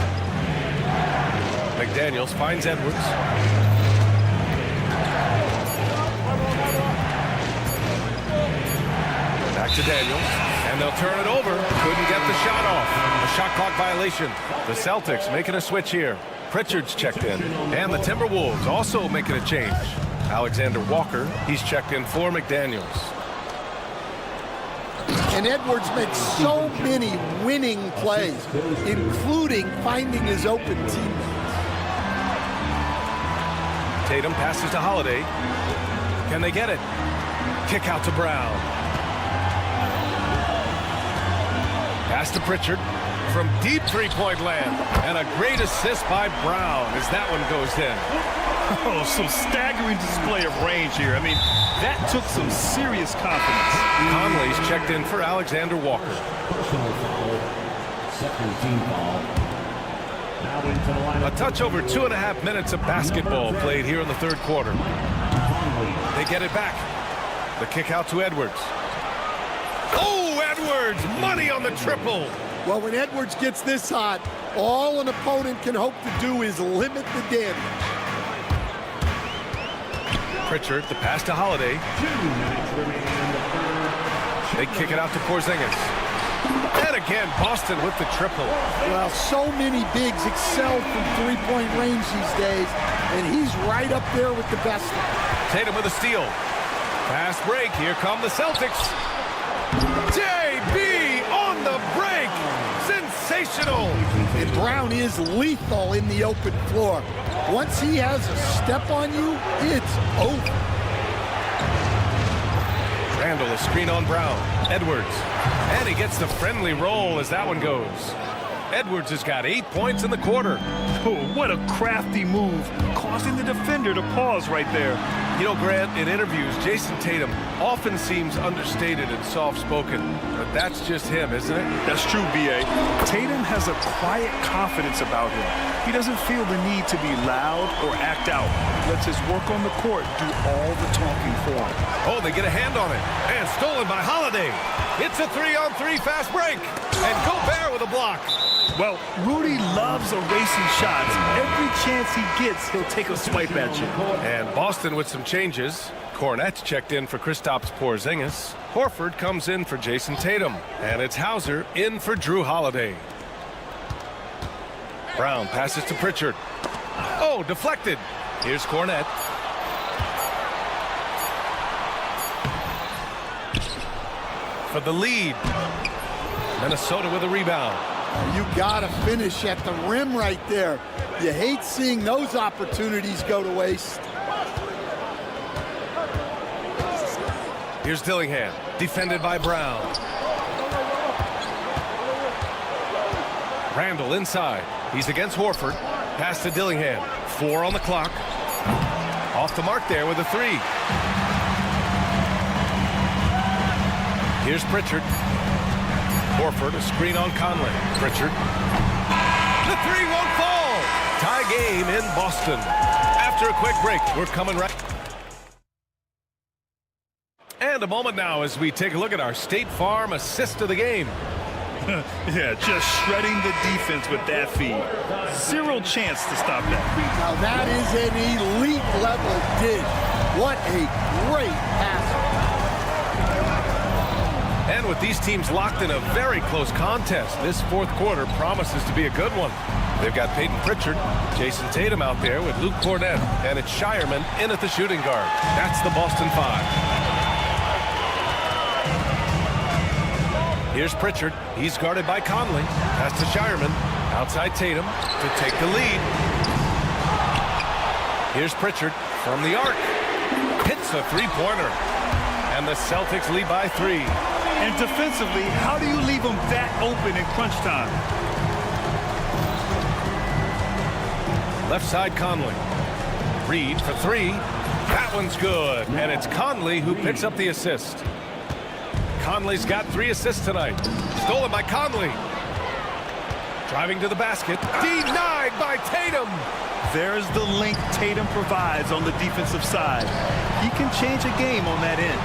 McDaniels finds Edwards. Back to Daniels. And they'll turn it over. Couldn't get the shot off. A shot clock violation. The Celtics making a switch here. Pritchard's checked in. And the Timberwolves also making a change. Alexander Walker, he's checked in for McDaniels. And Edwards makes so many winning plays, including finding his open teammates. Tatum passes to Holiday. Can they get it? Kick out to Brown. Pass to Pritchard from deep three-point land. And a great assist by Brown as that one goes in. Oh, some staggering display of range here. I mean, that took some serious confidence. Conley's checked in for Alexander Walker. second team foul. Now into the line. A touch over 2.5 minutes of basketball played here in the third quarter. They get it back. The kick out to Edwards. Oh, Edwards! Money on the triple. Well, when Edwards gets this hot, all an opponent can hope to do is limit the damage. Pritchard, the pass to Holiday. 2 minutes remaining in the third. They kick it out to Porzingis. And again, Boston with the triple. Well, so many bigs excel from three-point range these days, and he's right up there with the best of them. Tatum with a steal. Fast break. Here come the Celtics. JB on the break. Sensational. And Brown is lethal in the open floor. Once he has a step on you, it's over. Randall, a screen on Brown. Edwards. And he gets the friendly roll as that one goes. Edwards has got 8 points in the quarter. Oh, what a crafty move, causing the defender to pause right there. You know, Grant, in interviews, Jason Tatum often seems understated and soft-spoken. But that's just him, isn't it? That's true, B.A. Tatum has a quiet confidence about him. He doesn't feel the need to be loud or act out. He lets his work on the court do all the talking for him. Oh, they get a hand on it. And stolen by Holiday. It's a 3-on-3 fast break. And Gobert with a block. Well, Rudy loves erasing shots. Every chance he gets, he'll take a swipe at you. And Boston with some changes. Cornette's checked in for Kristaps Porzingis. Horford comes in for Jason Tatum. And it's Hauser in for Drew Holiday. Brown passes to Pritchard. Oh, deflected. Here's Cornette. For the lead. Minnesota with a rebound. You gotta finish at the rim right there. You hate seeing those opportunities go to waste. Here's Dillingham, defended by Brown. Randall inside. He's against Horford. Pass to Dillingham. 4 on the clock. Off the mark there with a 3. Here's Pritchard. Horford, a screen on Conley. Pritchard. The 3 won't fall. Tie game in Boston. After a quick break, we're coming right. And a moment now as we take a look at our State Farm assist of the game. Yeah, just shredding the defense with that feed. Zero chance to stop that. Now that is an elite level dig. What a great pass. And with these teams locked in a very close contest, this fourth quarter promises to be a good one. They've got Peyton Pritchard, Jason Tatum out there with Luke Cornett, and it's Shireman in at the shooting guard. That's the Boston 5. Here's Pritchard. He's guarded by Conley. Pass to Shireman. Outside Tatum to take the lead. Here's Pritchard from the arc. Hits a three-pointer. And the Celtics lead by 3. And defensively, how do you leave them that open in crunch time? Left side Conley. Reed for 3. That one's good. And it's Conley who picks up the assist. Conley's got 3 assists tonight. Stolen by Conley. Driving to the basket. Denied by Tatum. There's the link Tatum provides on the defensive side. He can change a game on that end.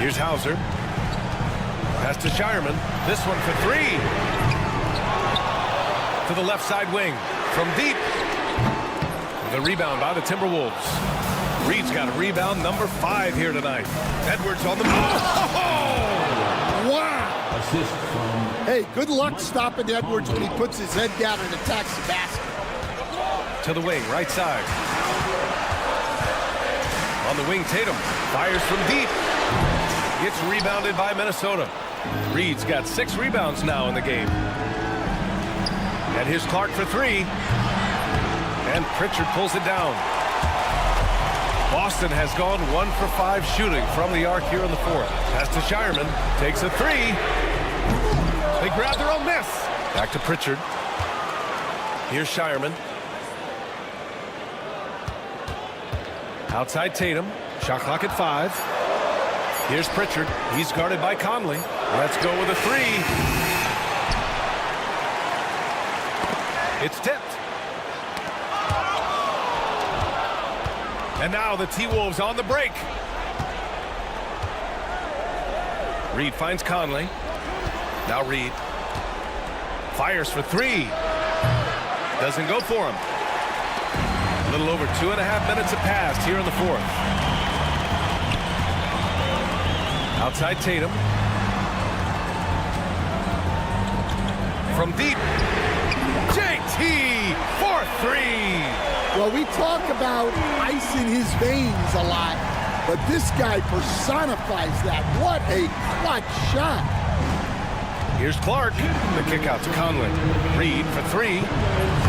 Here's Hauser. Pass to Shireman. This one for 3. To the left side wing. From deep. The rebound by the Timberwolves. Reed's got a rebound, number 5 here tonight. Edwards on the move. Oh! Wow! Assist from... Hey, good luck stopping Edwards when he puts his head down and attacks the basket. To the wing, right side. On the wing, Tatum fires from deep. Gets rebounded by Minnesota. Reed's got 6 rebounds now in the game. And here's Clark for 3. And Pritchard pulls it down. Boston has gone 1 for 5 shooting from the arc here in the fourth. Pass to Shireman. Takes a 3. They grab their own miss. Back to Pritchard. Here's Shireman. Outside Tatum. Shot clock at 5. Here's Pritchard. He's guarded by Conley. Let's go with a three. It's tipped. And now the T-Wolves on the break. Reed finds Conley. Now Reed fires for three. Doesn't go for him. A little over 2.5 minutes have passed here in the fourth. Outside Tatum. From deep. JT for three. Well, we talk about ice in his veins a lot, but this guy personifies that. What a clutch shot. Here's Clark. The kick out to Conley. Reed for three.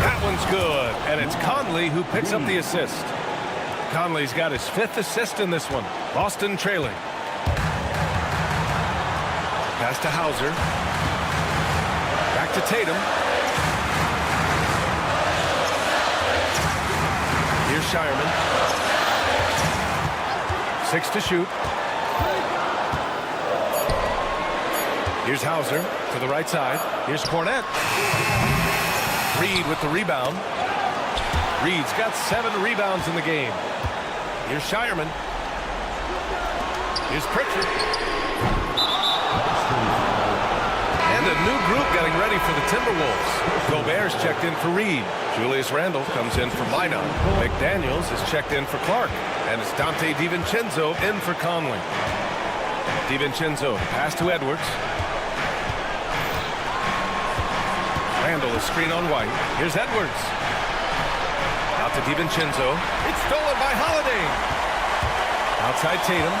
That one's good. And it's Conley who picks up the assist. Conley's got his 5th assist in this one. Boston trailing. Pass to Hauser. Back to Tatum. Here's Shireman. 6 to shoot. Here's Hauser to the right side. Here's Cornette. Reed with the rebound. Reed's got 7 rebounds in the game. Here's Shireman. Here's Pritchard. And a new group getting ready for the Timberwolves. Gobert's checked in for Reed. Julius Randle comes in for Minot. McDaniels is checked in for Clark. And it's Dante DiVincenzo in for Conley. DiVincenzo pass to Edwards. Randle is screen on White. Here's Edwards. Out to DiVincenzo. It's stolen by Holiday. Outside Tatum.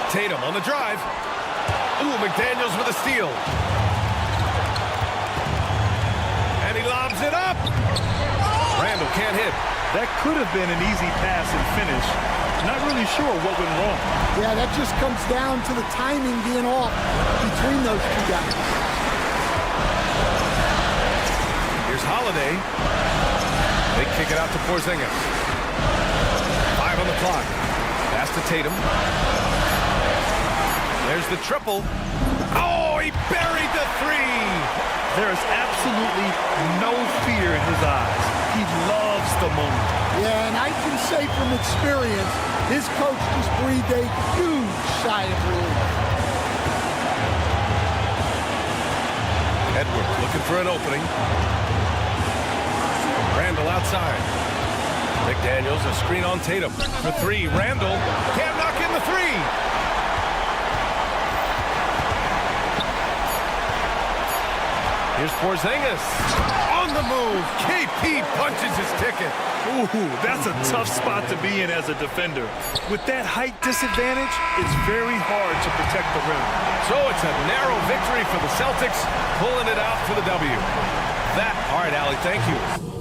Tatum on the drive. Ooh, McDaniels with a steal. And he lobs it up. Randle can't hit. That could have been an easy pass and finish. Not really sure what went wrong. Yeah, that just comes down to the timing being off between those two guys. Here's Holiday. They kick it out to Porzingis. 5 on the clock. Pass to Tatum. There's the triple. Oh, he buried the three. There is absolutely no fear in his eyes. He loves the moment. Yeah, and I can say from experience, his coach just breathed a huge sigh of relief. Edwards looking for an opening. Randle outside. McDaniels a screen on Tatum for three. Randle can't knock in the three. Here's Porzingis on the move. KP punches his ticket. Ooh, that's a tough spot to be in as a defender. With that height disadvantage, it's very hard to protect the rim. So it's a narrow victory for the Celtics, pulling it out for the W. All right, Allie, thank you.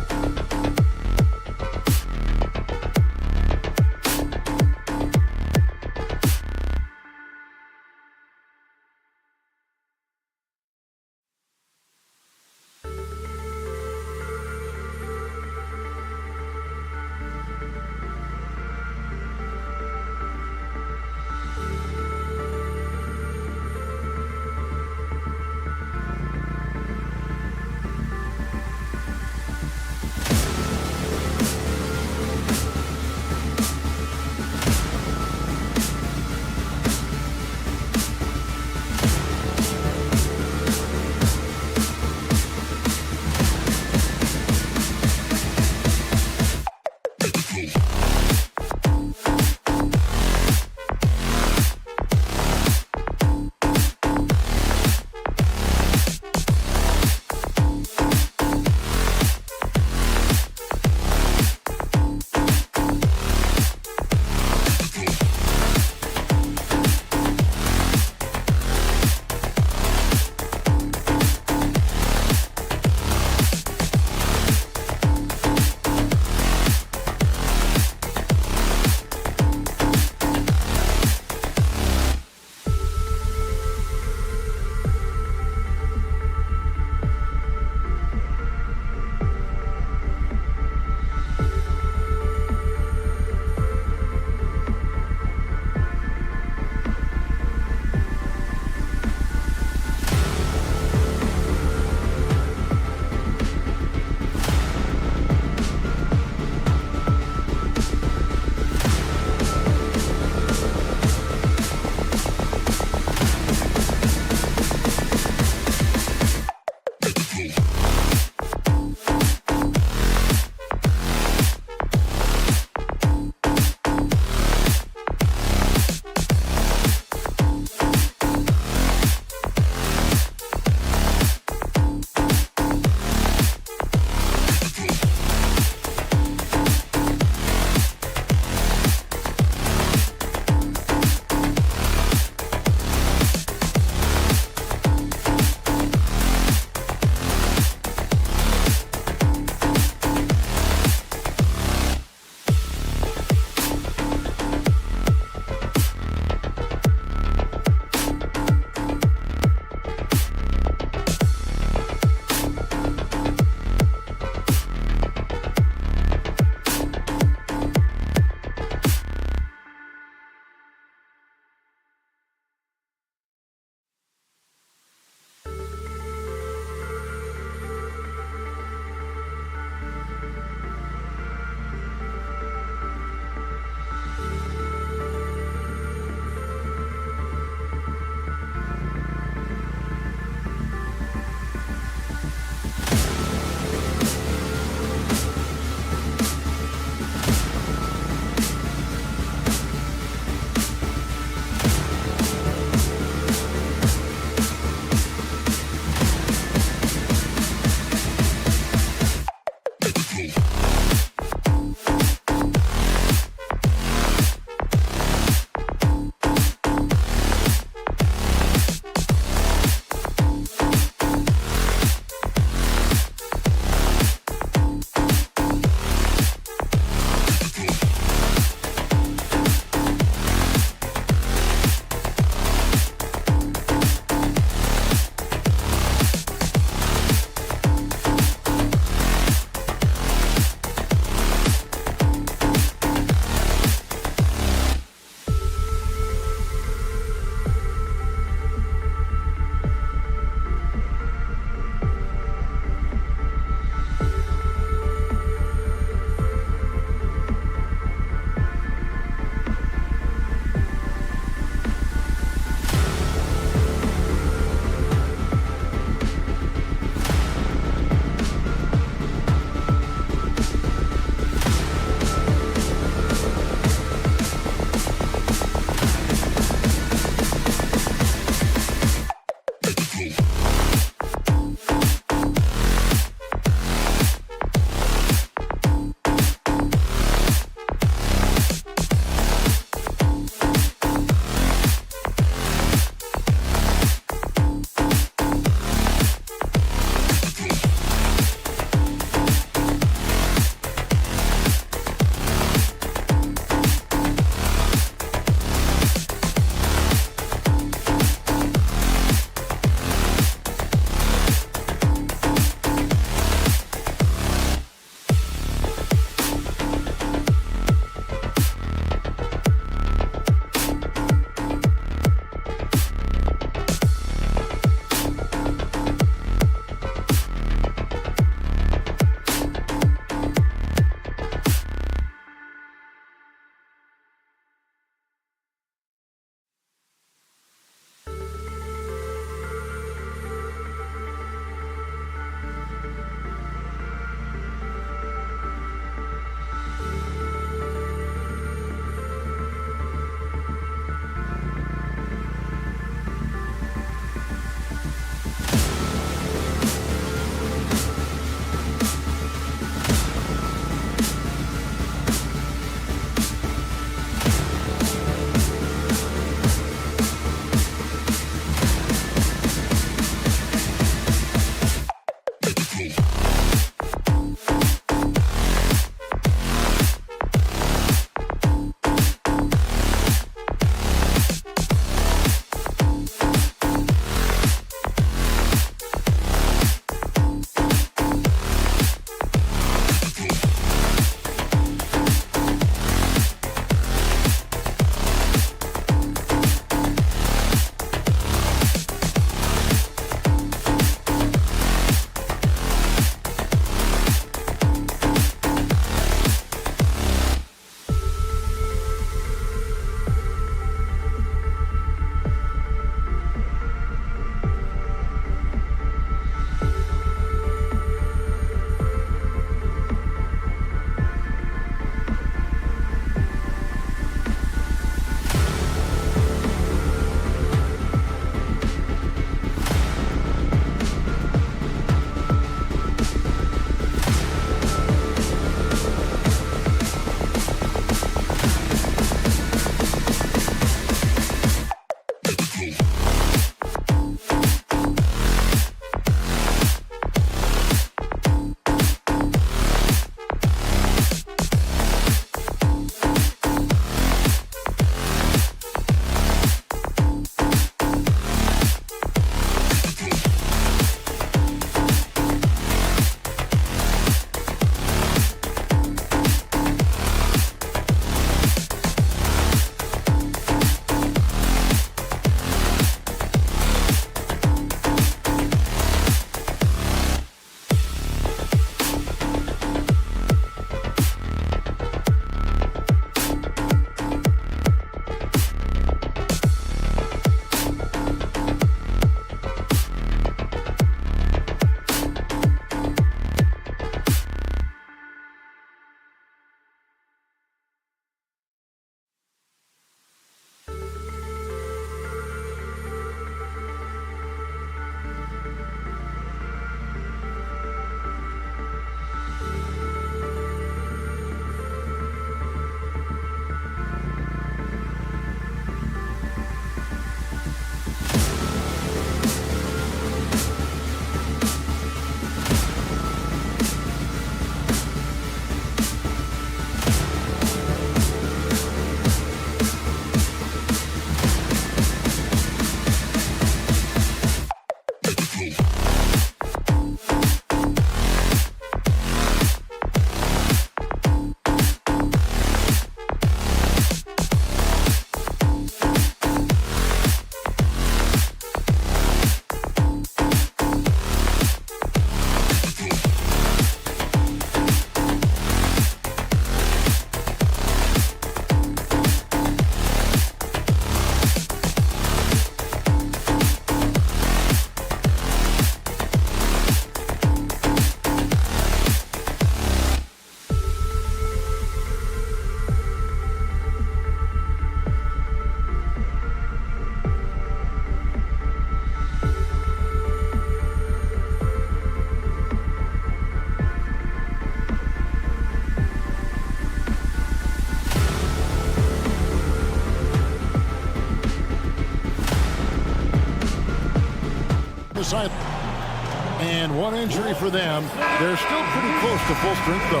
And one injury for them. They're still pretty close to full strength, though.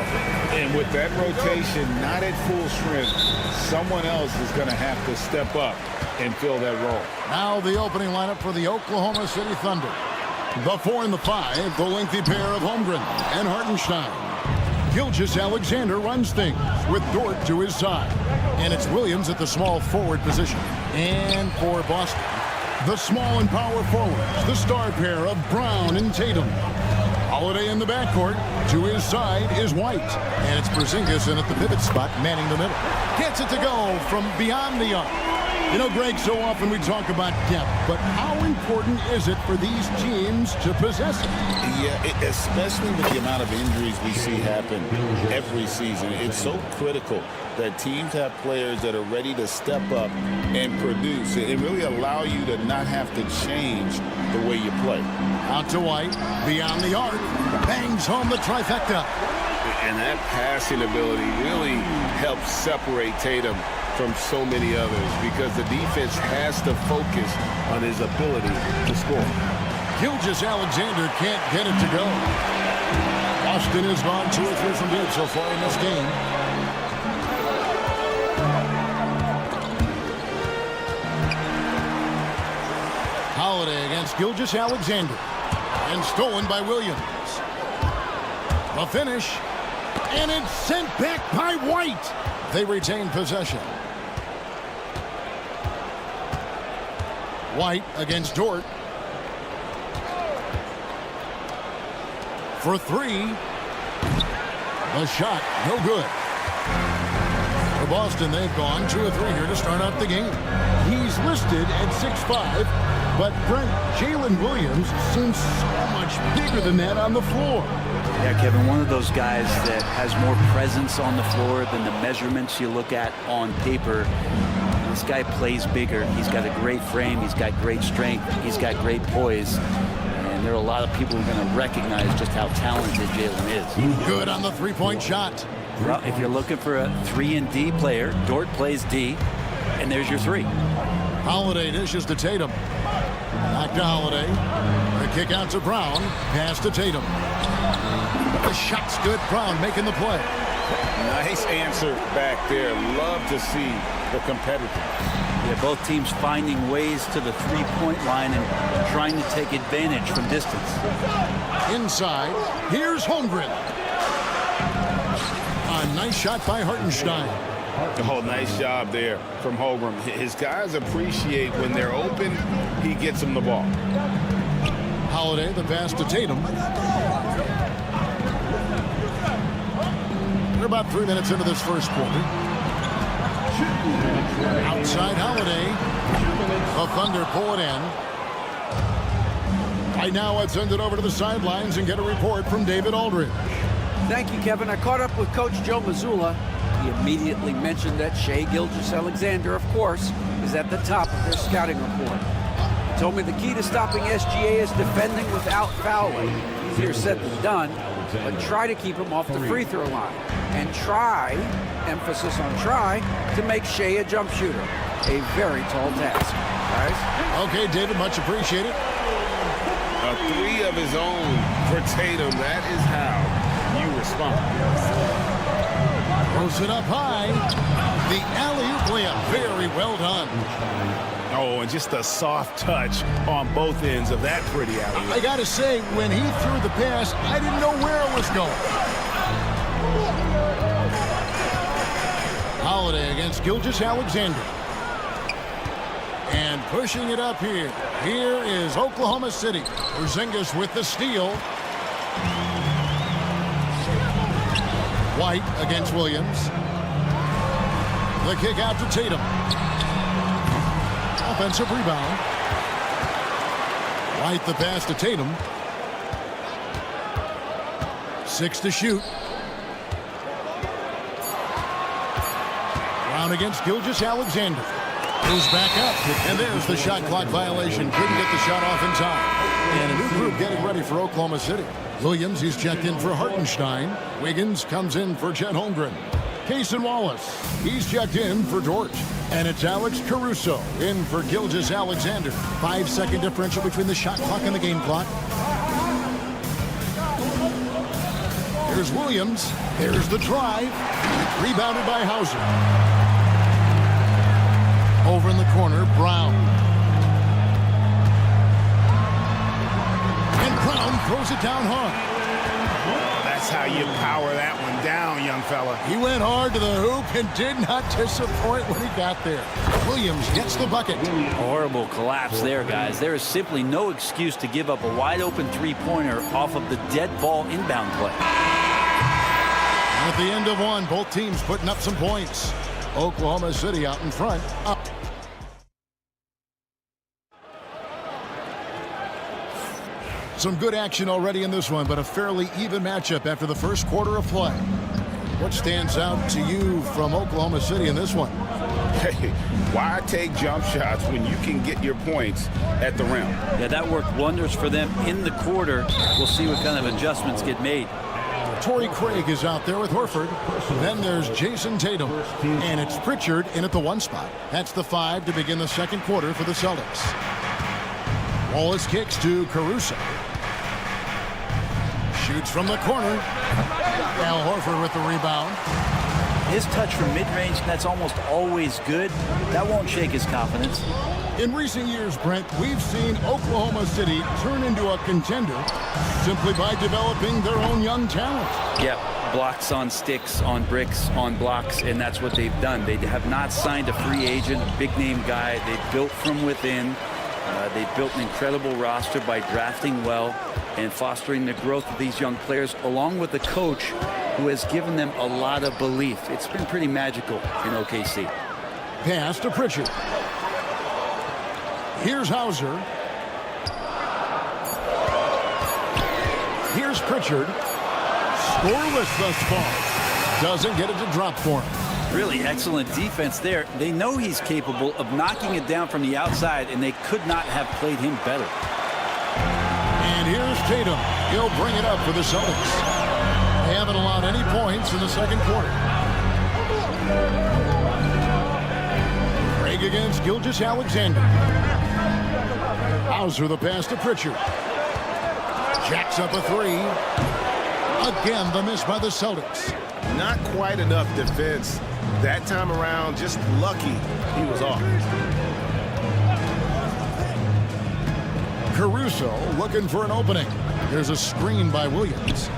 And with that rotation not at full strength, someone else is going to have to step up and fill that role. Now the opening lineup for the Oklahoma City Thunder. The 4 and the 5, the lengthy pair of Holmgren and Hartenstein. Gilgeous-Alexander runs things with Dort to his side. And it's Williams at the small forward position. And for Boston, the small and power forwards, the star pair of Brown and Tatum. Holiday in the backcourt. To his side is White. And it's Porzingis in at the pivot spot, manning the middle. Gets it to go from beyond the arc. You know, Greg, so often we talk about depth, but how important is it for these teams to possess it? Yeah, especially with the amount of injuries we see happen every season. It's so critical that teams have players that are ready to step up and produce and really allow you to not have to change the way you play. Out to White, beyond the arc, bangs home the trifecta. And that passing ability really helps separate Tatum from so many others because the defense has to focus on his ability to score. Gilgeous-Alexander can't get it to go. Boston has gone 2 or 3 from deep so far in this game. Holiday against Gilgeous-Alexander. And stolen by Williams. The finish. And it's sent back by White. They retain possession. White against Dort. For 3. The shot, no good. For Boston, they've gone 2 or 3 here to start out the game. He's listed at 6'5", but Brent, Jalen Williams seems so much bigger than that on the floor. Yeah, Kevin, one of those guys that has more presence on the floor than the measurements you look at on paper. This guy plays bigger. He's got a great frame. He's got great strength. He's got great poise. And there are a lot of people who are going to recognize just how talented Jalen is. Good on the three-point shot. Well, if you're looking for a 3 and D player, Dort plays D, and there's your 3. Holiday dishes to Tatum. Back to Holiday. The kick out to Brown. Pass to Tatum. The shot's good. Brown making the play. Nice answer back there. Love to see the competitor. Yeah, both teams finding ways to the three-point line and trying to take advantage from distance. Inside, here's Holmgren. A nice shot by Hartenstein. Oh, nice job there from Holmgren. His guys appreciate when they're open, he gets them the ball. Holiday, the pass to Tatum. We're about 3 minutes into this first quarter. Outside Holiday. The Thunder pull it in. Right now, let's send it over to the sidelines and get a report from David Aldridge. Thank you, Kevin. I caught up with Coach Joe Mazzulla. He immediately mentioned that Shai Gilgeous-Alexander, of course, is at the top of their scouting report. He told me the key to stopping SGA is defending without fouling. Easier said than done, but try to keep him off the free throw line. And try, emphasis on try, to make Shai a jump shooter. A very tall task, guys. Okay, David, much appreciated. A three of his own for Tatum. That is how you respond. Throws it up high. The alley-oop layup. Very well done. Oh, and just a soft touch on both ends of that pretty alley-oop. I got to say, when he threw the pass, I didn't know where it was going. Holiday against Gilgeous-Alexander. And pushing it up here. Here is Oklahoma City. Porzingis with the steal. White against Williams. The kick out to Tatum. Offensive rebound. White the pass to Tatum. 6 to shoot. Brown against Gilgeous-Alexander. Moves back up, and there's the shot clock violation. Couldn't get the shot off in time. And a new group getting ready for Oklahoma City. Williams, he's checked in for Hartenstein. Wiggins comes in for Chet Holmgren. Cason Wallace, he's checked in for Dort. And it's Alex Caruso in for Gilgeous-Alexander. 5-second differential between the shot clock and the game clock. Here's Williams. There's the drive. Rebounded by Hauser. Over in the corner, Brown. And Brown throws it down hard. That's how you power that one down, young fella. He went hard to the hoop and did not disappoint when he got there. Williams gets the bucket. Horrible collapse there, guys. There is simply no excuse to give up a wide-open three-pointer off of the dead ball inbound play. At the end of one, both teams putting up some points. Oklahoma City out in front. Some good action already in this one, but a fairly even matchup after the first quarter of play. What stands out to you from Oklahoma City in this one? Hey, why take jump shots when you can get your points at the rim? Yeah, that worked wonders for them in the quarter. We'll see what kind of adjustments get made. Torrey Craig is out there with Horford. Then there's Jason Tatum. And it's Pritchard in at the 1 spot. That's the 5 to begin the second quarter for the Celtics. Wallace kicks to Caruso. Shoots from the corner. Al Horford with the rebound. His touch from mid-range, that's almost always good. That won't shake his confidence. In recent years, Brent, we've seen Oklahoma City turn into a contender simply by developing their own young talent. Yeah, blocks on sticks, on bricks, on blocks, and that's what they've done. They have not signed a free agent, big-name guy. They've built from within. They've built an incredible roster by drafting well and fostering the growth of these young players, along with a coach who has given them a lot of belief. It's been pretty magical in OKC. Pass to Pritchard. Here's Hauser. Here's Pritchard. Scoreless thus far. Doesn't get it to drop for him. Really excellent defense there. They know he's capable of knocking it down from the outside, and they could not have played him better. And here's Tatum. He'll bring it up for the Celtics. They haven't allowed any points in the second quarter. Craig Big against Gilgeous-Alexander. Hauser the pass to Pritchard. Jacks up a three. Again, the miss by the Celtics. Not quite enough defense that time around. Just lucky he was off. Caruso looking for an opening. There's a screen by Williams.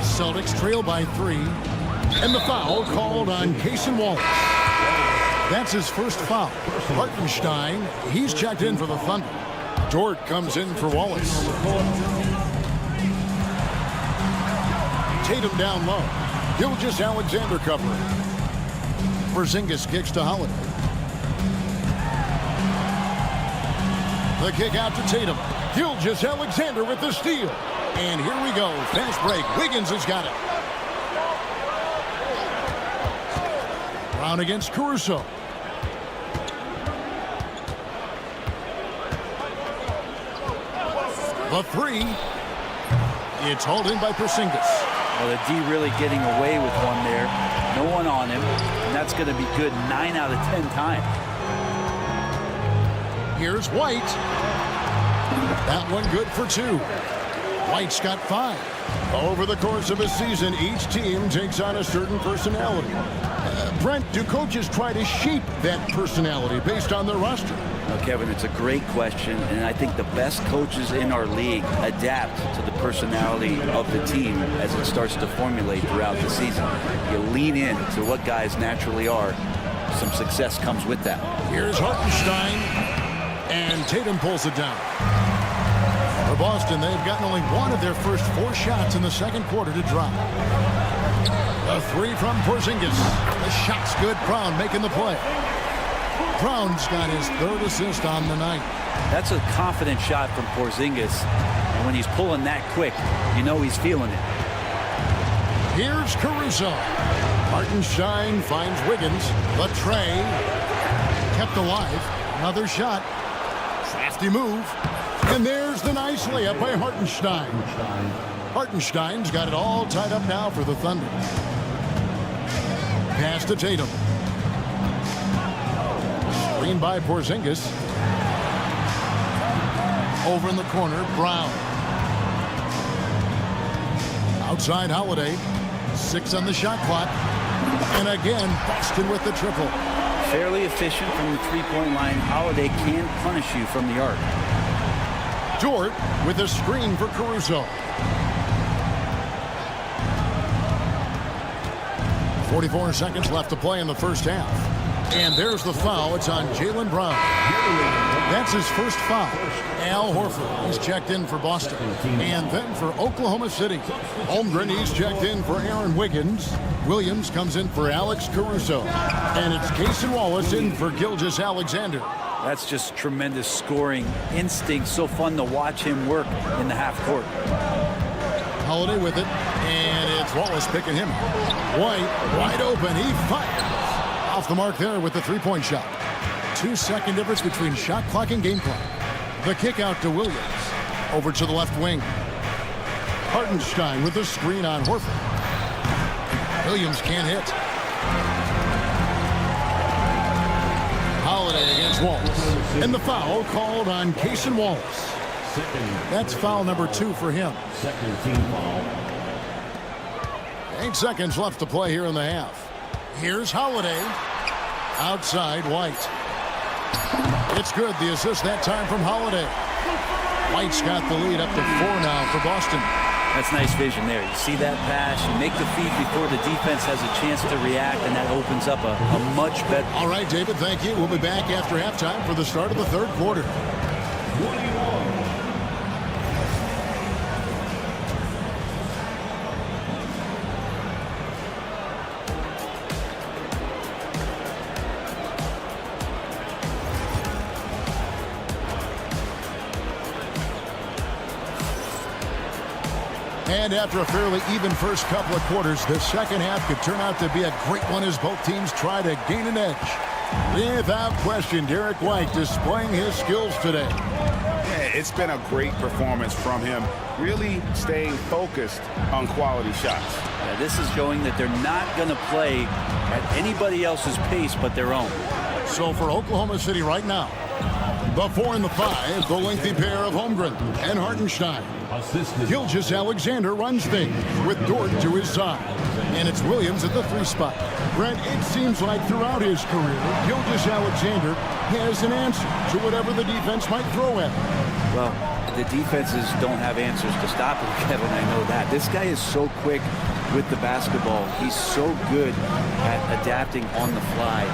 Celtics trail by 3. And the foul called on Cason Wallace. That's his first foul. Hartenstein, he's checked in for the Thunder. Dort comes in for Wallace. Tatum down low. Gilgeous-Alexander covering. Porzingis kicks to Holiday. The kick out to Tatum. Gilgeous-Alexander with the steal. And here we go. Fast break. Wiggins has got it. Brown against Caruso. The three. It's hauled in by Porzingis. Well, the D really getting away with one there. No one on him. And that's going to be good 9 out of 10 times. Here's White. That one good for 2. White's got 5. Over the course of a season, each team takes on a certain personality. Brent, do coaches try to shape that personality based on their roster? Well, Kevin, it's a great question, and I think the best coaches in our league adapt to the personality of the team as it starts to formulate throughout the season. You lean in to what guys naturally are. Some success comes with that. Here's Hartenstein, and Tatum pulls it down. For Boston, they've gotten only one of their first 4 shots in the second quarter to drop. A 3 from Porzingis. The shot's good. Brown making the play. Brown's got his 3rd assist on the night. That's a confident shot from Porzingis. And when he's pulling that quick, you know he's feeling it. Here's Caruso. Hartenstein finds Wiggins. The tray. Kept alive. Another shot. Crafty move. And there's the nice layup by Hartenstein. Hartenstein's got it all tied up now for the Thunder. Pass to Tatum. Screen by Porzingis. Over in the corner, Brown. Outside Holiday. 6 on the shot clock. And again, Boston with the triple. Fairly efficient from the three-point line. Holiday can punish you from the arc. Dort with a screen for Caruso. 44 seconds left to play in the first half. And there's the foul. It's on Jaylen Brown. That's his first foul. Al Horford, he's checked in for Boston. And then for Oklahoma City, Holmgren, he's checked in for Aaron Wiggins. Williams comes in for Alex Caruso. And it's Cason Wallace in for Gilgeous-Alexander. That's just tremendous scoring instinct. So fun to watch him work in the half court. Holiday with it, and it's Wallace picking him. White, wide open, he fires. Off the mark there with the three-point shot. 2-second difference between shot clock and game clock. The kick out to Williams. Over to the left wing. Hartenstein with the screen on Horford. Williams can't hit. Holiday against Wallace. And the foul called on Cason Wallace. That's foul number 2 for him. Second team foul. 8 seconds left to play here in the half. Here's Holiday. Outside White. It's good. The assist that time from Holiday. White's got the lead up to 4 now for Boston. That's nice vision there. You see that pass, you make the feed before the defense has a chance to react, and that opens up a much better. All right, David, thank you. We'll be back after halftime for the start of the third quarter. And after a fairly even first couple of quarters, the second half could turn out to be a great one as both teams try to gain an edge. Without question, Derek White displaying his skills today. Yeah, it's been a great performance from him, really staying focused on quality shots. Yeah, this is showing that they're not going to play at anybody else's pace but their own. So for Oklahoma City right now, the 4 and the 5, the lengthy pair of Holmgren and Hartenstein. Gilgeous-Alexander runs things with Dort to his side. And it's Williams at the 3 spot. Brent, it seems like throughout his career, Gilgeous-Alexander has an answer to whatever the defense might throw at him. Well, the defenses don't have answers to stop him, Kevin. I know that. This guy is so quick with the basketball. He's so good at adapting on the fly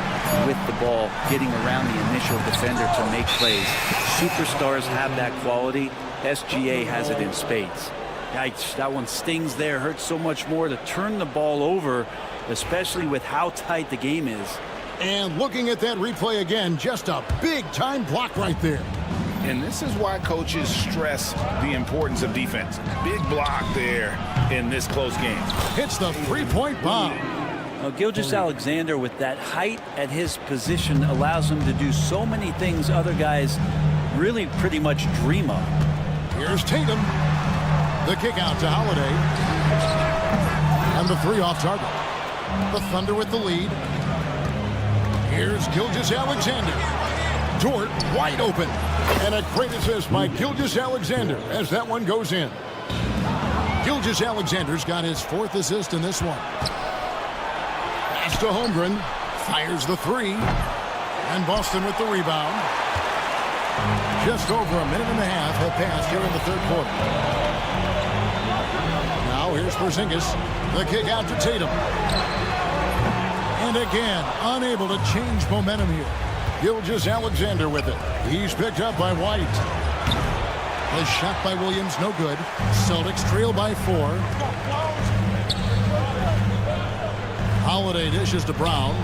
with the ball, getting around the initial defender to make plays. Superstars have that quality. SGA has it in spades. Yikes, that one stings there. Hurts so much more to turn the ball over, especially with how tight the game is. And looking at that replay again, just a big-time block right there. And this is why coaches stress the importance of defense. Big block there in this close game. Hits the three-point bomb. Well, Gilgeous-Alexander, with that height at his position, allows him to do so many things other guys really pretty much dream of. Here's Tatum. The kick out to Holiday. And the 3 off target. The Thunder with the lead. Here's Gilgeous-Alexander. Dort wide open. And a great assist by Gilgeous-Alexander as that one goes in. Gilgeous-Alexander's got his 4th assist in this one. Pass to Holmgren. Fires the 3. And Boston with the rebound. Just over a minute and a half have passed here in the 3rd quarter. Now here's Porzingis. The kick out to Tatum. And again, unable to change momentum here. Gilgeous-Alexander with it. He's picked up by White. The shot by Williams, no good. Celtics trail by 4. Holiday dishes to Brown.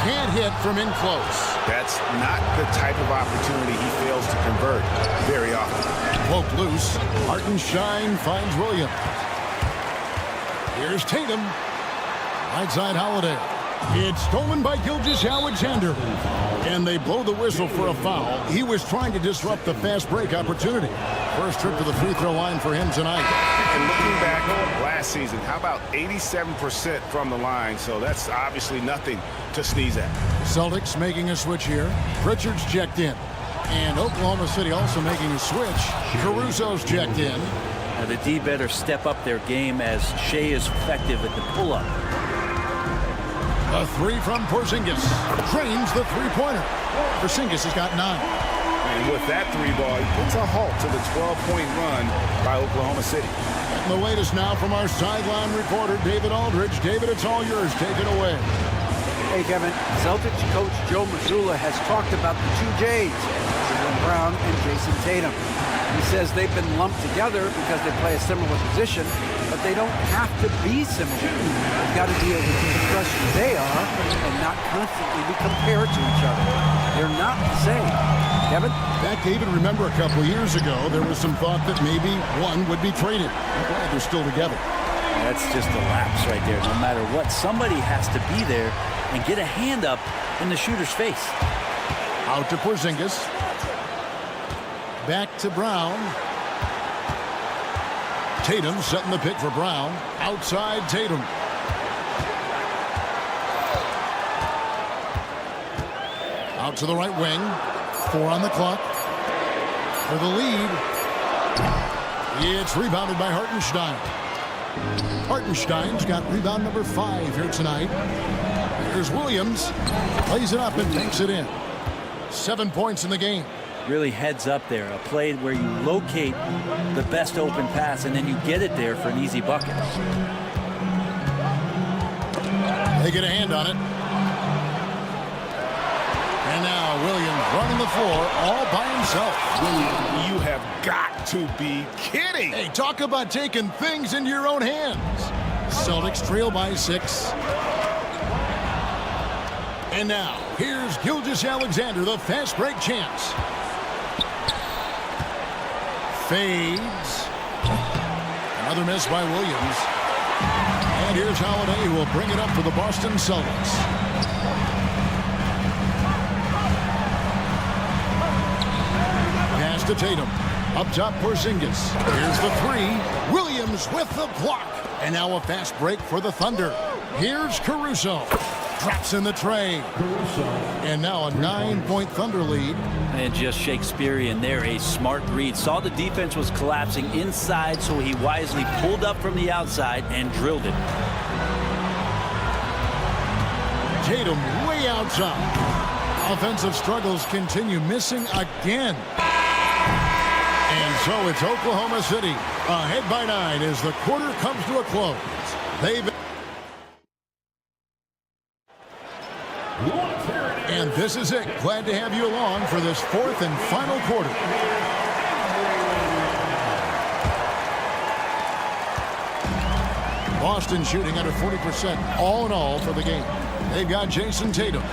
Can't hit from in close. That's not the type of opportunity he fails to convert very often. Poke loose. Hartenstein finds Williams. Here's Tatum. Right side Holiday. It's stolen by Gilgeous-Alexander. And they blow the whistle for a foul. He was trying to disrupt the fast break opportunity. First trip to the free throw line for him tonight. And looking back last season, how about 87% from the line? So that's obviously nothing to sneeze at. Celtics making a switch here. Pritchard's checked in. And Oklahoma City also making a switch. Caruso's checked in. Now the D better step up their game as Shea is effective at the pull-up. A 3 from Porzingis. Trains the three-pointer. Porzingis has got 9. And with that 3 ball, he puts a halt to the 12-point run by Oklahoma City. And the latest now from our sideline reporter, David Aldridge. David, it's all yours. Take it away. Hey, Kevin. Celtics coach Joe Mazzulla has talked about the 2 J's, Jaylen Brown and Jason Tatum. He says they've been lumped together because they play a similar position, but they don't have to be similar. They've got to deal with the pressure they are and not constantly be compared to each other. They're not the same. Kevin? Back, David, remember a couple of years ago, there was some thought that maybe one would be traded. I'm glad they're still together. That's just a lapse right there. No matter what, somebody has to be there and get a hand up in the shooter's face. Out to Porzingis. Back to Brown. Tatum setting the pick for Brown. Outside Tatum. Out to the right wing. 4 on the clock. For the lead. It's rebounded by Hartenstein. Hartenstein's got rebound number 5 here tonight. Here's Williams. Plays it up and banks it in. 7 points in the game. Really heads up there. A play where you locate the best open pass and then you get it there for an easy bucket. They get a hand on it. And now Williams running the floor all by himself. You have got to be kidding. Hey, talk about taking things into your own hands. Celtics trail by 6. And now, here's Gilgeous-Alexander, the fast break chance. Fades. Another miss by Williams. And here's Holiday, who will bring it up for the Boston Celtics. Pass to Tatum. Up top, Porzingis. Here's the three. Williams with the block. And now a fast break for the Thunder. Here's Caruso. Drops in the tray. And now a 9-point Thunder lead. And just Shakespearean there, a smart read. Saw the defense was collapsing inside, so he wisely pulled up from the outside and drilled it. Tatum way out top. Offensive struggles continue, missing again. And so it's Oklahoma City ahead by 9 as the quarter comes to a close. And this is it. Glad to have you along for this fourth and final quarter. Boston shooting under 40% all in all for the game. They've got Jason Tatum.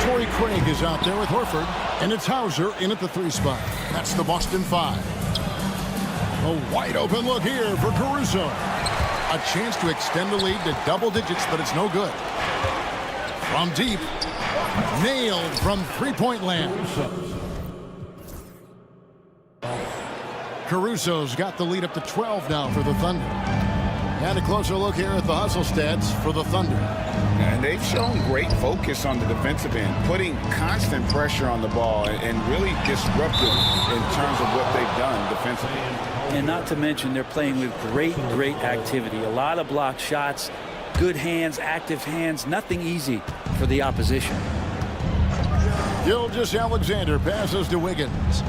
Torrey Craig is out there with Horford. And it's Hauser in at the 3 spot. That's the Boston 5. A wide open look here for Caruso. A chance to extend the lead to double digits, but it's no good. From deep. Nailed from three-point land. Caruso's got the lead up to 12 now for the Thunder. And a closer look here at the hustle stats for the Thunder. And they've shown great focus on the defensive end, putting constant pressure on the ball and really disruptive in terms of what they've done defensively. And not to mention they're playing with great activity. A lot of blocked shots, good hands, active hands, nothing easy for the opposition. Gilgeous-Alexander passes to Wiggins.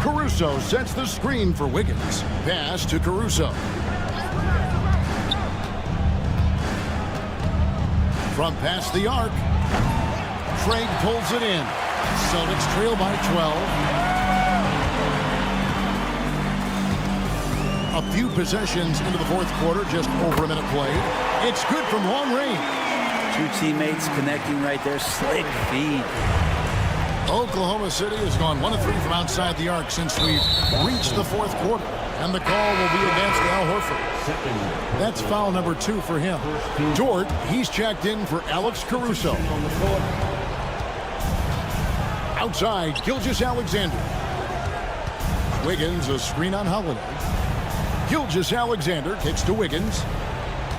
Caruso sets the screen for Wiggins. Pass to Caruso. From past the arc. Craig pulls it in. Celtics trail by 12. A few possessions into the fourth quarter, just over a minute played. It's good from long range. Two teammates connecting right there. Slick feed. Oklahoma City has gone 1 of 3 from outside the arc since we've reached the fourth quarter. And the call will be against Al Horford. That's foul number 2 for him. Dort, he's checked in for Alex Caruso. Outside, Gilgeous-Alexander. Wiggins, a screen on Holiday. Gilgeous-Alexander kicks to Wiggins.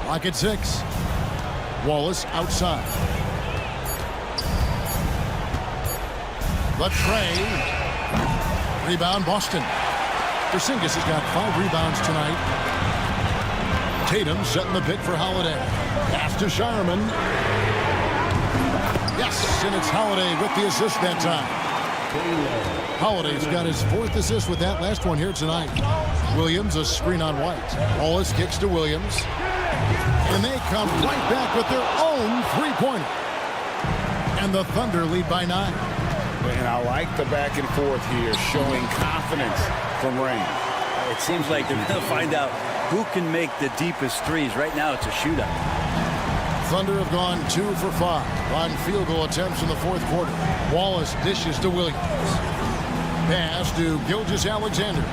Lock at 6. Wallace outside. The tray. Rebound Boston. Porzingis has got 5 rebounds tonight. Tatum setting the pick for Holiday. Pass to Shireman. Yes, and it's Holiday with the assist that time. Holiday's got his 4th assist with that last one here tonight. Williams, a screen on White. Wallace kicks to Williams. And they come right back with their own three-pointer. And the Thunder lead by 9. And I like the back and forth here, showing confidence from Rain. It seems like they're going to find out who can make the deepest threes. Right now, it's a shootout. Thunder have gone 2 for 5 on field goal attempts in the fourth quarter. Wallace dishes to Williams. Pass to Gilgeous-Alexander.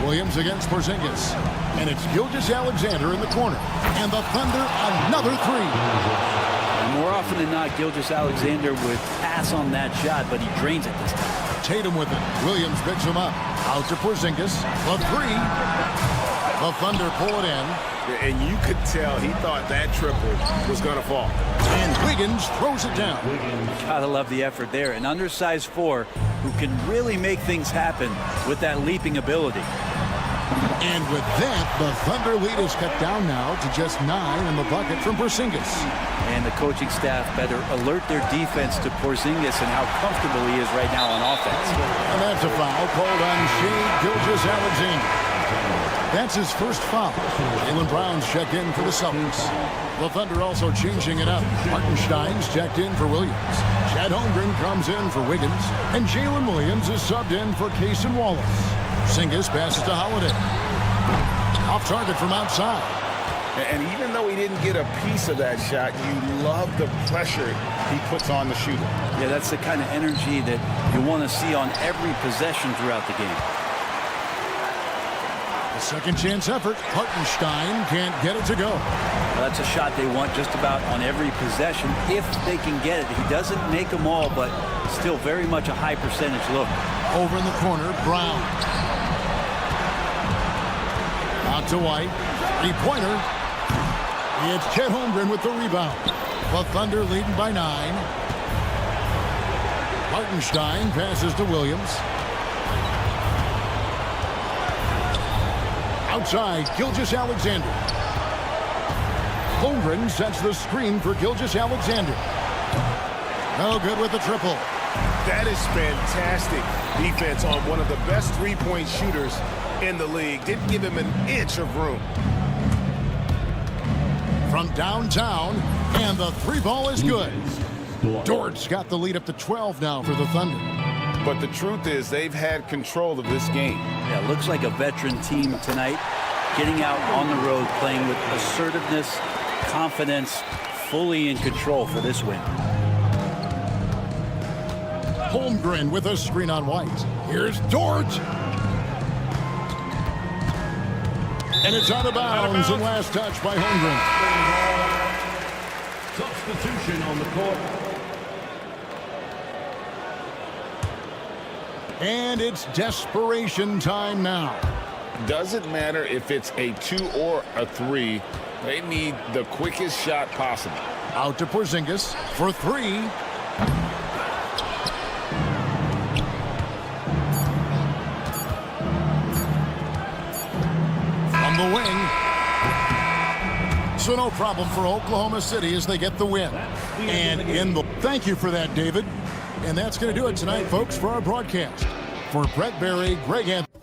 Williams against Porzingis. And it's Gilgeous-Alexander in the corner. And the Thunder, another 3. And more often than not, Gilgeous-Alexander would pass on that shot, but he drains it this time. Tatum with it. Williams picks him up. Out to Porzingis. The 3. The Thunder pull it in. And you could tell he thought that triple was going to fall. And Wiggins throws it down. Gotta love the effort there. An undersized 4 who can really make things happen with that leaping ability. And with that, the Thunder lead is cut down now to just 9 in the bucket from Porzingis. And the coaching staff better alert their defense to Porzingis and how comfortable he is right now on offense. And that's a foul called on Shai Gilgeous-Alexander. That's his first foul. Jaylen Brown's checked in for the Celtics. The Thunder also changing it up. Martinstein's checked in for Williams. Chad Holmgren comes in for Wiggins. And Jalen Williams is subbed in for Cason Wallace. Porzingis passes to Holiday. Off target from outside. And even though he didn't get a piece of that shot, you love the pressure he puts on the shooter. Yeah, that's the kind of energy that you want to see on every possession throughout the game. The Second chance effort. Hartenstein can't get it to go. Well, that's a shot they want just about on every possession if they can get it. He doesn't make them all, but still very much a high percentage look. Over in the corner, Brown. Out to White. Three-pointer. It's Chet Holmgren with the rebound. The Thunder leading by 9. Hartenstein passes to Williams. Outside, Gilgeous-Alexander. Holmgren sets the screen for Gilgeous-Alexander. No good with the triple. That is fantastic defense on one of the best three-point shooters in the league. Didn't give him an inch of room. From downtown, and the three ball is good. Dort's got the lead up to 12 now for the Thunder. But the truth is they've had control of this game. Yeah, looks like a veteran team tonight. Getting out on the road, playing with assertiveness, confidence, fully in control for this win. Holmgren with a screen on White. Here's Dort. And it's out of bounds, and last touch by Holmgren. Substitution on the court. And it's desperation time now. Doesn't matter if it's a 2 or a 3. They need the quickest shot possible. Out to Porzingis for 3. From the wing. So no problem for Oklahoma City as they get the win. And in the... Thank you for that, David. And that's going to do it tonight, folks, for our broadcast. For Brett Berry, Greg Anthony.